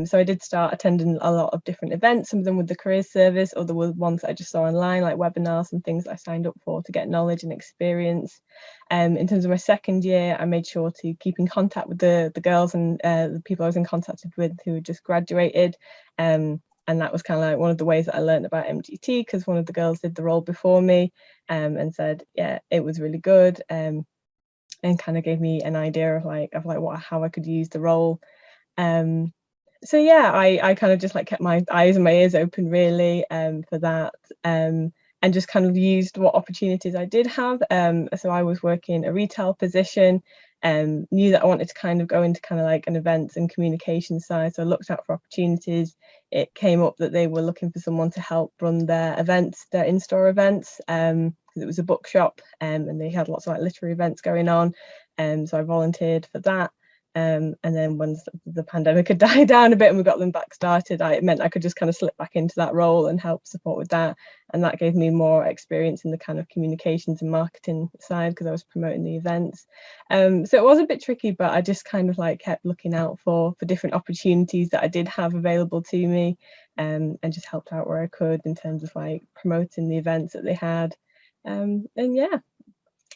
So I did start attending a lot of different events, some of them with the career service, or there were ones that I just saw online, like webinars and things I signed up for to get knowledge and experience. In terms of my second year, I made sure to keep in contact with the girls and the people I was in contact with who had just graduated. And that was kind of like one of the ways that I learned about MGT, because one of the girls did the role before me and said, yeah, it was really good, and kind of gave me an idea of how I could use the role. So yeah, I kind of just like kept my eyes and my ears open really for that, and just kind of used what opportunities I did have. So I was working a retail position, knew that I wanted to kind of go into kind of like an events and communication side. So I looked out for opportunities. It came up that they were looking for someone to help run their events, their in-store events, because it was a bookshop, and they had lots of like literary events going on. So I volunteered for that. And then once the pandemic had died down a bit and we got them back started, it meant I could just kind of slip back into that role and help support with that. And that gave me more experience in the kind of communications and marketing side, because I was promoting the events. So it was a bit tricky, but I just kind of like kept looking out for different opportunities that I did have available to me, and just helped out where I could in terms of like promoting the events that they had. And yeah,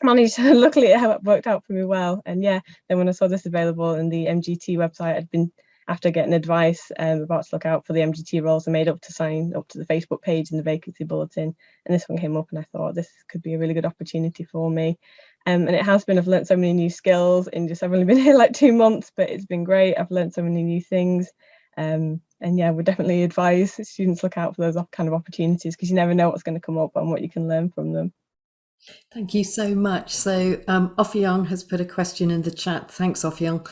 managed to, luckily it worked out for me well. And yeah, then when I saw this available in the MGT website, I'd been, after getting advice about to look out for the MGT roles, I made up to sign up to the Facebook page and the vacancy bulletin, and this one came up and I thought this could be a really good opportunity for me. And it has been, I've learned so many new skills in just, I've only been here like 2 months, but it's been great. I've learned so many new things. And yeah, would definitely advise students look out for those kind of opportunities, because you never know what's going to come up and what you can learn from them. Thank you so much. So Offiong has put a question in the chat. Thanks, Offiong.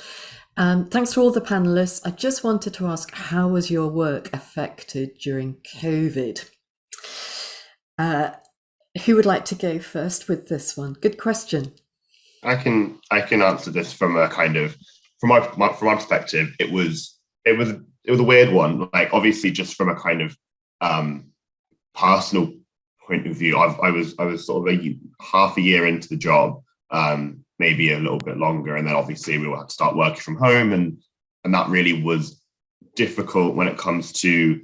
Thanks to all the panelists. I just wanted to ask, how was your work affected during COVID? Who would like to go first with this one? Good question. I can answer this from a kind of from my perspective. It was a weird one. Like, obviously, just from a kind of personal point of view, I was sort of half a year into the job, maybe a little bit longer, and then obviously we had to start working from home, and that really was difficult when it comes to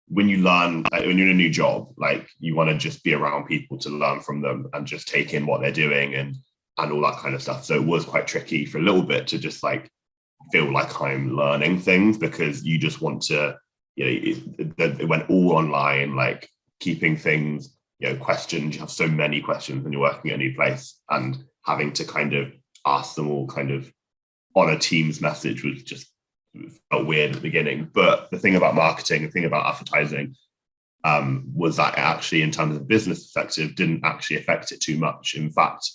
when you learn, like, when you're in a new job, like, you want to just be around people to learn from them and just take in what they're doing and all that kind of stuff. So it was quite tricky for a little bit to just like feel like I'm learning things, because you just want to, it went all online, like keeping things, questions. You have so many questions when you're working at a new place, and having to kind of ask them all kind of on a Teams message was just felt weird at the beginning. But the thing about marketing, the thing about advertising, was that it actually, in terms of business perspective, didn't actually affect it too much. In fact,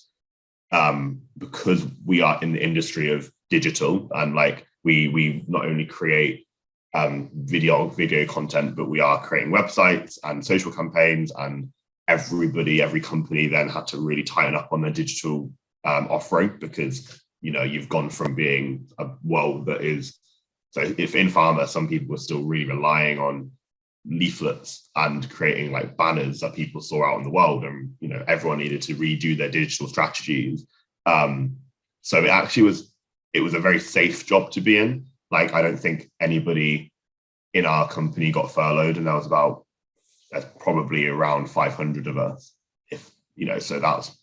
because we are in the industry of digital, and like we not only create video content, but we are creating websites and social campaigns, and every company then had to really tighten up on their digital offering, because you've gone from being a world that is, so if in pharma some people were still really relying on leaflets and creating like banners that people saw out in the world, and everyone needed to redo their digital strategies. So it actually was a very safe job to be in. Like, I don't think anybody in our company got furloughed, and there was probably around 500 of us, so that's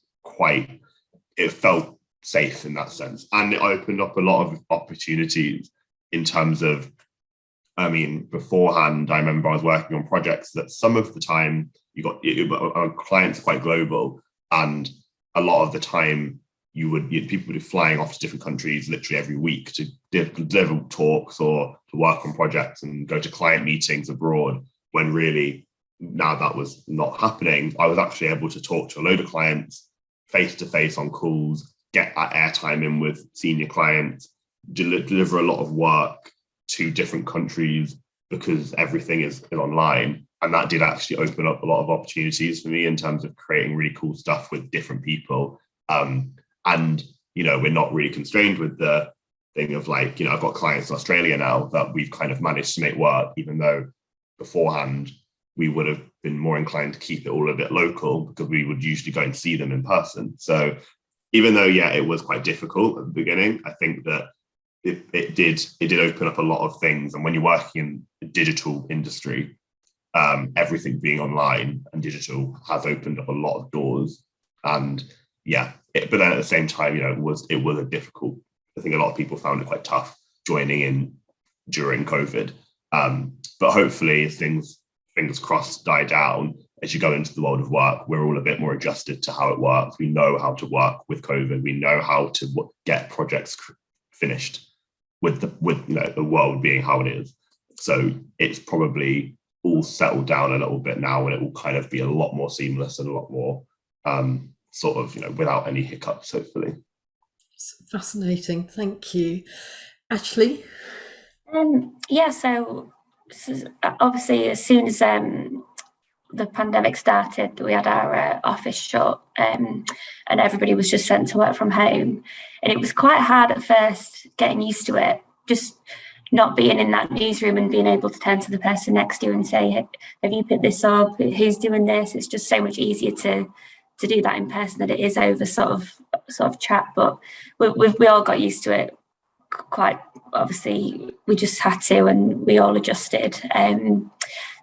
it felt safe in that sense. And it opened up a lot of opportunities in terms of, beforehand, I remember I was working on projects that some of the time our clients are quite global, and a lot of the time people would be flying off to different countries literally every week to deliver talks or to work on projects and go to client meetings abroad, when really now that was not happening. I was actually able to talk to a load of clients face to face on calls, get that airtime in with senior clients, deliver a lot of work to different countries, because everything is online. And that did actually open up a lot of opportunities for me in terms of creating really cool stuff with different people. And we're not really constrained with the thing of like, I've got clients in Australia now that we've kind of managed to make work, even though beforehand we would have been more inclined to keep it all a bit local, because we would usually go and see them in person. So even though, it was quite difficult at the beginning, I think that it did open up a lot of things. And when you're working in the digital industry, everything being online and digital has opened up a lot of doors. And but then at the same time, it was a difficult, I think a lot of people found it quite tough joining in during COVID. But hopefully, as things, fingers crossed, die down, as you go into the world of work, we're all a bit more adjusted to how it works. We know how to work with COVID. We know how to get projects finished with the world being how it is. So it's probably all settled down a little bit now, and it will kind of be a lot more seamless and a lot more without any hiccups, hopefully. Fascinating, thank you. Ashley? Yeah, so obviously as soon as the pandemic started, we had our office shut, and everybody was just sent to work from home. And it was quite hard at first getting used to it, just not being in that newsroom and being able to turn to the person next to you and say, hey, have you picked this up? Who's doing this? It's just so much easier to do that in person than it is over sort of chat. But we all got used to it quite, obviously we just had to, and we all adjusted.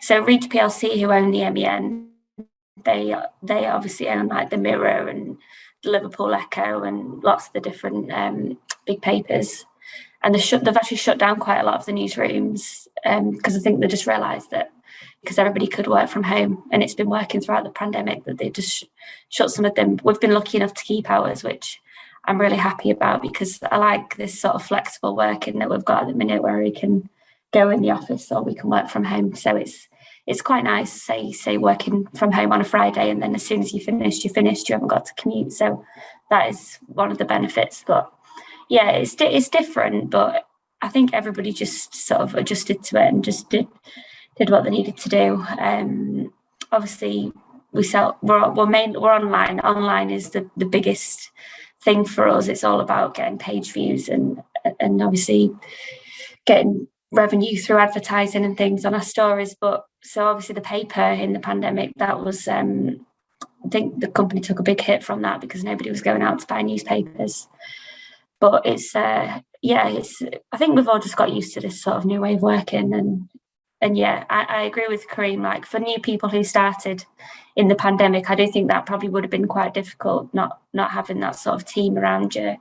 So Reach PLC, who own the MEN, they obviously own like the Mirror and the Liverpool Echo and lots of the different big papers. And they've actually shut down quite a lot of the newsrooms because I think they just realised that because everybody could work from home, and it's been working throughout the pandemic, that they just shut some of them. We've been lucky enough to keep ours, which I'm really happy about, because I like this sort of flexible working that we've got at the minute, where we can go in the office or we can work from home. So it's quite nice, say working from home on a Friday, and then as soon as you're finished, you haven't got to commute. So that is one of the benefits. But yeah, it's different, but I think everybody just sort of adjusted to it and just did what they needed to do. Obviously, we're online. Online is the biggest thing for us. It's all about getting page views and obviously getting revenue through advertising and things on our stories. But so obviously the paper in the pandemic, that was I think the company took a big hit from that because nobody was going out to buy newspapers. But it's I think we've all just got used to this sort of new way of working. And yeah, I agree with Kareem. Like, for new people who started in the pandemic, I do think that probably would have been quite difficult, not having that sort of team around you.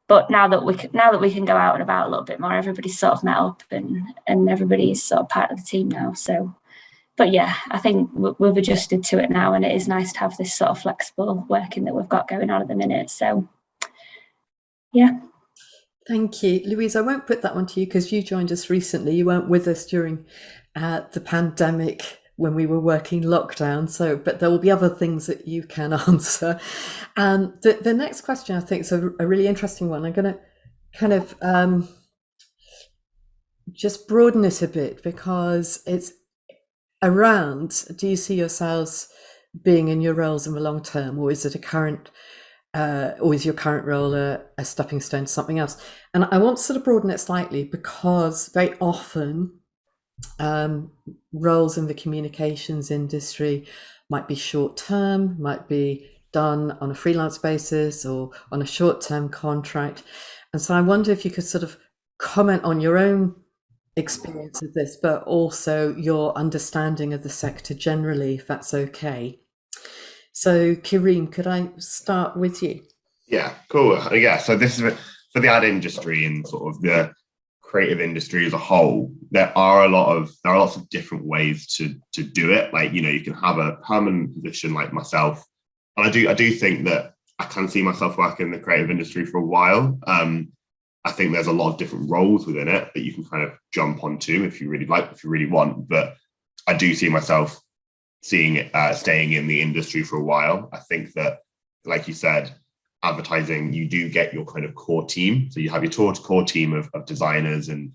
But now that we can go out and about a little bit more, everybody's sort of met up and everybody's sort of part of the team now. So, but yeah, I think we've adjusted to it now, and it is nice to have this sort of flexible working that we've got going on at the minute. So, yeah. Thank you. Louise, I won't put that one to you because you joined us recently. You weren't with us during the pandemic when we were working lockdown. So, but there will be other things that you can answer. The next question, I think, is a really interesting one. I'm going to kind of just broaden it a bit, because it's around, do you see yourselves being in your roles in the long term, or is it or is your current role a stepping stone to something else? And I want to sort of broaden it slightly, because very often roles in the communications industry might be short term, might be done on a freelance basis or on a short-term contract. And so I wonder if you could sort of comment on your own experience of this, but also your understanding of the sector generally, if that's okay. So, Kareem, could I start with you? Yeah, cool. Yeah, so this is for the ad industry and sort of the creative industry as a whole. There are lots of different ways to do it. Like, you can have a permanent position like myself, and I do think that I can see myself working in the creative industry for a while. I think there's a lot of different roles within it that you can kind of jump onto if you really want. But I do see myself staying in the industry for a while. I think that, like you said, advertising, you do get your kind of core team. So you have your core team of designers and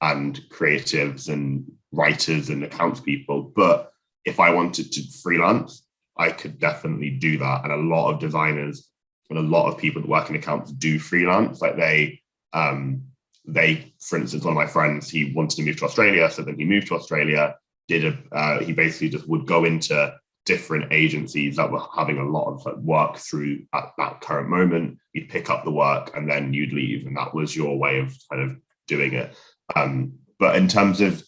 creatives and writers and accounts people. But if I wanted to freelance, I could definitely do that. And a lot of designers and a lot of people that work in accounts do freelance. Like they, for instance, one of my friends, he wanted to move to Australia. So then he moved to Australia, he basically just would go into different agencies that were having a lot of work through at that current moment. You'd pick up the work and then you'd leave, and that was your way of kind of doing it. But in terms of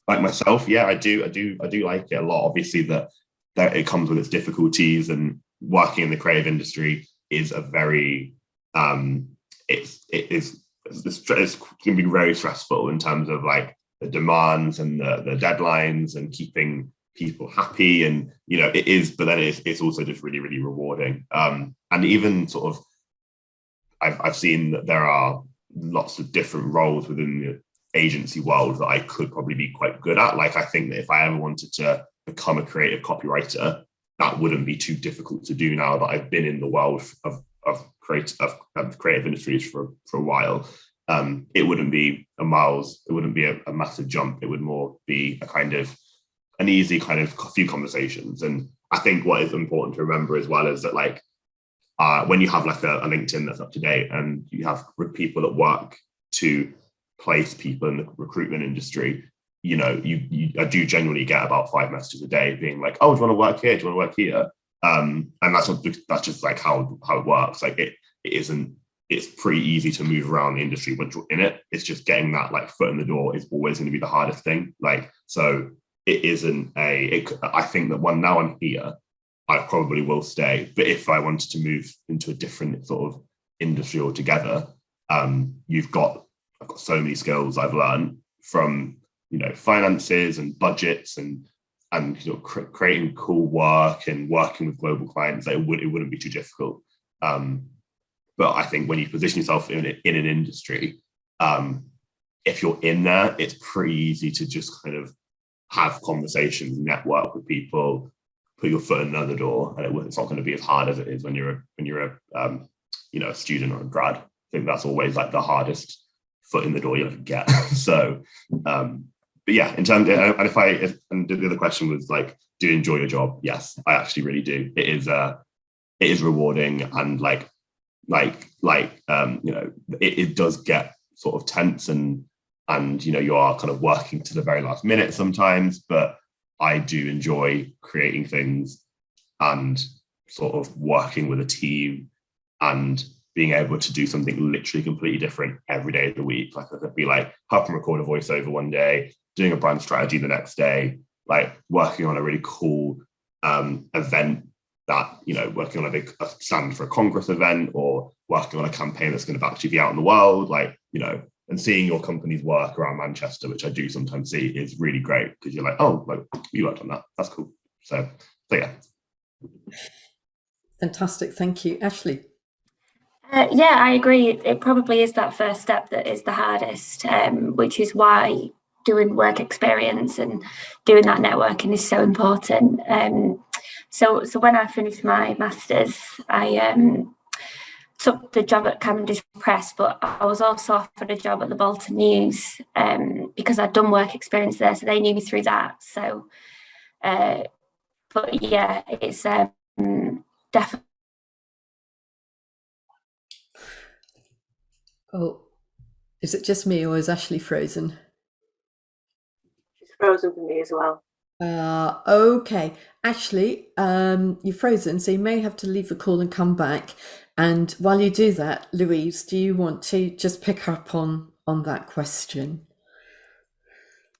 like myself, yeah, I do like it a lot. Obviously, that it comes with its difficulties, and working in the creative industry is a very it can be very stressful in terms of like the demands and the deadlines and keeping people happy, and it is, but then it's also just really, really rewarding. And even sort of I've seen that there are lots of different roles within the agency world that I could probably be quite good at. Like, I think that if I ever wanted to become a creative copywriter, that wouldn't be too difficult to do now that I've been in the world of creative industries for a while, it wouldn't be a massive jump. It would more be an easy kind of few conversations. And I think what is important to remember as well is that like when you have like a LinkedIn that's up to date and you have people at work to place people in the recruitment industry, I do generally get about 5 messages a day being like, oh, do you want to work here? Do you want to work here? And that's just like how it works. Like it's pretty easy to move around the industry once you're in it. It's just getting that like foot in the door is always going to be the hardest thing. Like, so it isn't I think that now I'm here, I probably will stay. But if I wanted to move into a different sort of industry altogether, I've got so many skills I've learned from, finances and budgets and creating cool work and working with global clients, that it wouldn't be too difficult. But I think when you position yourself in an industry, if you're in there, it's pretty easy to just kind of have conversations, network with people, put your foot in another door, and it's not going to be as hard as it is when you're a student or a grad. I think that's always like the hardest foot in the door you'll ever get. So, but yeah, in terms of, and the other question was like, do you enjoy your job? Yes, I actually really do. It is rewarding, and it does get sort of tense and you are kind of working to the very last minute sometimes, but I do enjoy creating things and sort of working with a team and being able to do something literally completely different every day of the week. Like I could be like helping record a voiceover one day, doing a brand strategy the next day, like working on a really cool event that, working on a stand for a Congress event, or working on a campaign that's going to actually be out in the world, and seeing your company's work around Manchester, which I do sometimes see, is really great, because you're like, oh, like you worked on that. That's cool. So yeah. Fantastic. Thank you. Ashley. Yeah, I agree. It probably is that first step that is the hardest, which is why doing work experience and doing that networking is so important. So when I finished my master's, I took the job at Cavendish Press, but I was also offered a job at the Bolton News because I'd done work experience there, so they knew me through that. So, but yeah, it's definitely. Oh, is it just me, or is Ashley frozen? She's frozen for me as well. Okay, Ashley, you're frozen, so you may have to leave the call and come back. And while you do that, Louise, do you want to just pick up on that question?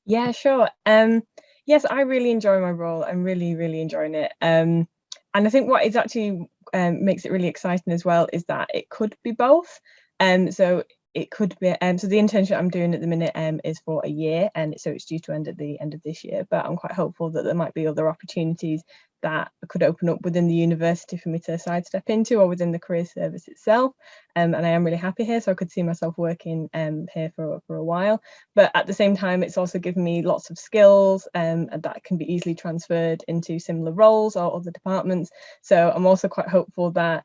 Yeah, sure. Yes, I really enjoy my role. I'm really, really enjoying it. And I think what is actually makes it really exciting as well is that it could be both. So it could be, so the internship I'm doing at the minute is for a year, and so it's due to end at the end of this year, but I'm quite hopeful that there might be other opportunities that could open up within the university for me to sidestep into, or within the career service itself. And I am really happy here, so I could see myself working here for a while. But at the same time, it's also given me lots of skills that can be easily transferred into similar roles or other departments. So I'm also quite hopeful that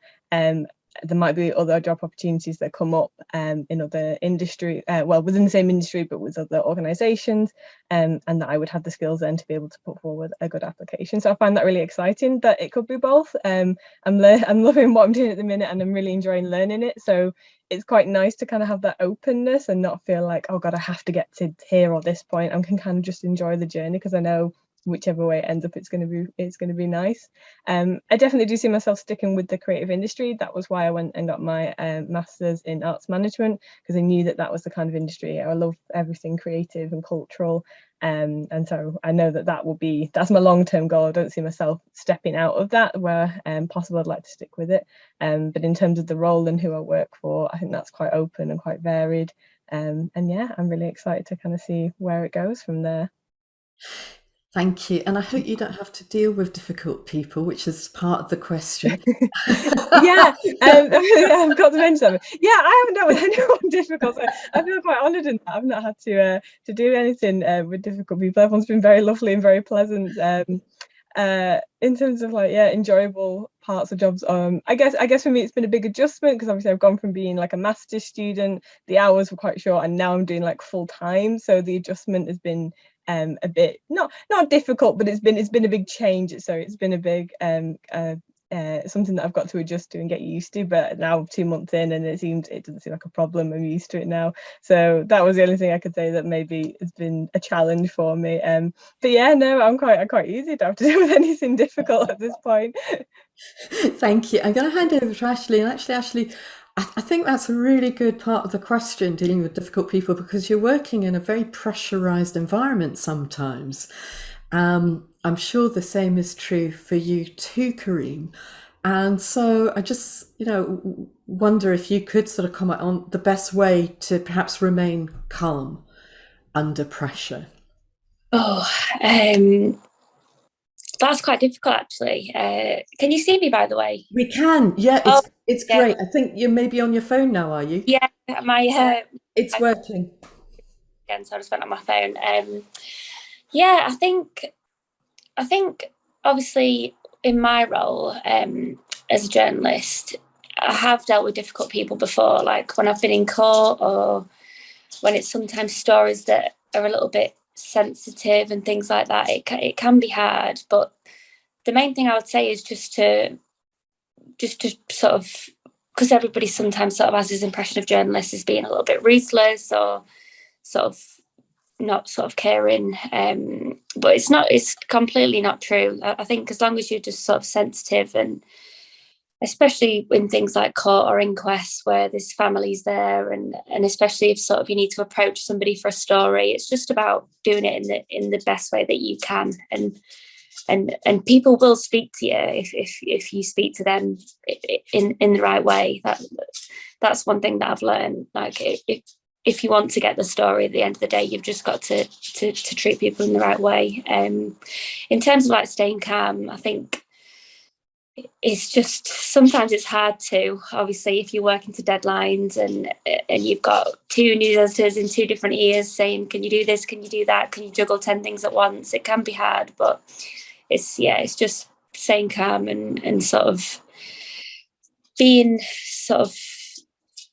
there might be other job opportunities that come up in other industry, within the same industry, but with other organisations, and that I would have the skills then to be able to put forward a good application. So I find that really exciting that it could be both. I'm loving what I'm doing at the minute, and I'm really enjoying learning it. So it's quite nice to kind of have that openness and not feel like, oh God, I have to get to here or this point. I can kind of just enjoy the journey, because I know whichever way it ends up, it's going to be nice. I definitely do see myself sticking with the creative industry. That was why I went and got my master's in arts management, because I knew that was the kind of industry I love, everything creative and cultural, and so I know that's my long-term goal. I don't see myself stepping out of that. Where possible, I'd like to stick with it, but in terms of the role and who I work for, I think that's quite open and quite varied, and yeah, I'm really excited to kind of see where it goes from there. Thank you. And I hope you don't have to deal with difficult people, which is part of the question. Yeah, I've got to mention that. Yeah, I haven't dealt with anyone difficult. So I feel quite honoured in that. I've not had to do anything with difficult people. Everyone's been very lovely and very pleasant. In terms of enjoyable parts of jobs. I guess for me it's been a big adjustment, because obviously I've gone from being like a master's student, the hours were quite short, and now I'm doing like full time. So the adjustment has been a bit not difficult, but it's been a big change. So it's been a big something that I've got to adjust to and get used to. But now 2 months in, and it doesn't seem like a problem. I'm used to it now. So that was the only thing I could say that maybe has been a challenge for me. But yeah, no, I'm quite easy. Don't have to deal with anything difficult at this point. Thank you. I'm going to hand over to Ashley. And actually, Ashley, I think that's a really good part of the question, dealing with difficult people, because you're working in a very pressurized environment sometimes. I'm sure the same is true for you too, Kareem. And so I just, wonder if you could sort of comment on the best way to perhaps remain calm under pressure. That's quite difficult, actually. Can you see me, by the way? We can. Yeah, it's great. I think you're maybe on your phone now, are you? Yeah, it's working. Again, so I just went on my phone. Yeah, I think obviously in my role as a journalist, I have dealt with difficult people before, like when I've been in court, or when it's sometimes stories that are a little bit sensitive and things like that. It can be hard, but the main thing I would say is just to sort of, because everybody sometimes sort of has this impression of journalists as being a little bit ruthless or sort of not sort of caring, but it's completely not true. I think as long as you're just sort of sensitive, and especially in things like court or inquests where there's families there, and especially if sort of you need to approach somebody for a story, it's just about doing it in the best way that you can, and people will speak to you if you speak to them in the right way. That's one thing that I've learned. Like if you want to get the story at the end of the day, you've just got to treat people in the right way. In terms of like staying calm, I think it's just sometimes it's hard to, obviously, if you're working to deadlines and you've got 2 news editors in 2 different ears saying, can you do this, can you do that, can you juggle 10 things at once? It can be hard, but it's just staying calm and sort of being sort of,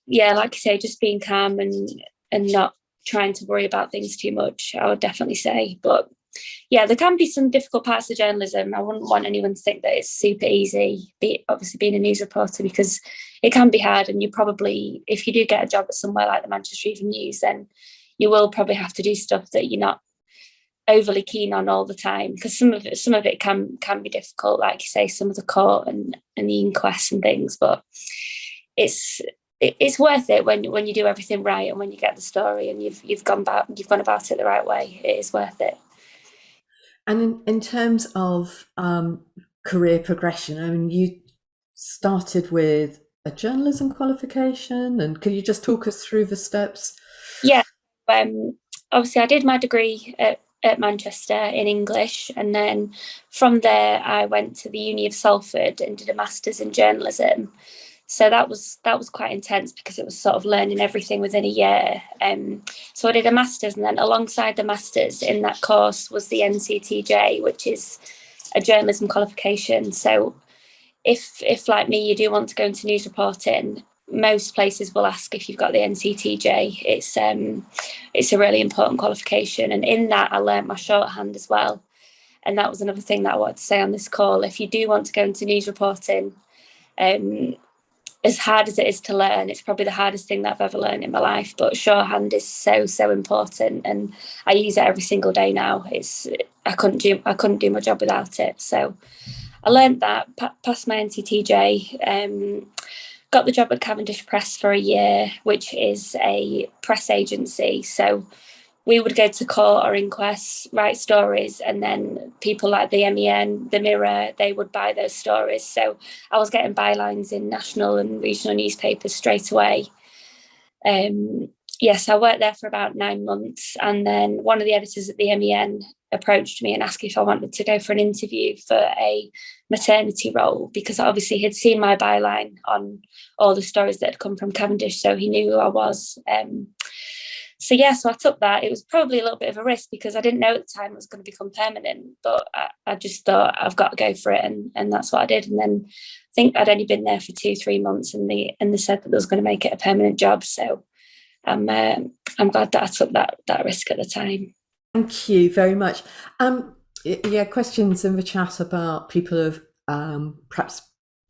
like you say, just being calm and not trying to worry about things too much, I would definitely say. But yeah, there can be some difficult parts of journalism. I wouldn't want anyone to think that it's super easy, obviously being a news reporter, because it can be hard. And you probably, if you do get a job at somewhere like the Manchester Evening News, then you will probably have to do stuff that you're not overly keen on all the time, because some of it can be difficult, like you say, some of the court and the inquests and things. But it's worth it when you do everything right, and when you get the story and you've gone about it the right way. It is worth it. And in terms of career progression, I mean, you started with a journalism qualification, and can you just talk us through the steps? Yeah, obviously I did my degree at Manchester in English, and then from there I went to the Uni of Salford and did a master's in journalism. So that was quite intense, because it was sort of learning everything within a year. So I did a master's, and then alongside the master's in that course was the NCTJ, which is a journalism qualification. So if like me, you do want to go into news reporting, most places will ask if you've got the NCTJ. It's a really important qualification, and in that I learnt my shorthand as well. And that was another thing that I wanted to say on this call. If you do want to go into news reporting, as hard as it is to learn, it's probably the hardest thing that I've ever learned in my life. But shorthand is so important, and I use it every single day now. I couldn't do my job without it. So I learned that, passed my NCTJ, got the job at Cavendish Press for a year, which is a press agency. So we would go to court or inquests, write stories, and then people like the MEN, the Mirror, they would buy those stories. So I was getting bylines in national and regional newspapers straight away. Yes, I worked there for about 9 months, and then one of the editors at the MEN approached me and asked if I wanted to go for an interview for a maternity role, because obviously he'd seen my byline on all the stories that had come from Cavendish, so he knew who I was. So I took that. It was probably a little bit of a risk because I didn't know at the time it was going to become permanent, but I just thought I've got to go for it, and that's what I did. And then I think I'd only been there for 2-3 months, and they said that they was going to make it a permanent job. So I'm glad that I took that risk at the time. Thank you very much. Questions in the chat about people who've perhaps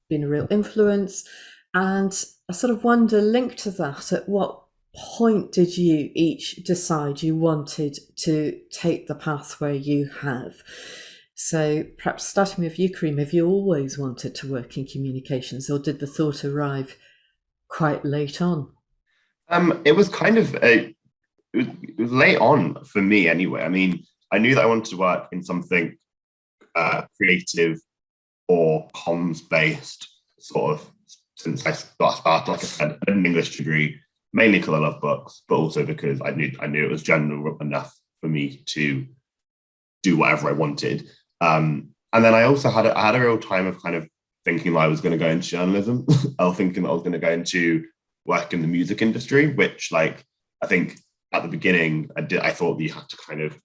been a real influence, and I sort of wonder, linked to that, at what point did you each decide you wanted to take the pathway you have? So perhaps starting with you, Kareem, have you always wanted to work in communications, or did the thought arrive quite late on? It was kind of it was late on for me anyway. I mean, I knew that I wanted to work in something creative or comms based, sort of, since I started. Like I said, I had an English degree, mainly because I love books, but also because I knew it was general enough for me to do whatever I wanted. And then I also had a real time of kind of thinking that I was going to go into journalism, or thinking that I was going to go into work in the music industry, which, like, I think at the beginning I thought that you had to kind of,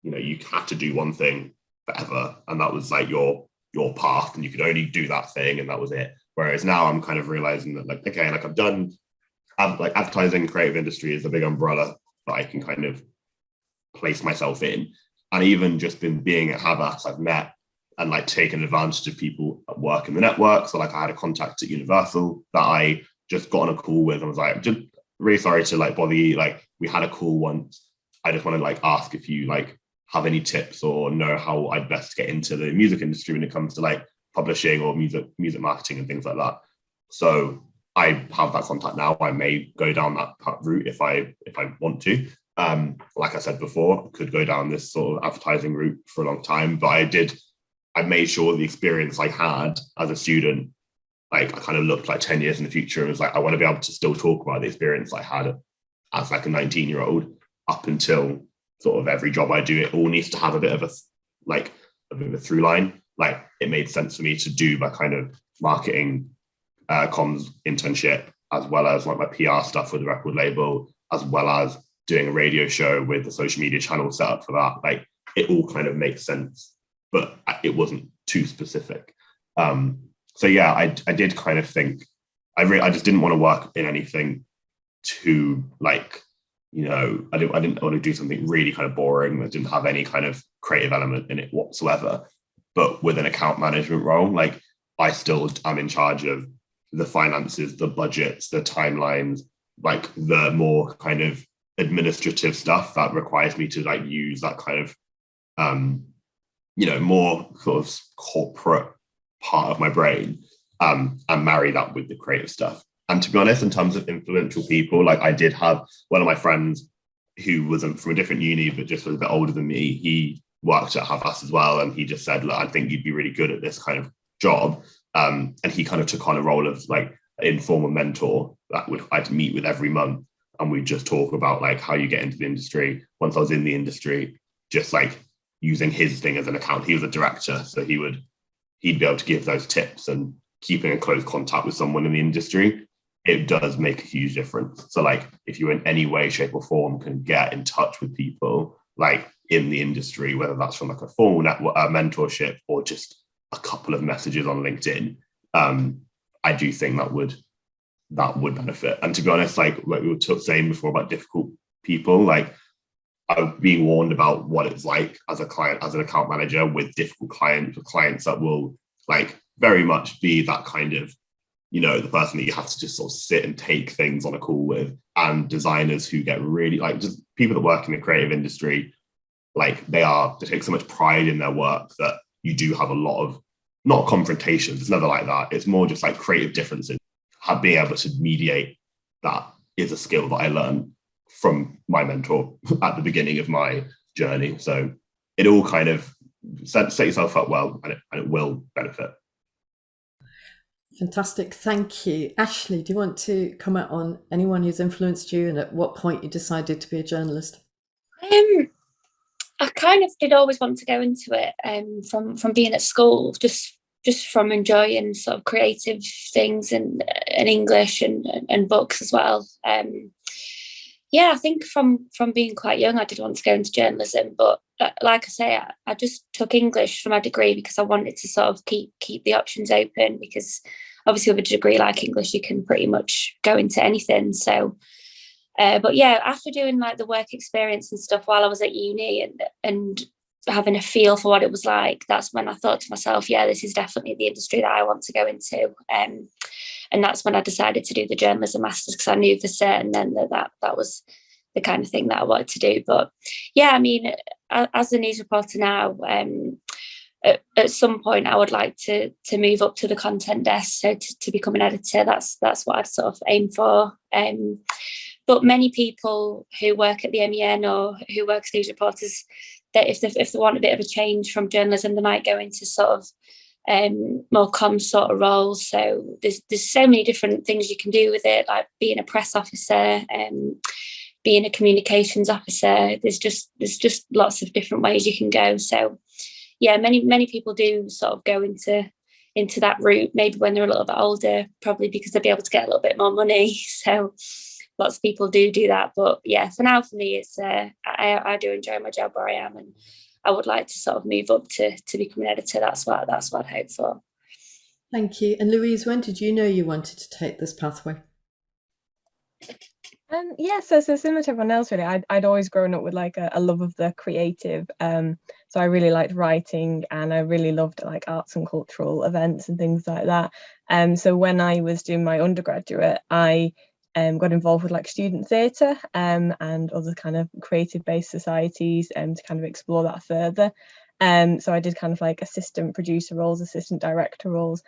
you had to do one thing forever, and that was like your path, and you could only do that thing, and that was it. Whereas now I'm kind of realizing that, like, okay, like I've done, like, advertising, creative industry is a big umbrella that I can kind of place myself in. And even just being at Havas, I've met and like taken advantage of people at work in the network. So like I had a contact at Universal that I just got on a call with and was like, just really sorry to like bother you. Like, we had a call once. I just want to like ask if you like have any tips or know how I'd best get into the music industry when it comes to like publishing or music marketing and things like that. So I have that contact now. I may go down that route if I want to. Like I said before, I could go down this sort of advertising route for a long time, but I made sure the experience I had as a student, like, I kind of looked like 10 years in the future and was like, I want to be able to still talk about the experience I had as like a 19-year-old up until sort of every job I do. It all needs to have a bit of a through line. Like, it made sense for me to do my kind of marketing comms internship, as well as like my PR stuff with the record label, as well as doing a radio show with the social media channel set up for that. Like, it all kind of makes sense, but it wasn't too specific. So yeah, I did kind of think I just didn't want to work in anything too, like, I didn't want to do something really kind of boring that didn't have any kind of creative element in it whatsoever. But with an account management role, like, I still am in charge of the finances, the budgets, the timelines, like the more kind of administrative stuff that requires me to like use that kind of more sort of corporate part of my brain, and marry that with the creative stuff. And to be honest, in terms of influential people, like, I did have one of my friends who wasn't from a different uni but just was a bit older than me. He worked at Havas as well, and he just said, look, I think you'd be really good at this kind of job. And he kind of took on a role of like an informal mentor that I'd meet with every month, and we'd just talk about like how you get into the industry. Once I was in the industry, just like using his thing as an account. He was a director, so he'd be able to give those tips, and keeping in close contact with someone in the industry, it does make a huge difference. So like, if you in any way, shape or form can get in touch with people like in the industry, whether that's from like a formal network, mentorship, or just a couple of messages on LinkedIn, I do think that would benefit. And to be honest, like we were saying before about difficult people, like, I'm being warned about what it's like as a client, as an account manager with difficult clients that will like very much be that kind of, the person that you have to just sort of sit and take things on a call with, and designers who get really like, just people that work in the creative industry, like they take so much pride in their work that you do have a lot of, not confrontations, it's never like that. It's more just like creative differences. Being able to mediate that is a skill that I learned from my mentor at the beginning of my journey. So it all kind of set yourself up well, and it will benefit. Fantastic, thank you. Ashley, do you want to comment on anyone who's influenced you, and at what point you decided to be a journalist? I kind of did always want to go into it, from being at school, just from enjoying sort of creative things and English and books as well. Yeah, I think from being quite young, I did want to go into journalism, but like I say, I just took English for my degree because I wanted to sort of keep the options open, because obviously with a degree like English, you can pretty much go into anything. So, but yeah, after doing like the work experience and stuff while I was at uni and having a feel for what it was like, that's when I thought to myself, yeah, this is definitely the industry that I want to go into. And that's when I decided to do the journalism masters, because I knew for certain then that was the kind of thing that I wanted to do. But yeah, I mean, as a news reporter now, at some point I would like to move up to the content desk, so to become an editor. That's what I'd sort of aim for. But many people who work at the MEN or who work as news reporters, that if they want a bit of a change from journalism, they might go into sort of more comms sort of roles. So there's so many different things you can do with it, like being a press officer, being a communications officer. There's just lots of different ways you can go. So yeah, many people do sort of go into that route, maybe when they're a little bit older, probably because they'll be able to get a little bit more money. So lots of people do that. But yeah, for now, for me, it's I do enjoy my job where I am, and I would like to sort of move up to become an editor. That's what I'd hope for. Thank you. And Louise, when did you know you wanted to take this pathway? Yeah, so similar to everyone else, really. I'd always grown up with like a love of the creative. So I really liked writing, and I really loved like arts and cultural events and things like that. So when I was doing my undergraduate, I got involved with like student theatre and other kind of creative based societies to kind of explore that further. So I did kind of like assistant producer roles, assistant director roles.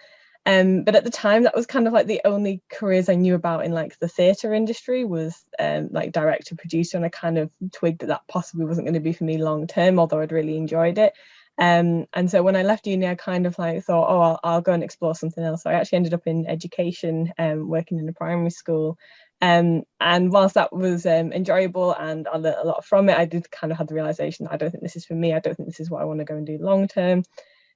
But at the time, that was kind of like the only careers I knew about in like the theatre industry was like director, producer, and I kind of twigged that possibly wasn't going to be for me long term, although I'd really enjoyed it. And so when I left uni, I kind of like thought, oh, I'll go and explore something else. So I actually ended up in education, working in a primary school. And whilst that was enjoyable and I learned a lot from it, I did kind of have the realization that I don't think this is for me. I don't think this is what I want to go and do long term.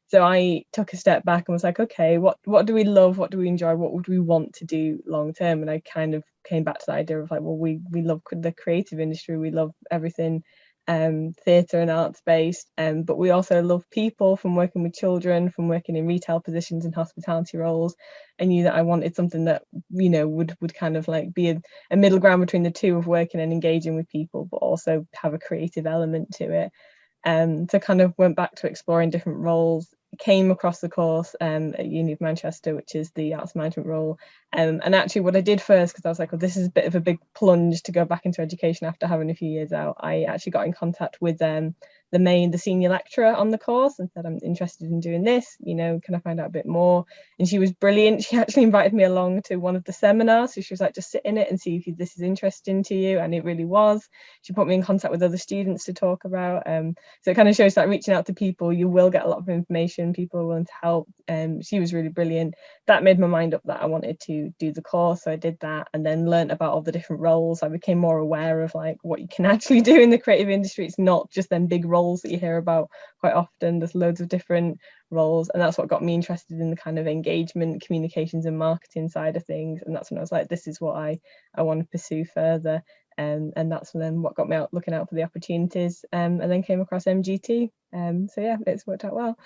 So I took a step back and was like, okay, what do we love? What do we enjoy? What would we want to do long term? And I kind of came back to the idea of like, well, we love the creative industry. We love everything theatre and arts based, but we also love people, from working with children, from working in retail positions and hospitality roles. I knew that I wanted something that, you know, would kind of like be a middle ground between the two, of working and engaging with people, but also have a creative element to it. So kind of went back to exploring different roles, came across the course at Uni of Manchester, which is the arts management role. And actually what I did first, because I was like, well, this is a bit of a big plunge to go back into education after having a few years out, I actually got in contact with the senior lecturer on the course and said, I'm interested in doing this, you know, can I find out a bit more? And she was brilliant. She actually invited me along to one of the seminars. So she was like, just sit in it and see if this is interesting to you. And it really was. She put me in contact with other students to talk about. So it kind of shows that reaching out to people, you will get a lot of information. People are willing to help. She was really brilliant. That made my mind up that I wanted to do the course. So I did that and then learned about all the different roles. I became more aware of like what you can actually do in the creative industry. It's not just them big roles that you hear about quite often. There's loads of different roles, and that's what got me interested in the kind of engagement, communications and marketing side of things. And that's when I was like, this is what I want to pursue further. And that's then what got me out looking out for the opportunities, and then came across MGT. So yeah, it's worked out well.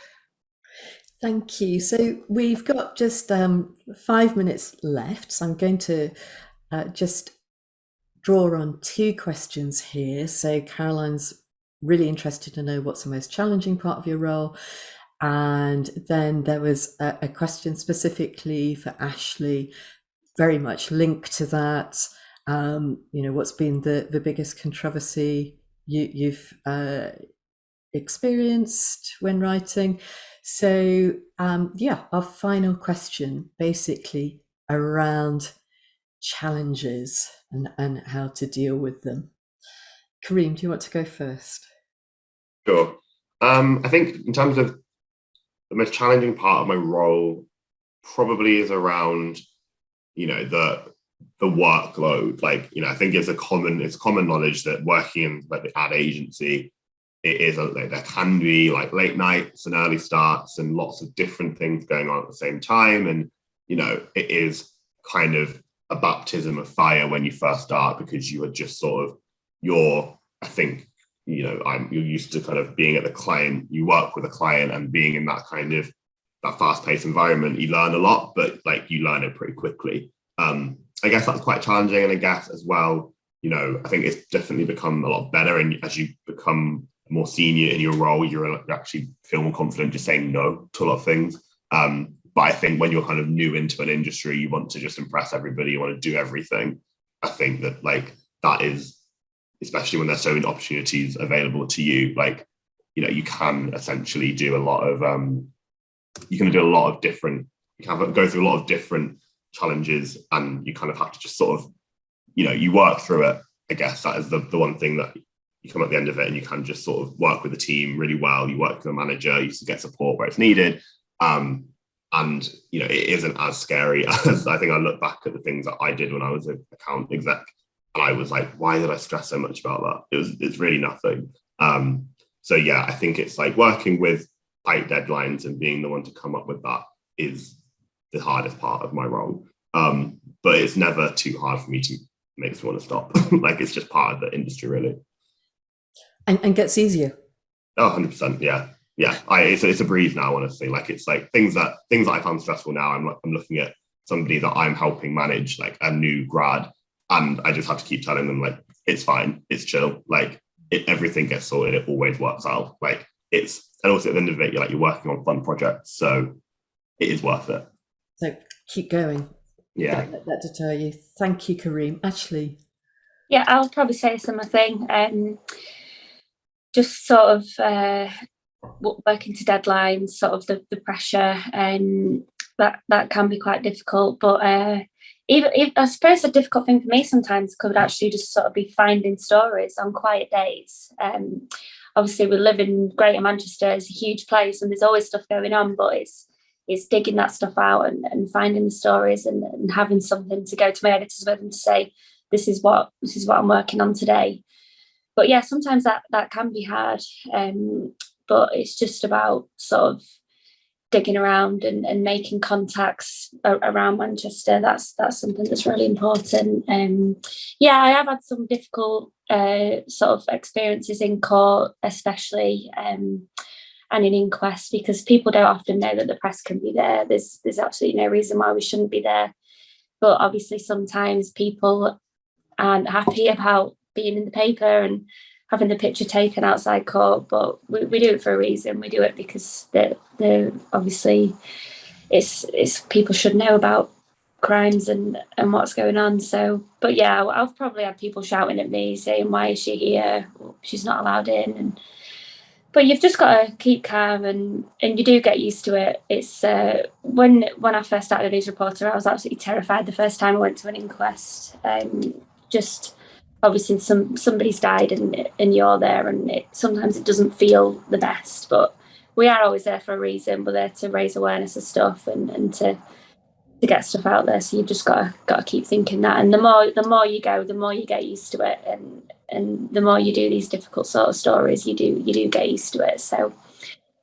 Thank you. So we've got just 5 minutes left, so I'm going to just draw on 2 questions here. So Caroline's really interested to know what's the most challenging part of your role, and then there was a question specifically for Ashley, very much linked to that. You know, what's been the biggest controversy you've experienced when writing? So yeah, our final question basically around challenges and how to deal with them. Kareem, do you want to go first? Sure. I think in terms of the most challenging part of my role probably is around, you know, the workload. Like, you know, I think it's common knowledge that working in like the ad agency, it is like there can be like late nights and early starts and lots of different things going on at the same time. And, you know, it is kind of a baptism of fire when you first start, because you are just sort of, I think, you're used to kind of being at the client, you work with a client and being in that kind of that fast-paced environment, you learn a lot, but like you learn it pretty quickly. I guess that's quite challenging. And I guess as well, I think it's definitely become a lot better. And as you become more senior in your role, you actually feel more confident just saying no to a lot of things. But I think when you're kind of new into an industry, you want to just impress everybody, you want to do everything. I think that like that is, especially when there's so many opportunities available to you, like, you can essentially do a lot of, you can do a lot of different, you can go through a lot of different challenges, and you kind of have to just sort of, you work through it. I guess that is the one thing that you come at the end of it and you can just sort of work with the team really well. You work with a manager, you get support where it's needed. And, it isn't as scary as I think I look back at the things that I did when I was an account exec. And I was like, why did I stress so much about that? It's really nothing. So yeah, I think it's like working with tight deadlines and being the one to come up with that is the hardest part of my role. But it's never too hard for me to make me want to stop. Like it's just part of the industry, really. And gets easier. Oh, 100%. Yeah. Yeah. It's a breeze now, honestly. Like it's like things that I found stressful now. I'm looking at somebody that I'm helping manage, like a new grad, and I just have to keep telling them like, it's fine, it's chill. Like everything gets sorted. It always works out. Like and also at the end of it, you're working on fun projects. So it is worth it. So keep going. Yeah. Don't let that deter you. Thank you, Kareem. Ashley. Yeah, I'll probably say a similar thing. Just sort of working to deadlines, sort of the pressure, and that can be quite difficult. But even I suppose the difficult thing for me sometimes could actually just sort of be finding stories on quiet days. Obviously, we live in Greater Manchester. It's a huge place, and there's always stuff going on. But it's digging that stuff out and finding the stories and having something to go to my editors with and to say, this is what I'm working on today. But yeah, sometimes that can be hard. But it's just about sort of digging around and making contacts around Manchester. That's something that's really important. Yeah, I have had some difficult sort of experiences in court, especially and in inquests, because people don't often know that the press can be there. There's absolutely no reason why we shouldn't be there. But obviously sometimes people aren't happy about being in the paper and having the picture taken outside court, but we do it for a reason. We do it because they're obviously it's people should know about crimes and what's going on. So, but yeah, I've probably had people shouting at me saying, why is she here? She's not allowed in. But you've just got to keep calm, and you do get used to it. It's when I first started a news reporter, I was absolutely terrified the first time I went to an inquest. Just obviously somebody's died and you're there, and sometimes it doesn't feel the best, but we are always there for a reason. We're there to raise awareness of stuff and to get stuff out there. So you've just got to keep thinking that, and the more you go, the more you get used to it, and the more you do these difficult sort of stories, you do get used to it. So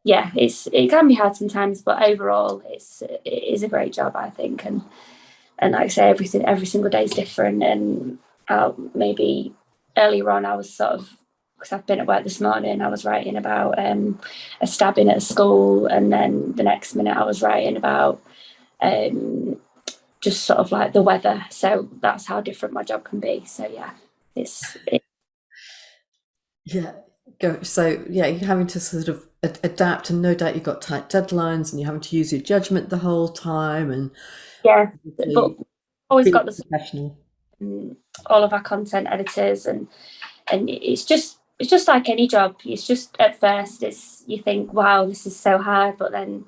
yeah, it can be hard sometimes, but overall it is a great job, I think. And like I say, every single day is different. And maybe earlier on I was sort of, because I've been at work this morning, I was writing about a stabbing at a school, and then the next minute I was writing about just sort of like the weather. So that's how different my job can be. So yeah, yeah, go. So yeah, you're having to sort of adapt, and no doubt you've got tight deadlines, and you're having to use your judgment the whole time. And yeah, but always got the professional. All of our content editors, and it's just like any job. It's just at first you think, wow, this is so hard, but then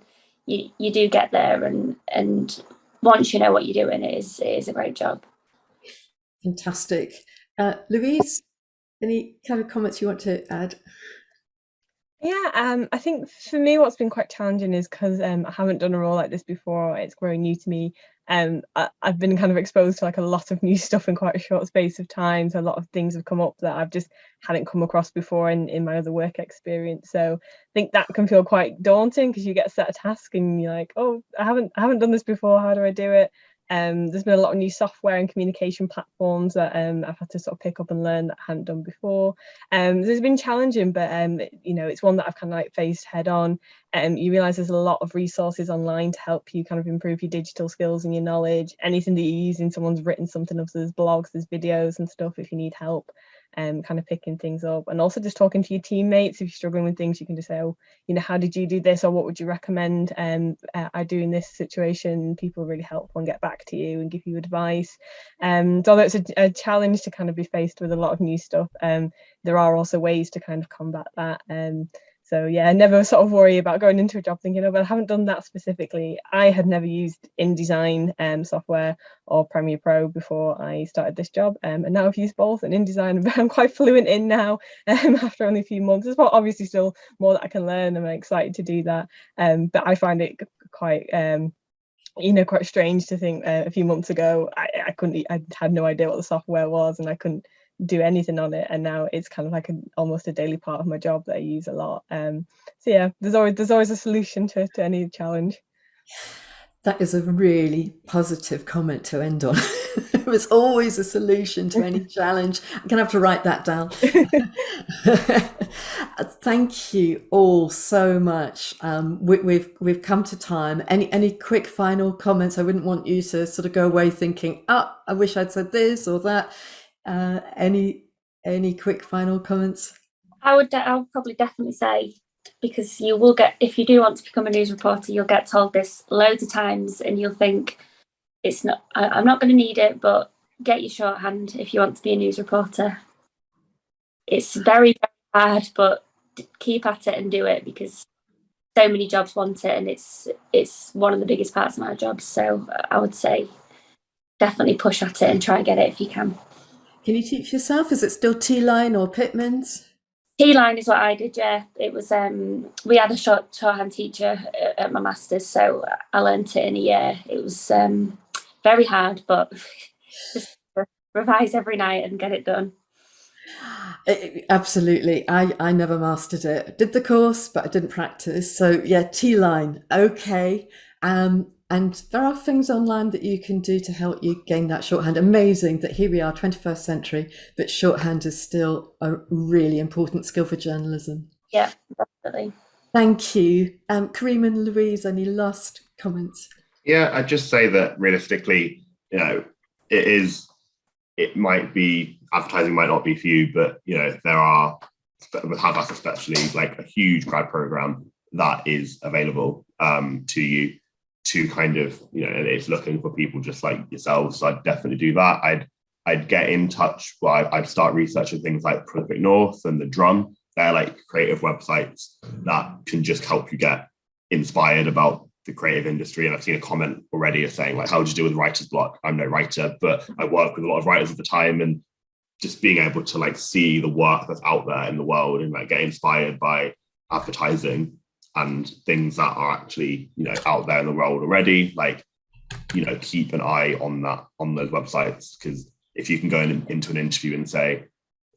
you do get there, and once you know what you're doing, it is a great job. Fantastic. Louise, any kind of comments you want to add? Yeah, I think for me what's been quite challenging is because I haven't done a role like this before. It's very new to me. I've been kind of exposed to like a lot of new stuff in quite a short space of time. So a lot of things have come up that I've just hadn't come across before in my other work experience. So I think that can feel quite daunting, because you get set a task and you're like, oh, I haven't done this before. How do I do it? There's been a lot of new software and communication platforms that I've had to sort of pick up and learn that I hadn't done before. It's been challenging, but you know, it's one that I've kind of like faced head on. You realise there's a lot of resources online to help you kind of improve your digital skills and your knowledge. Anything that you're using, someone's written something up, so there's blogs, there's videos and stuff if you need help. Kind of picking things up, and also just talking to your teammates. If you're struggling with things, you can just say, oh, you know, how did you do this, or what would you recommend I do in this situation? People really helpful and get back to you and give you advice. So although it's a challenge to kind of be faced with a lot of new stuff, there are also ways to kind of combat that. So yeah, never sort of worry about going into a job thinking, oh, well, I haven't done that specifically. I had never used InDesign software or Premiere Pro before I started this job, and now I've used both, and InDesign I'm quite fluent in now after only a few months. There's obviously still more that I can learn, and I'm excited to do that, but I find it quite you know, quite strange to think a few months ago I had no idea what the software was, and I couldn't do anything on it, and now it's kind of like almost a daily part of my job that I use a lot. So yeah, there's always a solution to any challenge. That is a really positive comment to end on. There's always a solution to any challenge. I'm gonna have to write that down. Thank you all so much. We've come to time. Any quick final comments? I wouldn't want you to sort of go away thinking, oh, I wish I'd said this or that. Any quick final comments? I'll probably definitely say, because you will get, if you do want to become a news reporter, you'll get told this loads of times, and you'll think I'm not going to need it, but get your shorthand if you want to be a news reporter. It's very, very hard, but keep at it and do it, because so many jobs want it, and it's one of the biggest parts of my job. So I would say definitely push at it and try and get it if you can. Can you teach yourself? Is it still T-line or Pitman's? T-line is what I did, yeah. It was, we had a shorthand teacher at my master's, so I learnt it in a year. It was very hard, but just revise every night and get it done. Absolutely. I never mastered it. Did the course, but I didn't practice. So yeah, T-line, okay. And there are things online that you can do to help you gain that shorthand. Amazing that here we are, 21st century, but shorthand is still a really important skill for journalism. Yeah, definitely. Thank you. Kareem and Louise, any last comments? Yeah, I'd just say that realistically, you know, advertising might not be for you, but, you know, there are, with Havas especially, like a huge grad program that is available to you, to kind of, you know, it's looking for people just like yourselves. So I'd definitely do that. I'd get in touch. Well, I'd start researching things like Prolific North and The Drum. They're like creative websites that can just help you get inspired about the creative industry. And I've seen a comment already saying, like, how do you deal with writer's block? I'm no writer, but I work with a lot of writers at the time, and just being able to like see the work that's out there in the world and like get inspired by advertising and things that are actually, you know, out there in the world already, like, you know, keep an eye on that, on those websites, because if you can go into an interview and say,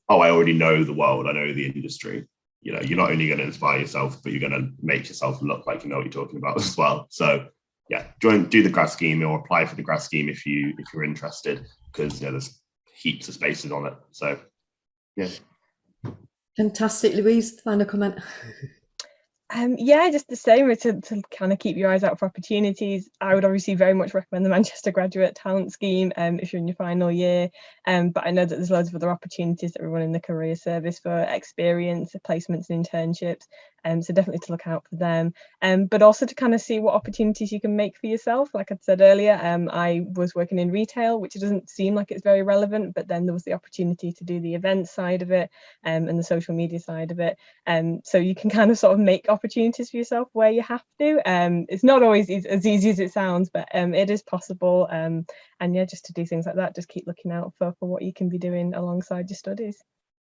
oh, I already know the world, I know the industry, you know, you're not only going to inspire yourself, but you're going to make yourself look like you know what you're talking about as well. So yeah, do the grad scheme, or apply for the grad scheme if you're interested, because, you know, there's heaps of spaces on it. So yeah. Fantastic. Louise, final comment? Yeah, just the same, to kind of keep your eyes out for opportunities. I would obviously very much recommend the Manchester Graduate Talent Scheme if you're in your final year, but I know that there's loads of other opportunities that we run in the career service for experience, placements and internships, so definitely to look out for them, but also to kind of see what opportunities you can make for yourself. Like I said earlier, I was working in retail, which doesn't seem like it's very relevant, but then there was the opportunity to do the event side of it and the social media side of it, so you can kind of sort of make opportunities for yourself where you have to. It's not always as easy as it sounds, but it is possible, and yeah, just to do things like that, just keep looking out for what you can be doing alongside your studies.